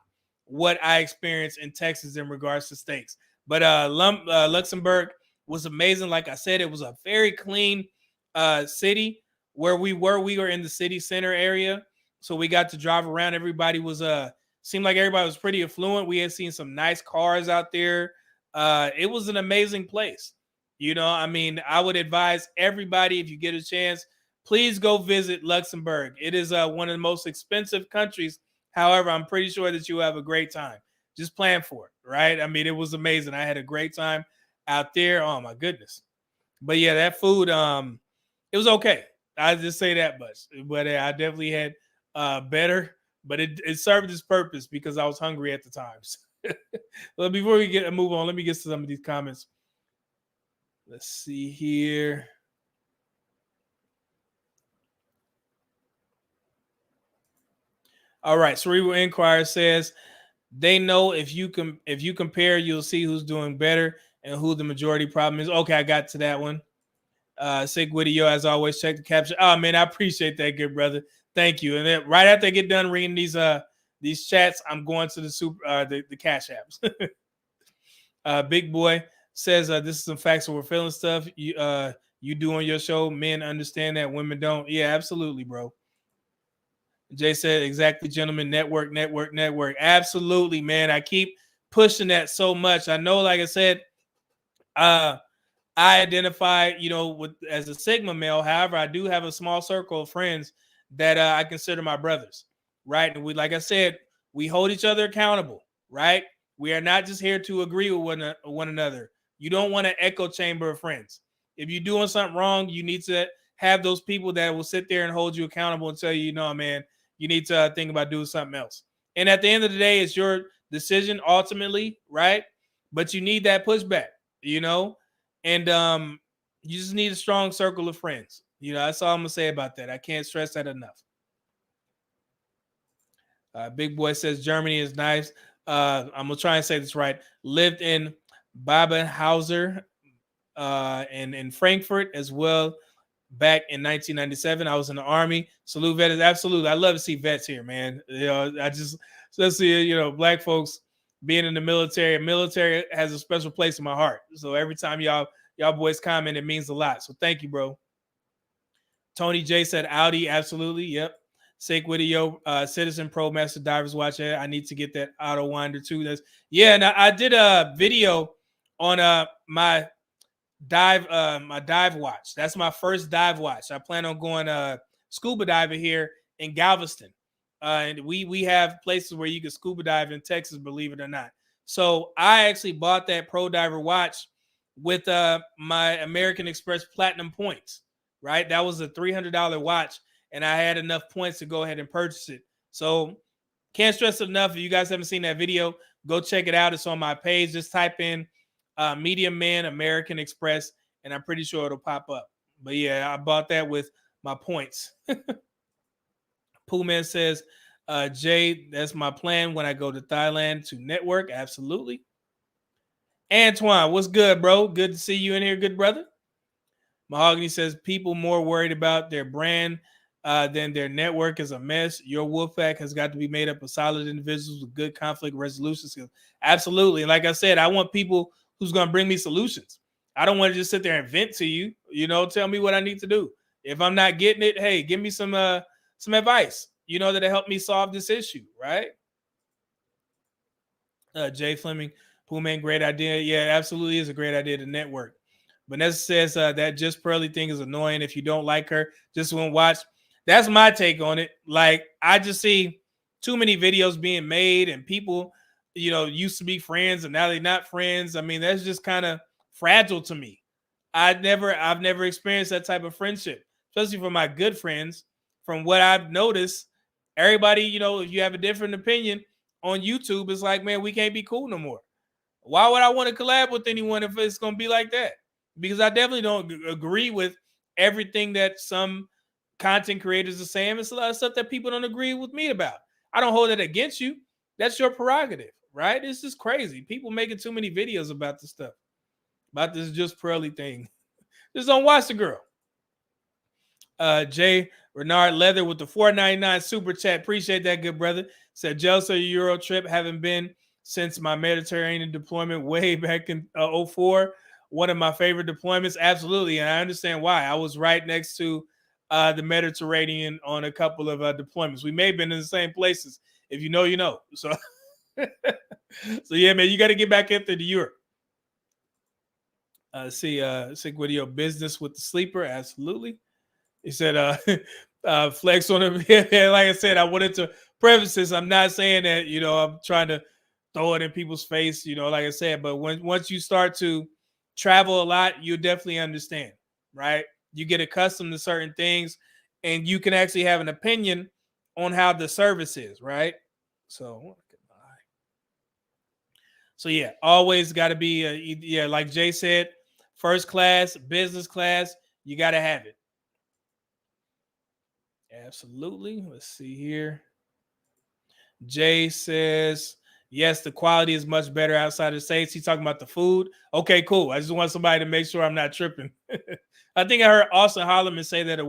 what I experienced in Texas in regards to steaks. But Luxembourg was amazing. Like I said, it was a very clean city where we were. We were in the city center area, so we got to drive around. Everybody was seemed like everybody was pretty affluent. We had seen some nice cars out there. It was an amazing place. You know, I mean, I would advise everybody, if you get a chance, please go visit Luxembourg. It is one of the most expensive countries. However, I'm pretty sure that you'll have a great time. Just plan for it, right? I mean, it was amazing. I had a great time out there. Oh my goodness. But yeah, that food, it was okay. I just say that much. But I definitely had better, but it served its purpose because I was hungry at the times. Well, before we move on, let me get to some of these comments. Let's see here. All right, Cerebral Inquirer says they know if you compare, you'll see who's doing better and who the majority problem is. Okay, I got to that one. Sick Video, as always, check the caption. Oh man, I appreciate that, good brother. Thank you. And then right after I get done reading these chats, I'm going to the cash apps. Big Boy says this is some facts over feeling stuff. You do on your show. Men understand that, women don't. Yeah, absolutely, bro. Jay said exactly, gentlemen. Network. Absolutely, man. I keep pushing that so much. I know, like I said, I identify, as a Sigma male. However, I do have a small circle of friends that I consider my brothers, right? And like I said, we hold each other accountable, right? We are not just here to agree with one another. You don't want an echo chamber of friends. If you're doing something wrong, you need to have those people that will sit there and hold you accountable and tell you, man, you need to think about doing something else. And at the end of the day, it's your decision ultimately, right? But you need that pushback, and you just need a strong circle of friends. That's all I'm going to say about that. I can't stress that enough. Big Boy says Germany is nice. I'm going to try and say this right. Lived in Babenhauser and in Frankfurt as well. Back in 1997, I was in the Army. Salute vets. Absolutely. I love to see vets here, man. I just see, black folks being in the military. Military has a special place in my heart. So every time y'all boys comment, it means a lot. So thank you, bro. Tony J said Audi. Absolutely. Yep. Sake Video, Citizen Pro Master Divers Watch. I need to get that auto winder too. And I did a video on my dive watch. That's my first dive watch. I plan on going scuba diving here in Galveston. And we have places where you can scuba dive in Texas, believe it or not. So I actually bought that Pro Diver watch with my American Express Platinum points, right? That was a $300 watch, and I had enough points to go ahead and purchase it. So can't stress it enough. If you guys haven't seen that video, go check it out. It's on my page. Just type in Medium Man American Express, and I'm pretty sure it'll pop up. But yeah, I bought that with my points. Poolman says, Jay, that's my plan when I go to Thailand to network. Absolutely. Antoine, what's good, bro? Good to see you in here, good brother. Mahogany says, people more worried about their brand than their network is a mess. Your wolf pack has got to be made up of solid individuals with good conflict resolution skills. Absolutely. Like I said, I want people who's going to bring me solutions. I don't want to just sit there and vent to you, tell me what I need to do. If I'm not getting it, hey, give me some advice, that'll help me solve this issue, right? Jay Fleming, Poolman, great idea. Yeah, absolutely is a great idea to network. Vanessa says that Just Pearly thing is annoying. If you don't like her, just won't watch. That's my take on it. Like, I just see too many videos being made and people, used to be friends and now they're not friends. I mean, that's just kind of fragile to me. I've never experienced that type of friendship, especially for my good friends. From what I've noticed, everybody, if you have a different opinion, on YouTube, it's like, man, we can't be cool no more. Why would I want to collab with anyone if it's going to be like that? Because I definitely don't agree with everything that some content creators are saying. It's a lot of stuff that people don't agree with me about. I don't hold it against you. That's your prerogative, right? This is crazy. People making too many videos about this stuff, about this just pearly thing. Just don't watch the girl. Jay Renard Leather with the $4.99 super chat. Appreciate that, good brother. Said, jealous of your Euro trip. Haven't been since my Mediterranean deployment way back in 2004. One of my favorite deployments. Absolutely. And I understand why. I was right next to the Mediterranean on a couple of deployments. We may have been in the same places. If you know, you know. So, so yeah, man, you got to get back into the Europe. Sick video business with the sleeper. Absolutely. He said, flex on him. Like I said, I wanted to preface this. I'm not saying that, I'm trying to throw it in people's face, like I said, but once you start to travel a lot, you definitely understand, right? You get accustomed to certain things and you can actually have an opinion on how the service is, right? So yeah, always got to be, like Jay said, first class, business class, you got to have it. Absolutely. Let's see here. Jay says, yes, the quality is much better outside of the States. He's talking about the food. Okay, cool. I just want somebody to make sure I'm not tripping. I think I heard Austin Holloman say that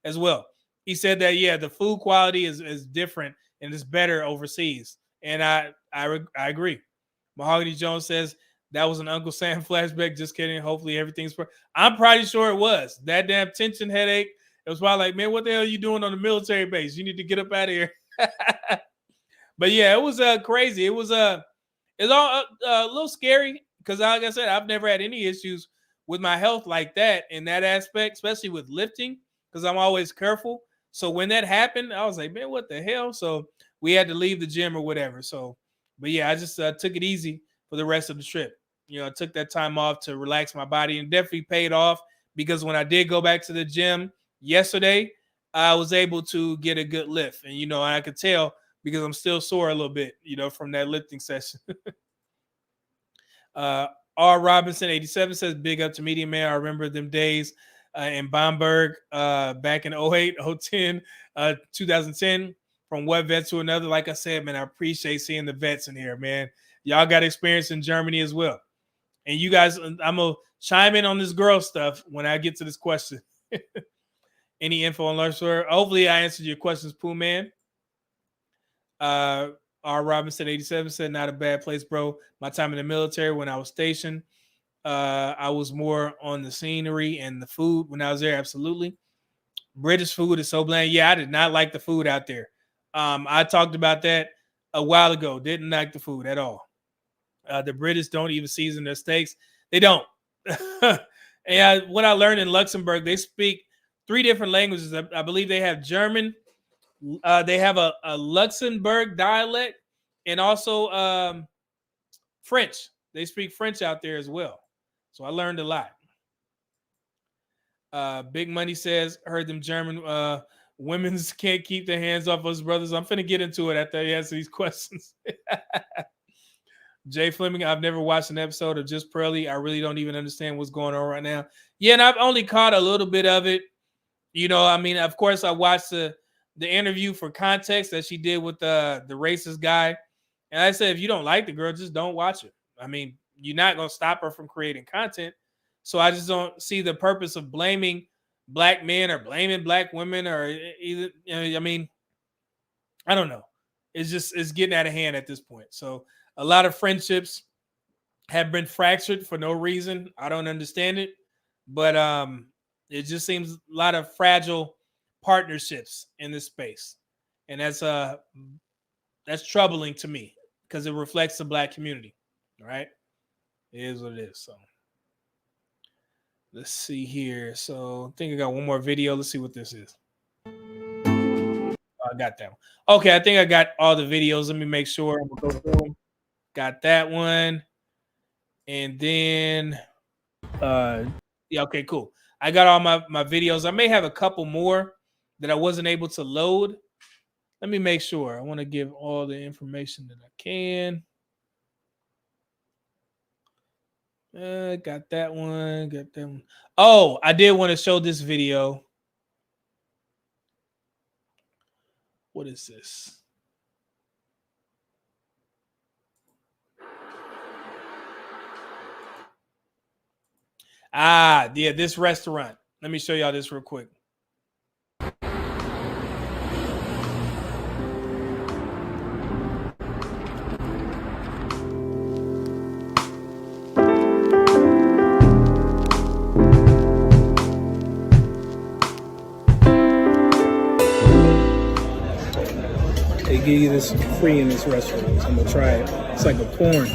as well. He said that, yeah, the food quality is different and it's better overseas. And I agree. Mahogany Jones says, that was an Uncle Sam flashback. Just kidding. Hopefully everything's I'm pretty sure it was. That damn tension headache. It was probably like, man, what the hell are you doing on the military base? You need to get up out of here. But yeah, it was crazy. It was it's all a little scary because, like I said, I've never had any issues with my health like that in that aspect, especially with lifting, because I'm always careful. So when that happened, I was like, man, what the hell? So we had to leave the gym or whatever. So, but yeah, I just took it easy for the rest of the trip. I took that time off to relax my body, and definitely paid off because when I did go back to the gym yesterday, I was able to get a good lift. And, I could tell because I'm still sore a little bit, from that lifting session. R. Robinson, 87, says, big up to Medium Man. I remember them days in Bamberg back in 08, 010, 2010, from one vet to another. Like I said, man, I appreciate seeing the vets in here, man. Y'all got experience in Germany as well. And you guys, I'm going to chime in on this girl stuff when I get to this question. Any info on Luxembourg? Hopefully I answered your questions, Pooh Man. R. Robinson 87 said, not a bad place, bro. My time in the military when I was stationed, I was more on the scenery and the food when I was there. Absolutely. British food is so bland. Yeah, I did not like the food out there. I talked about that a while ago. Didn't like the food at all. The British don't even season their steaks. They don't. And what I learned in Luxembourg, they speak 3 different languages. I believe they have German. They have a Luxembourg dialect and also French. They speak French out there as well. So I learned a lot. Big Money says, heard them German women's can't keep their hands off us brothers. I'm finna get into it after I answer these questions. Jay Fleming, I've never watched an episode of Just Pearly. I really don't even understand what's going on right now. Yeah, and I've only caught a little bit of it. Of course, I watched the interview for context that she did with the racist guy. And I said, if you don't like the girl, just don't watch it. You're not going to stop her from creating content. So I just don't see the purpose of blaming black men or blaming black women or either. I don't know. It's getting out of hand at this point. So a lot of friendships have been fractured for no reason. I don't understand it. But it just seems a lot of fragile partnerships in this space. And that's troubling to me because it reflects the black community. All right. It is what it is. So let's see here. So I think I got one more video. Let's see what this is. I got that one. Okay, I think I got all the videos. Let me make sure. I'm gonna go through them. Got that one. And then yeah, okay, cool. I got all my videos. I may have a couple more that I wasn't able to load. Let me make sure. I want to give all the information that I can. Got that one. Got that one. Oh, I did want to show this video. What is this? Ah, yeah, this restaurant. Let me show y'all this real quick. They give you this free in this restaurant, so I'm gonna try it. It's like a corn.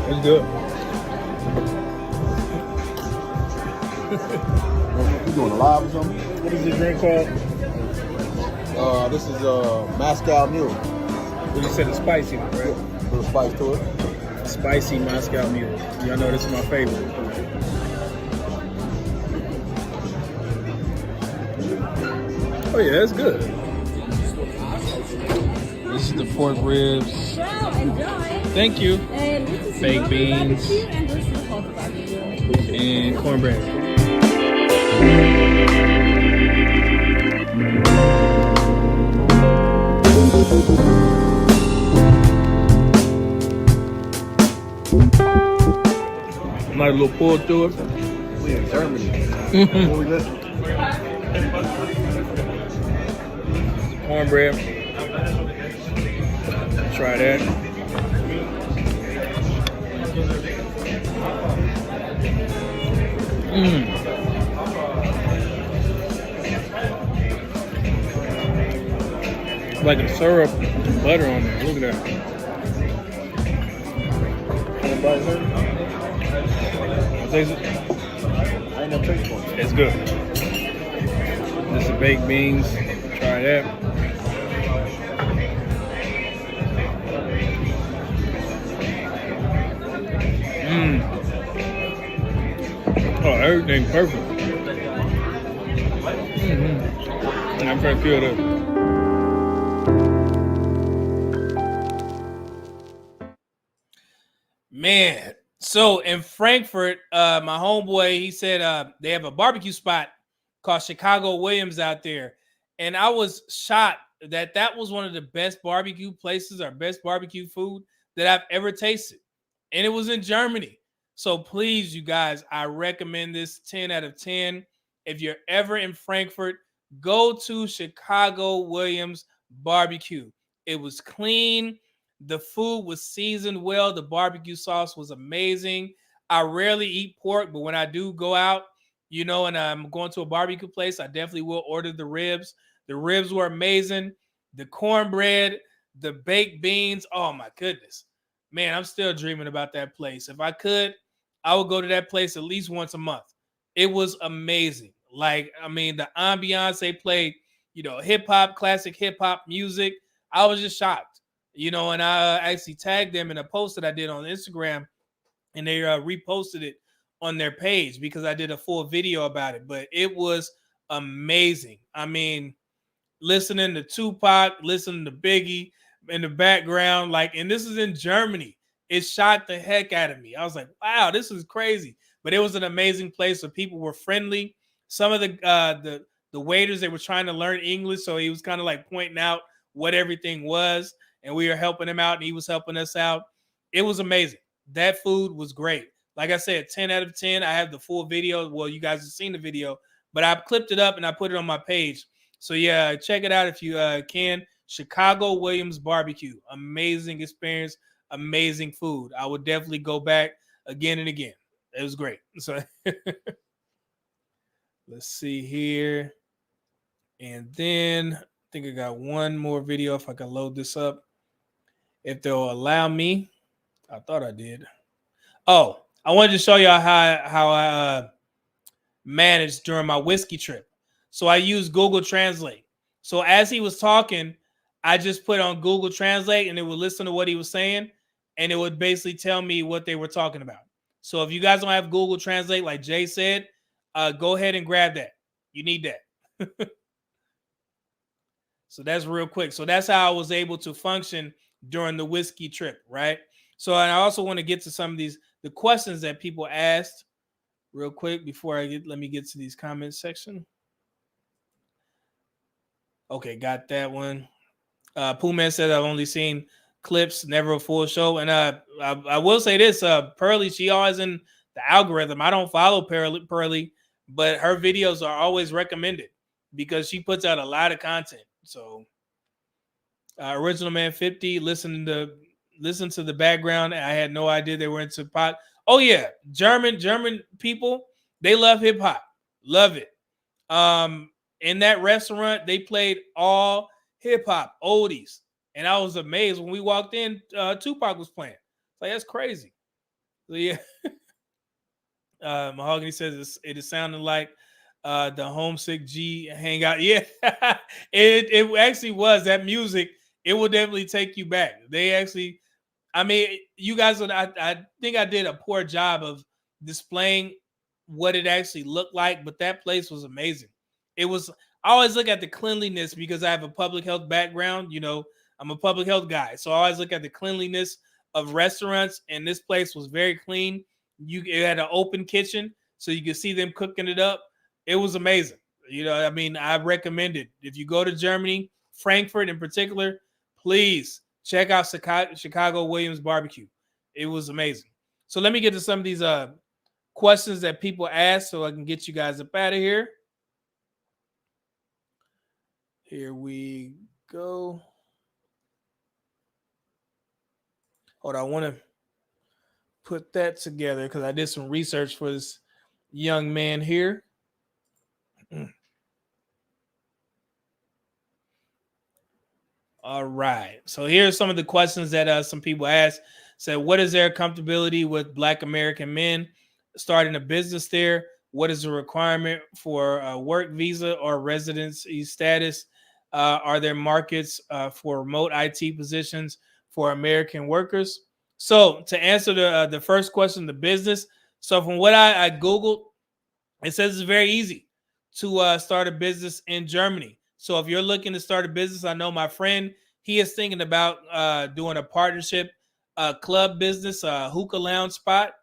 It's good. You doing a live or something? What is this drink called? This is Moscow Mule. Well, you said it's spicy, right? A little spice to it. Spicy Moscow Mule. Y'all know this is my favorite. Oh yeah, that's good. This is the pork ribs. Thank you. Baked beans and cornbread. Nice little pull through it. We in Germany. What we listen? Cornbread. Try that. Like a syrup and butter on there. Look at that. Taste it? I ain't never tasted one. It's good. This is baked beans. Try that. Oh, everything perfect. I'm pretty good at it. Man, so in Frankfurt, my homeboy, he said they have a barbecue spot called Chicago Williams out there. And I was shocked that that was one of the best barbecue places or best barbecue food that I've ever tasted. And it was in Germany. So please, you guys, I recommend this 10 out of 10. If you're ever in Frankfurt, go to Chicago Williams Barbecue. It was clean. The food was seasoned well. The barbecue sauce was amazing. I rarely eat pork, but when I do go out, you know, and I'm going to a barbecue place, I definitely will order the ribs. The ribs were amazing. The cornbread, the baked beans. Oh, my goodness. Man, I'm still dreaming about that place. If I could, I would go to that place at least once a month. It was amazing. Like, I mean, the ambiance, they played, you know, hip-hop, classic hip-hop music. I was just shocked, you know, and I actually tagged them in a post that I did on Instagram, and they reposted it on their page because I did a full video about it. But it was amazing. I mean, listening to Tupac, listening to Biggie in the background, like, and this is in Germany. It shocked the heck out of me. I was like, wow, this is crazy. But it was an amazing place. So people were friendly. Some of the waiters, they were trying to learn English. So he was kind of like pointing out what everything was. And we were helping him out and he was helping us out. It was amazing. That food was great. Like I said, 10 out of 10. I have the full video. Well, you guys have seen the video, but I clipped it up and I put it on my page. So yeah, check it out if you can. Chicago Williams Barbecue. Amazing experience. Amazing food. I would definitely go back again and again. It was great. So let's see here. And then I think I got one more video if I can load this up. If they'll allow me. I thought I did. Oh, I wanted to show y'all how I managed during my whiskey trip. So I used Google Translate. So as he was talking, I just put on Google Translate and it would listen to what he was saying. And it would basically tell me what they were talking about. So if you guys don't have Google Translate, like Jay said, go ahead and grab that. You need that. So that's real quick. So that's how I was able to function during the whiskey trip, right? So I also want to get to some of the questions that people asked real quick before let me get to these comments section. Okay, got that one. Pooh Man said I've only seen clips, never a full show. And I will say this, Pearly, she always in the algorithm. I don't follow Pearly, but her videos are always recommended because she puts out a lot of content. So Original Man 50, listen to the background. I had no idea they were into pop. Oh yeah, German people, they love hip hop. Love it. In that restaurant, they played all hip hop oldies. And I was amazed when we walked in, Tupac was playing. Like, that's crazy. So yeah. Mahogany says it is sounding like the Homesick G hangout. Yeah, it actually was. That music, it will definitely take you back. They actually, I mean, you guys, I think I did a poor job of displaying what it actually looked like, but that place was amazing. It was, I always look at the cleanliness because I have a public health background. You know, I'm a public health guy. So I always look at the cleanliness of restaurants, and this place was very clean. It had an open kitchen, so you could see them cooking it up. It was amazing. You know, I mean, I recommend it. If you go to Germany, Frankfurt in particular, please check out Chicago Williams Barbecue. It was amazing. So let me get to some of these questions that people asked so I can get you guys up out of here. Here we go. Hold on, I want to put that together because I did some research for this young man here. All right. So here's some of the questions that some people asked. Said, what is their comfortability with Black American men starting a business there? What is the requirement for a work visa or residency status? Are there markets for remote IT positions for American workers? So to answer the first question, the business. So from what I Googled, it says it's very easy to start a business in Germany. So if you're looking to start a business, I know my friend, he is thinking about doing a partnership club business, hookah lounge spot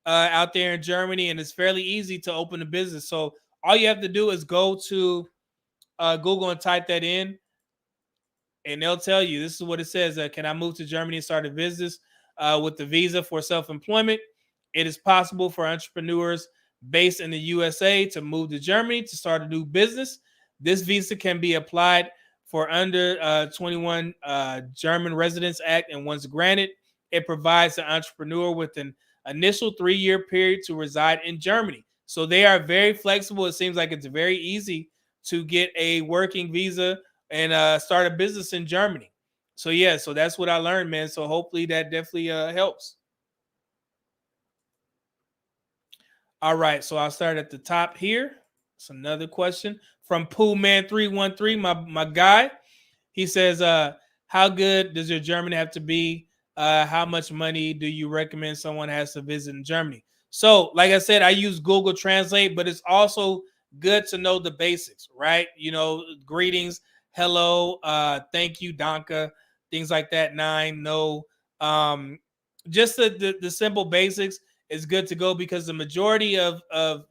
out there in Germany, and it's fairly easy to open a business. So all you have to do is go to Google and type that in, and they'll tell you this is what it says. Can I move to Germany and start a business with the visa for self-employment? It is possible for entrepreneurs based in the USA to move to Germany to start a new business. This visa can be applied for under 21 German Residence Act, and once granted, it provides the entrepreneur with an initial 3-year period to reside in Germany. So they are very flexible. It seems like it's very easy to get a working visa and start a business in Germany. So yeah, so that's what I learned, man. So hopefully that definitely helps. All right, so I'll start at the top here. It's another question from Pooh Man 313, my guy. He says, how good does your German have to be? How much money do you recommend someone has to visit in Germany? So, like I said, I use Google Translate, but it's also good to know the basics, right? You know, greetings, hello, thank you, danke, things like that. Nine, no, just the simple basics is good to go because the majority of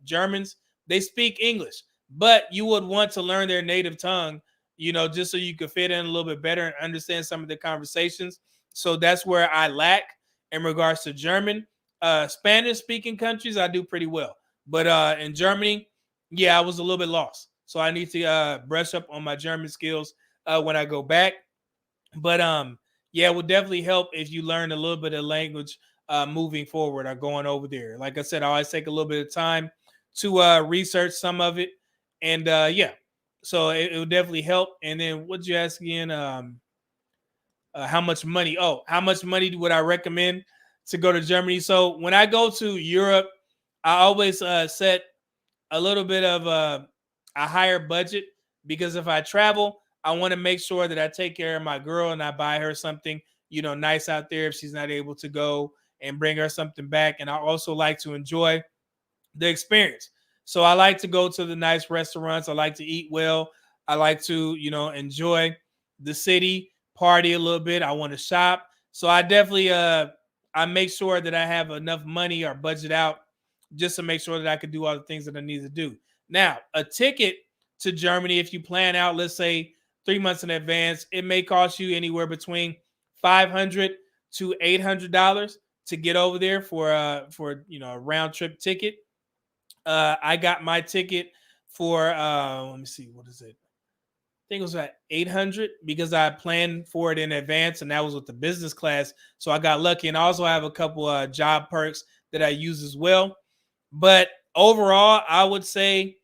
Germans, they speak English, but you would want to learn their native tongue, you know, just so you could fit in a little bit better and understand some of the conversations. So that's where I lack in regards to German. Spanish speaking countries, I do pretty well. But in Germany, yeah, I was a little bit lost. So I need to brush up on my German skills when I go back. But yeah, it would definitely help if you learn a little bit of language moving forward or going over there. Like I said, I always take a little bit of time to research some of it. And yeah, so it would definitely help. And then what'd you ask again? How much money? Oh, how much money would I recommend to go to Germany? So when I go to Europe, I always set a little bit of a higher budget because if I travel, I want to make sure that I take care of my girl and I buy her something, you know, nice out there if she's not able to go, and bring her something back. And I also like to enjoy the experience. So I like to go to the nice restaurants. I like to eat well. I like to, enjoy the city, party a little bit. I want to shop. So I definitely I make sure that I have enough money or budget out just to make sure that I can do all the things that I need to do. Now, a ticket to Germany, if you plan out, let's say 3 months in advance, it may cost you anywhere between $500 to $800 to get over there for a round trip ticket. I got my ticket for let me see, what is it? I think it was at 800 because I planned for it in advance, and that was with the business class. So I got lucky, and I also have a couple job perks that I use as well. But overall, I would say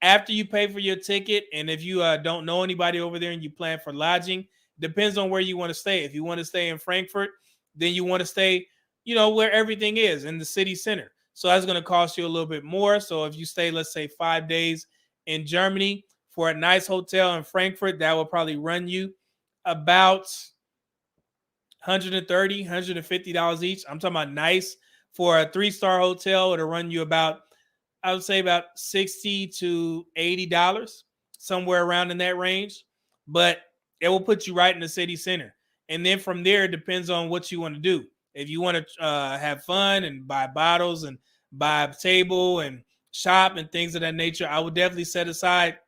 after you pay for your ticket, and if you don't know anybody over there and you plan for lodging, depends on where you want to stay. If you want to stay in Frankfurt, then you want to stay, where everything is in the city center. So that's going to cost you a little bit more. So if you stay, let's say 5 days in Germany for a nice hotel in Frankfurt, that will probably run you about $130, $150 each. I'm talking about nice. For a 3-star hotel, it'll run you about, I would say about $60 to $80, somewhere around in that range. But it will put you right in the city center. And then from there, it depends on what you want to do. If you want to have fun and buy bottles and buy a table and shop and things of that nature, I would definitely set aside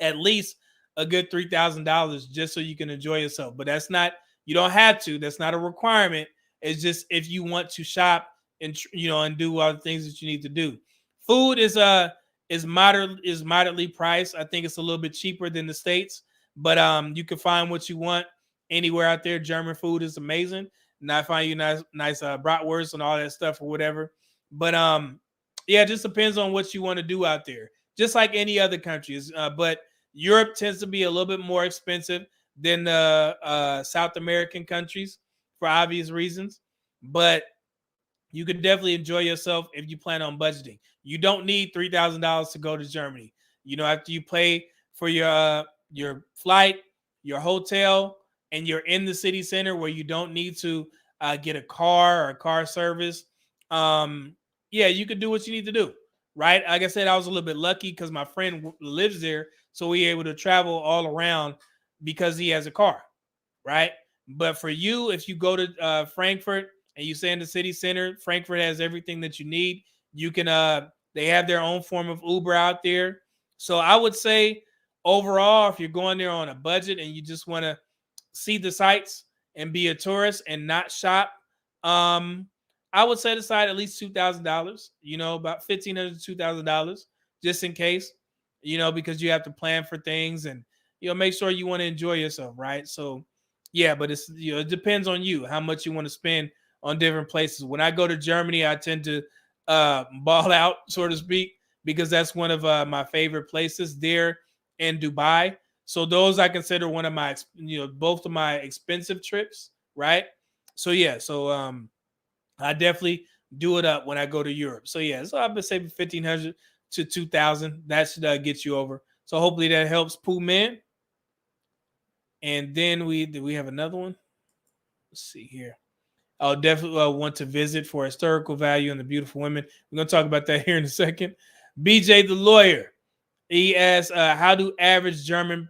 at least a good $3,000 just so you can enjoy yourself. But that's not, you don't have to. That's not a requirement. It's just if you want to shop and and do all the things that you need to do. Food is moderately priced. I think it's a little bit cheaper than the States, but you can find what you want anywhere out there. German food is amazing. And I find you nice bratwurst and all that stuff or whatever. But yeah, it just depends on what you want to do out there. Just like any other countries. But Europe tends to be a little bit more expensive than the South American countries for obvious reasons. But you can definitely enjoy yourself if you plan on budgeting. You don't need $3,000 to go to Germany. After you pay for your flight, your hotel, and you're in the city center where you don't need to get a car or a car service, you can do what you need to do, right? Like I said, I was a little bit lucky because my friend lives there, so we were able to travel all around because he has a car, right? But for you, if you go to Frankfurt and you stay in the city center, Frankfurt has everything that you need. You can, they have their own form of Uber out there. So I would say overall, if you're going there on a budget and you just want to see the sights and be a tourist and not shop, I would set aside at least $2,000, about $1,500 to $2,000 just in case, because you have to plan for things and, make sure you want to enjoy yourself. Right. So yeah, but it's, it depends on you, how much you want to spend on different places. When I go to Germany, I tend to ball out, so to speak, because that's one of my favorite places there in Dubai. So those I consider one of my, both of my expensive trips, right? So yeah, so I definitely do it up when I go to Europe. So yeah, so I've been saving $1,500 to $2,000. That should get you over. So hopefully that helps, Pooh Man. And then we have another one. Let's see here. I'll definitely want to visit for historical value and the beautiful women. We're going to talk about that here in a second. BJ the lawyer. He asks, how do average German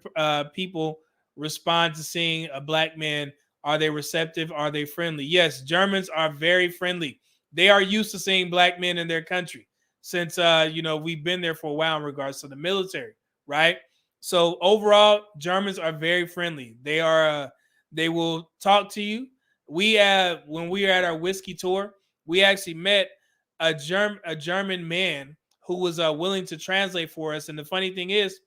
people respond to seeing a black man? Are they receptive? Are they friendly? Yes, Germans are very friendly. They are used to seeing black men in their country since, we've been there for a while in regards to the military, right? So overall, Germans are very friendly. They will talk to you. When we were at our whiskey tour, we actually met a German man who was willing to translate for us. And the funny thing is,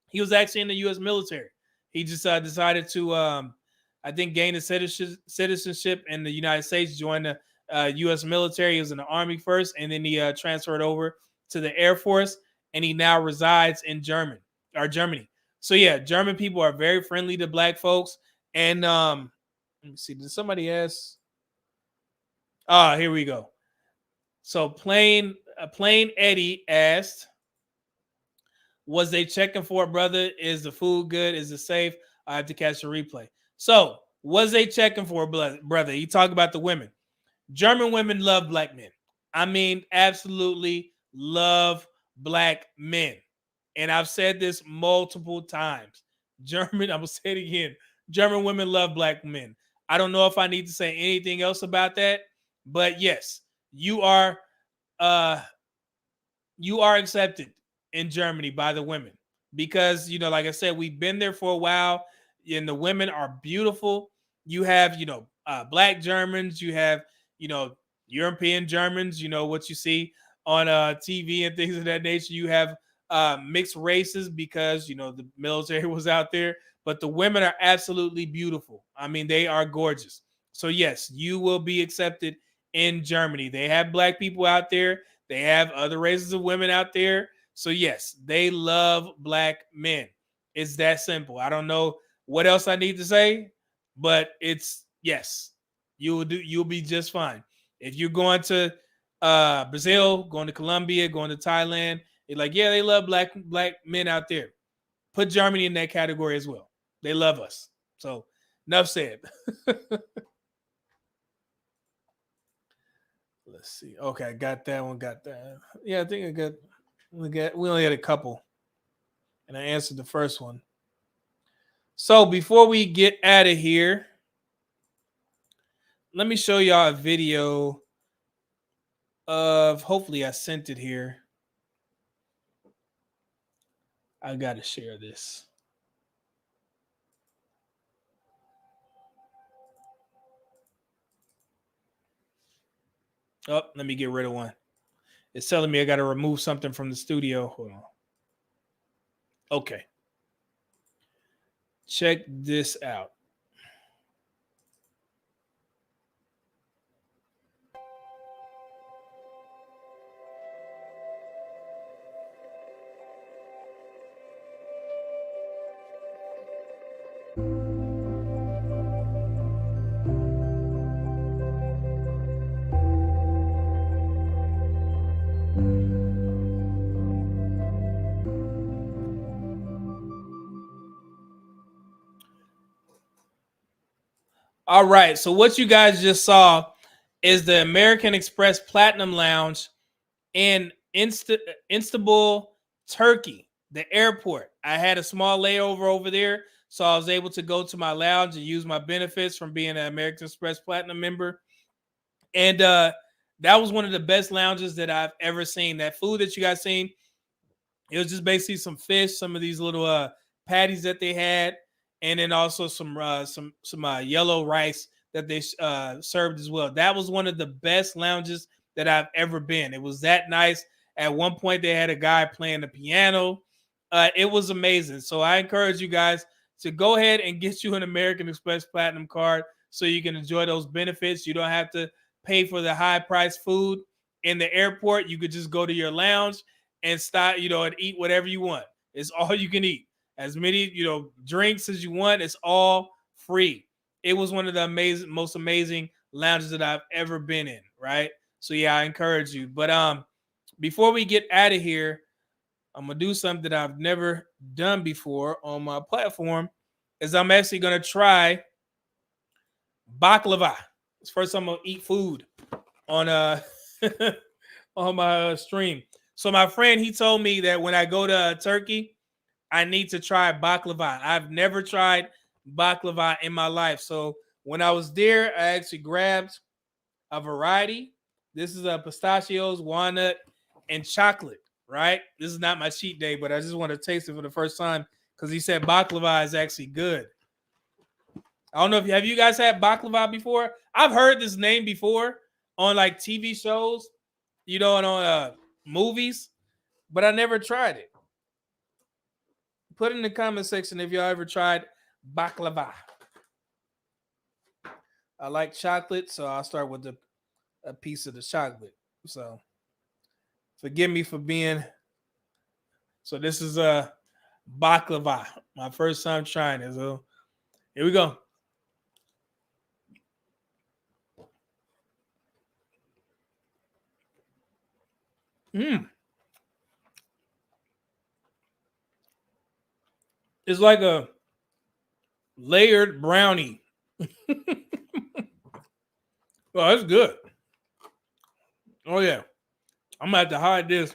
he was actually in the U.S. military. He just decided to, I think, gain a citizenship in the United States, join the U.S. military. He was in the Army first, and then he transferred over to the Air Force, and he now resides in Germany. So yeah, German people are very friendly to black folks. And let me see, did somebody ask? Here we go. So Plain Eddie asked, was they checking for it, brother? Is the food good? Is it safe? I have to catch a replay. So was they checking for it, brother? You talk about the women. German women love black men. I mean, absolutely love black men. And I've said this multiple times. I'm gonna say it again. German women love black men. I don't know if I need to say anything else about that, but yes, you are accepted in Germany by the women because, like I said, we've been there for a while and the women are beautiful. You have, black Germans, you have, European Germans, what you see on TV and things of that nature. You have mixed races because, the military was out there, but the women are absolutely beautiful. I mean, they are gorgeous. So yes, you will be accepted in Germany. They have black people out there. They have other races of women out there. So yes, they love black men. It's that simple. I don't know what else I need to say, but it's yes, you'll be just fine. If you're going to Brazil, going to Colombia, going to Thailand, you're like, yeah, they love black men out there. Put Germany in that category as well. They love us. So enough said. Let's see. Okay, I got that one. Got that. Yeah, I think we only had a couple. And I answered the first one. So before we get out of here, let me show y'all a video of, hopefully I sent it here. I gotta share this. Oh, let me get rid of one. It's telling me I got to remove something from the studio. Hold on. Okay. Check this out. All right. So what you guys just saw is the American Express Platinum Lounge in Istanbul, Turkey, the airport. I had a small layover over there, so I was able to go to my lounge and use my benefits from being an American Express Platinum member. And that was one of the best lounges that I've ever seen. That food that you guys seen, it was just basically some fish, some of these little patties that they had, and then also some yellow rice that they served as well. That was one of the best lounges that I've ever been. It was that nice. At one point, they had a guy playing the piano. It was amazing. So I encourage you guys to go ahead and get you an American Express Platinum card so you can enjoy those benefits. You don't have to pay for the high-priced food in the airport. You could just go to your lounge and stop, and eat whatever you want. It's all you can eat. As many, drinks as you want. It's all free. It was one of the most amazing lounges that I've ever been in, right? So yeah, I encourage you. But before we get out of here, I'm gonna do something that I've never done before on my platform. Is I'm actually gonna try baklava. It's the first time I'm gonna eat food on on my stream. So my friend, he told me that when I go to Turkey, I need to try baklava. I've never tried baklava in my life. So when I was there, I actually grabbed a variety. This is a pistachios, walnut, and chocolate, right? This is not my cheat day, but I just want to taste it for the first time because he said baklava is actually good. I don't know if have you guys had baklava before? I've heard this name before on like TV shows, and on movies, but I never tried it. Put in the comment section if y'all ever tried baklava. I like chocolate, so I'll start with a piece of the chocolate. So forgive me for being. So this is a baklava. My first time trying it. So here we go. It's like a layered brownie. Oh, that's good. Oh yeah, I'm gonna have to hide this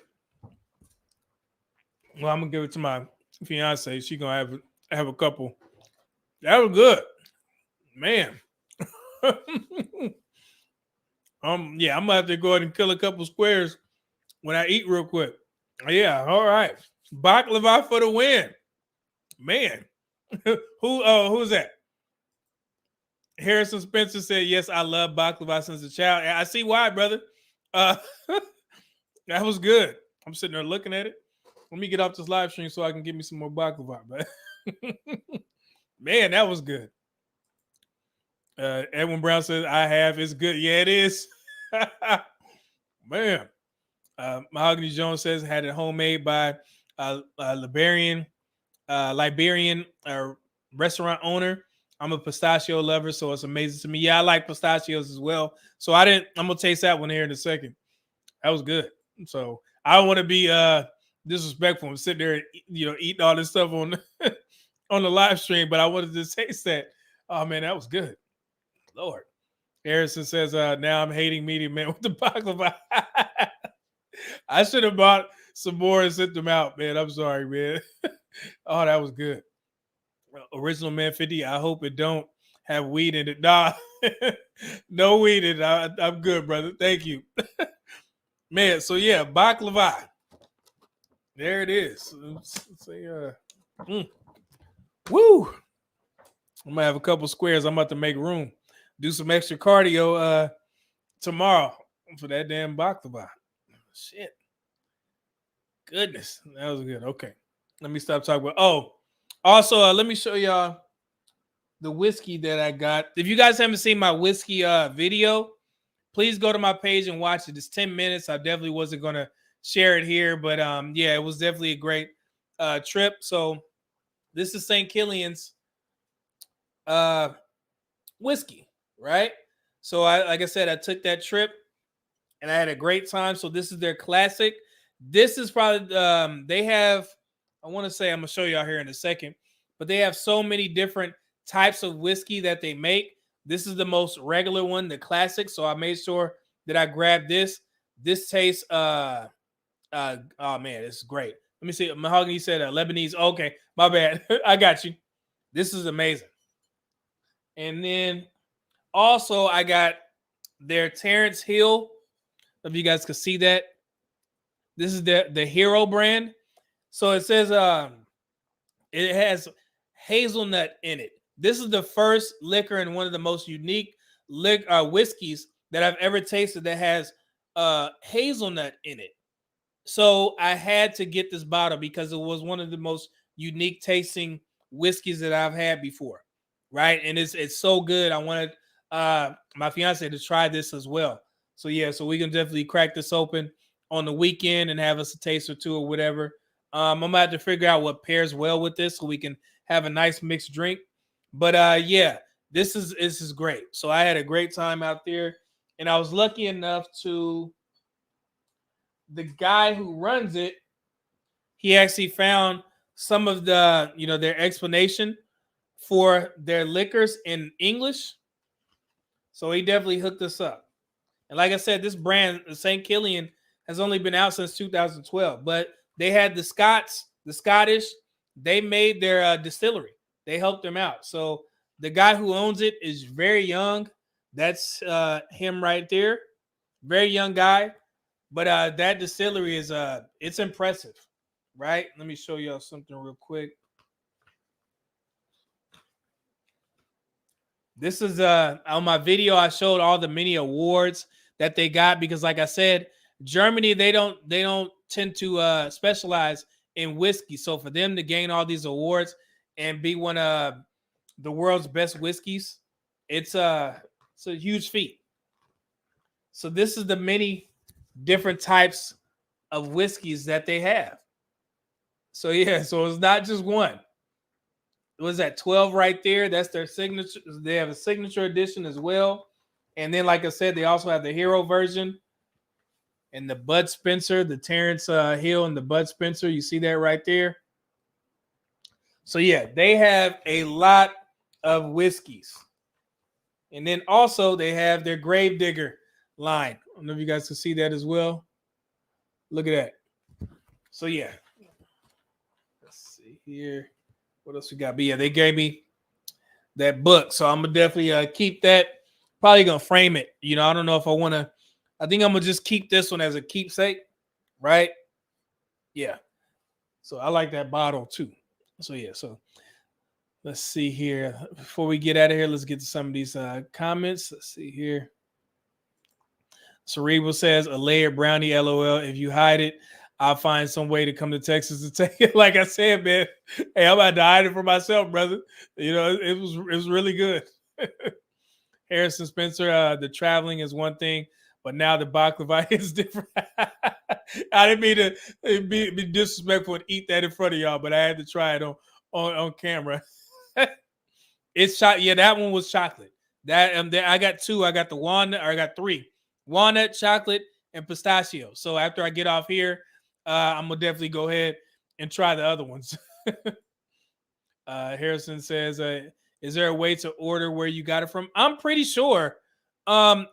Well, I'm gonna give it to my fiance. She gonna have a couple. That was good, man. Yeah, I'm gonna have to go ahead and kill a couple squares when I eat real quick. Yeah, all right. Baklava for the win, man. Who's that? Harrison Spencer said, "Yes, I love baklava since a child." I see why, brother. That was good. I'm sitting there looking at it. Let me get off this live stream so I can get me some more baklava, but man, that was good. Edwin Brown says, "I have. It's good. Yeah, it is." Man. Mahogany Jones says, "Had it homemade by Liberian restaurant owner. I'm a pistachio lover, so it's amazing to me. Yeah, I like pistachios as well. So I'm gonna taste that one here in a second. That was good. So I don't want to be disrespectful and sit there, eating all this stuff on on the live stream, but I wanted to taste that. Oh man, that was good. Lord. Harrison says, now I'm hating medium man with the baklava. I should have bought some more and sent them out, man. I'm sorry, man. Oh, that was good. Original Man 50. I hope it don't have weed in it. Nah, no weed in it. I'm good, brother. Thank you. Man, so yeah, baklava. There it is. Let's say, woo. I'm gonna have a couple squares. I'm about to make room. Do some extra cardio tomorrow for that damn baklava. Shit. Goodness. That was good. Okay. Let me stop talking about. Oh, also, let me show y'all the whiskey that I got. If you guys haven't seen my whiskey video, please go to my page and watch it. It's 10 minutes. I definitely wasn't going to share it here, but yeah, it was definitely a great trip. So this is St. Killian's whiskey, right? So like I said, I took that trip and I had a great time. So this is their classic. This is probably they have, I want to say, I'm gonna show y'all here in a second, but they have so many different types of whiskey that they make. This is the most regular one, the classic. So I made sure that I grabbed this. This tastes oh man, this is great. Let me see. Mahogany said Lebanese. Okay, my bad. I got you. This is amazing. And then also I got their Terrence Hill. If you guys can see that. This is the Hero brand. So it says it has hazelnut in it. This is the first liquor and one of the most unique whiskeys that I've ever tasted that has hazelnut in it. So I had to get this bottle because it was one of the most unique tasting whiskeys that I've had before, right? And it's so good. I wanted my fiance to try this as well. So yeah, so we can definitely crack this open on the weekend and have us a taste or two or whatever. I'm gonna have to figure out what pairs well with this so we can have a nice mixed drink. But yeah, this is great. So I had a great time out there, and I was lucky enough to the guy who runs it. He actually found some of the their explanation for their liquors in English. So he definitely hooked us up. And like I said, this brand, St. Killian, has only been out since 2012. But they had the Scottish, they made their distillery. They helped them out. So the guy who owns it is very young. That's him right there. Very young guy. But that distillery is it's impressive, right? Let me show y'all something real quick. This is on my video. I showed all the many awards that they got because, like I said, Germany they don't tend to specialize in whiskey. So for them to gain all these awards and be one of the world's best whiskeys, it's a huge feat. So this is the many different types of whiskeys that they have. So yeah, so it's not just one. Was that 12 right there? That's their signature. They have a signature edition as well. And then, like I said, they also have the Hero version and the Bud Spencer, the Terrence Hill and the Bud Spencer. You see that right there? So yeah, they have a lot of whiskeys. And then also they have their Gravedigger line. I don't know if you guys can see that as well. Look at that. So yeah. here. What else we got? But yeah, they gave me that book, so I'm gonna definitely keep that. Probably gonna frame it. I don't know if I want to. I think I'm gonna just keep this one as a keepsake, right? Yeah. So I like that bottle too. So yeah. So let's see here. Before we get out of here, let's get to some of these comments. Let's see here. Cerebral says, a layered brownie, LOL. If you hide it, I'll find some way to come to Texas to take it. Like I said, man, hey, I'm about to hide it for myself, brother. It was really good. Harrison Spencer, the traveling is one thing, but now the baklava is different. I didn't mean to be disrespectful and eat that in front of y'all, but I had to try it on camera. It's shot. Yeah, that one was chocolate. That I got two. I got the walnut, or I got three: walnut, chocolate, and pistachio. So after I get off here, I'm gonna definitely go ahead and try the other ones. Harrison says, "Is there a way to order where you got it from?" I'm pretty sure. Matter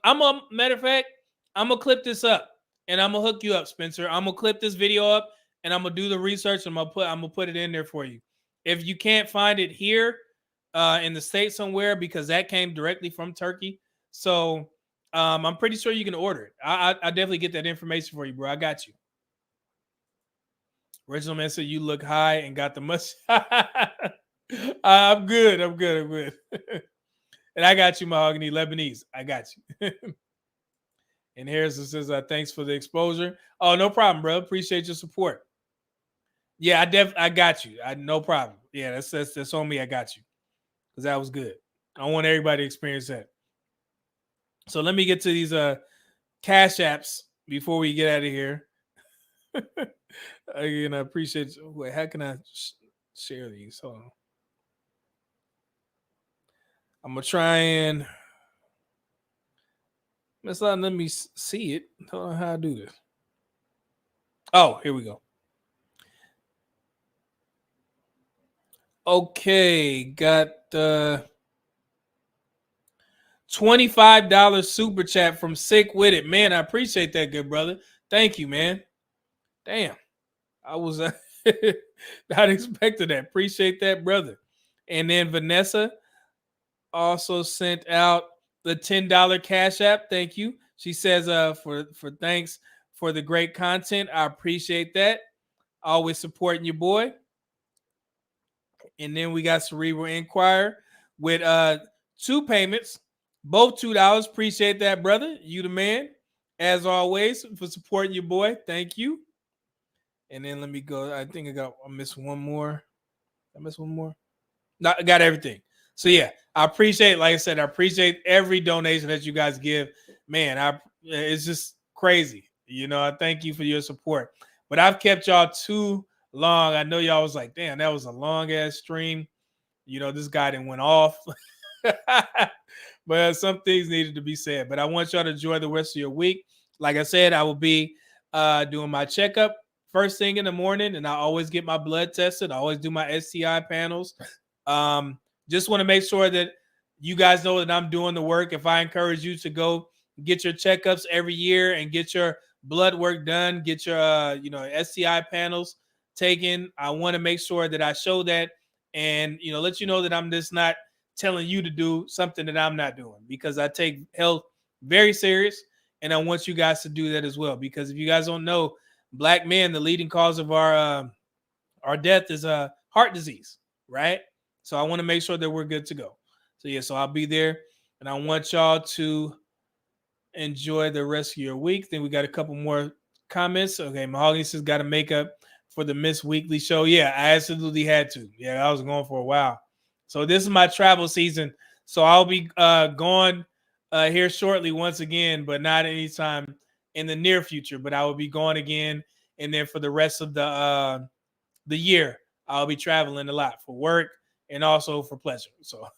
of fact, I'm gonna clip this up and I'm gonna hook you up, Spencer. I'm gonna clip this video up and I'm gonna do the research and I'm gonna put it in there for you. If you can't find it here in the States somewhere, because that came directly from Turkey, so I'm pretty sure you can order it. I definitely get that information for you, bro. I got you. Original man said you look high and got the mustache. I'm good. And I got you, Mahogany Lebanese. I got you. And Harrison says, thanks for the exposure. Oh, no problem, bro. Appreciate your support. Yeah, I got you. No problem. Yeah, that's on me. I got you. Because that was good. I want everybody to experience that. So let me get to these cash apps before we get out of here. Again, I appreciate you. Wait, how can I share these? Hold on. I'm going to try and... It's not letting me see it. I don't know how I do this. Oh, here we go. Okay, got the $25 super chat from Sick With It. Man, I appreciate that, good brother. Thank you, man. Damn. I was not expecting that. Appreciate that, brother. And then Vanessa also sent out the $10 Cash App. Thank you. She says for thanks for the great content. I appreciate that. Always supporting your boy. And then we got Cerebral Inquirer with 2 payments, both $2. Appreciate that, brother. You the man, as always, for supporting your boy. Thank you. And then let me go. I think I missed one more. I missed one more. No, I got everything. So yeah, I appreciate, like I said, I appreciate every donation that you guys give. Man, it's just crazy. I thank you for your support. But I've kept y'all too long. I know y'all was like, damn, that was a long ass stream. This guy didn't went off. But some things needed to be said. But I want y'all to enjoy the rest of your week. Like I said, I will be doing my checkup first thing in the morning, and I always get my blood tested. I always do my STI panels. Just want to make sure that you guys know that I'm doing the work. If I encourage you to go get your checkups every year and get your blood work done, get your STI panels taken, I want to make sure that I show that and let you know that I'm just not telling you to do something that I'm not doing, because I take health very serious, and I want you guys to do that as well. Because if you guys don't know, Black men, the leading cause of our death is heart disease, right? So I want to make sure that we're good to go. So yeah, so I'll be there, and I want y'all to enjoy the rest of your week. Then we got a couple more comments. Okay, Mahogany says got to make up for the Miss Weekly show. Yeah, I absolutely had to. Yeah, I was going for a while. So this is my travel season. So I'll be going here shortly once again, but not anytime in the near future. But I will be going again, and then for the rest of the year, I'll be traveling a lot for work and also for pleasure. So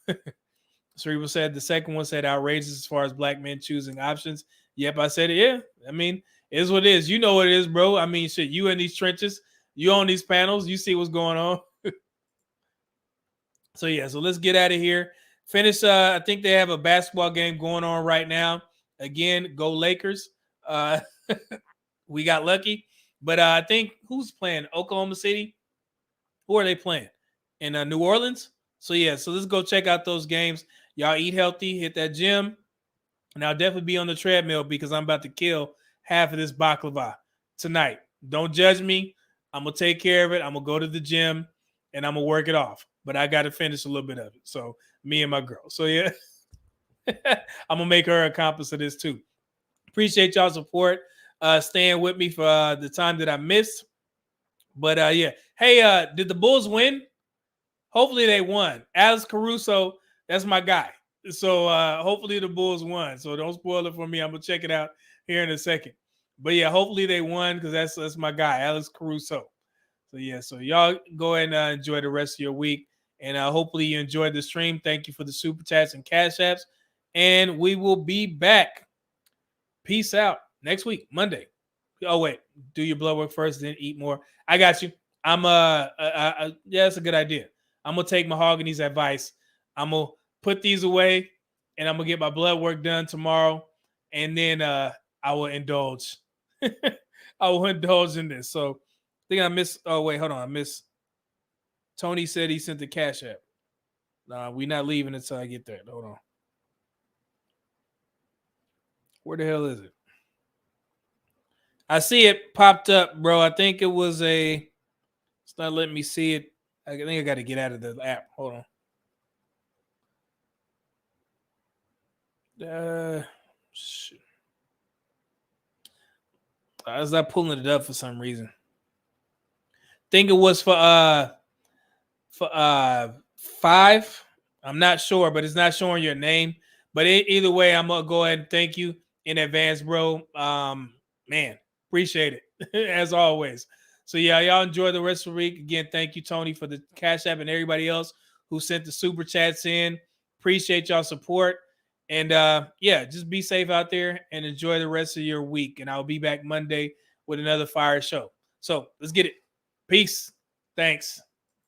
Cerebral said the second one said outrageous as far as Black men choosing options. Yep, I said it. Yeah, I mean, it is what it is. You know what it is, bro. I mean, shit, you in these trenches, you on these panels, you see what's going on. So yeah, so let's get out of here. Finish. I think they have a basketball game going on right now. Again, go Lakers. We got lucky, but I think who's playing? Oklahoma City. Who are they playing? In New Orleans? So let's go check out those games. Y'all eat healthy, hit that gym, and I'll definitely be on the treadmill because I'm about to kill half of this baklava tonight. Don't judge me. I'm going to take care of it. I'm going to go to the gym, and I'm going to work it off. But I got to finish a little bit of it. So me and my girl. So, yeah, I'm going to make her accomplice of this too. Appreciate y'all's support, staying with me for the time that I missed. But, yeah. Hey, did the Bulls win? Hopefully they won. Alex Caruso, that's my guy. So hopefully the Bulls won. So don't spoil it for me. I'm going to check it out here in a second. But, yeah, hopefully they won because that's my guy, Alex Caruso. So, yeah, so y'all go ahead and enjoy the rest of your week. And hopefully you enjoyed the stream. Thank you for the Super Chats and Cash Apps. And we will be back. Peace out next week, Monday. Oh, wait. Do your blood work first, then eat more. I got you. Yeah, that's a good idea. I'm going to take Mahogany's advice. I'm going to put these away, and I'm going to get my blood work done tomorrow. And then I will indulge. I will indulge in this. So I think I missed. Oh, wait, hold on. I missed. Tony said he sent the Cash App. Nah, we're not leaving until I get there. Hold on. Where the hell is it? I see it popped up, bro. I think it was it's not letting me see it. I think I got to get out of the app. Hold on. Shit. I was not pulling it up for some reason. Think it was for 5. I'm not sure, but it's not showing your name. But either way, I'm gonna go ahead and thank you in advance, bro. Man, appreciate it as always. So yeah, y'all enjoy the rest of the week. Again, thank you, Tony, for the Cash App and everybody else who sent the Super Chats in. Appreciate y'all support. And yeah, just be safe out there and enjoy the rest of your week. And I'll be back Monday with another fire show. So let's get it. Peace. Thanks.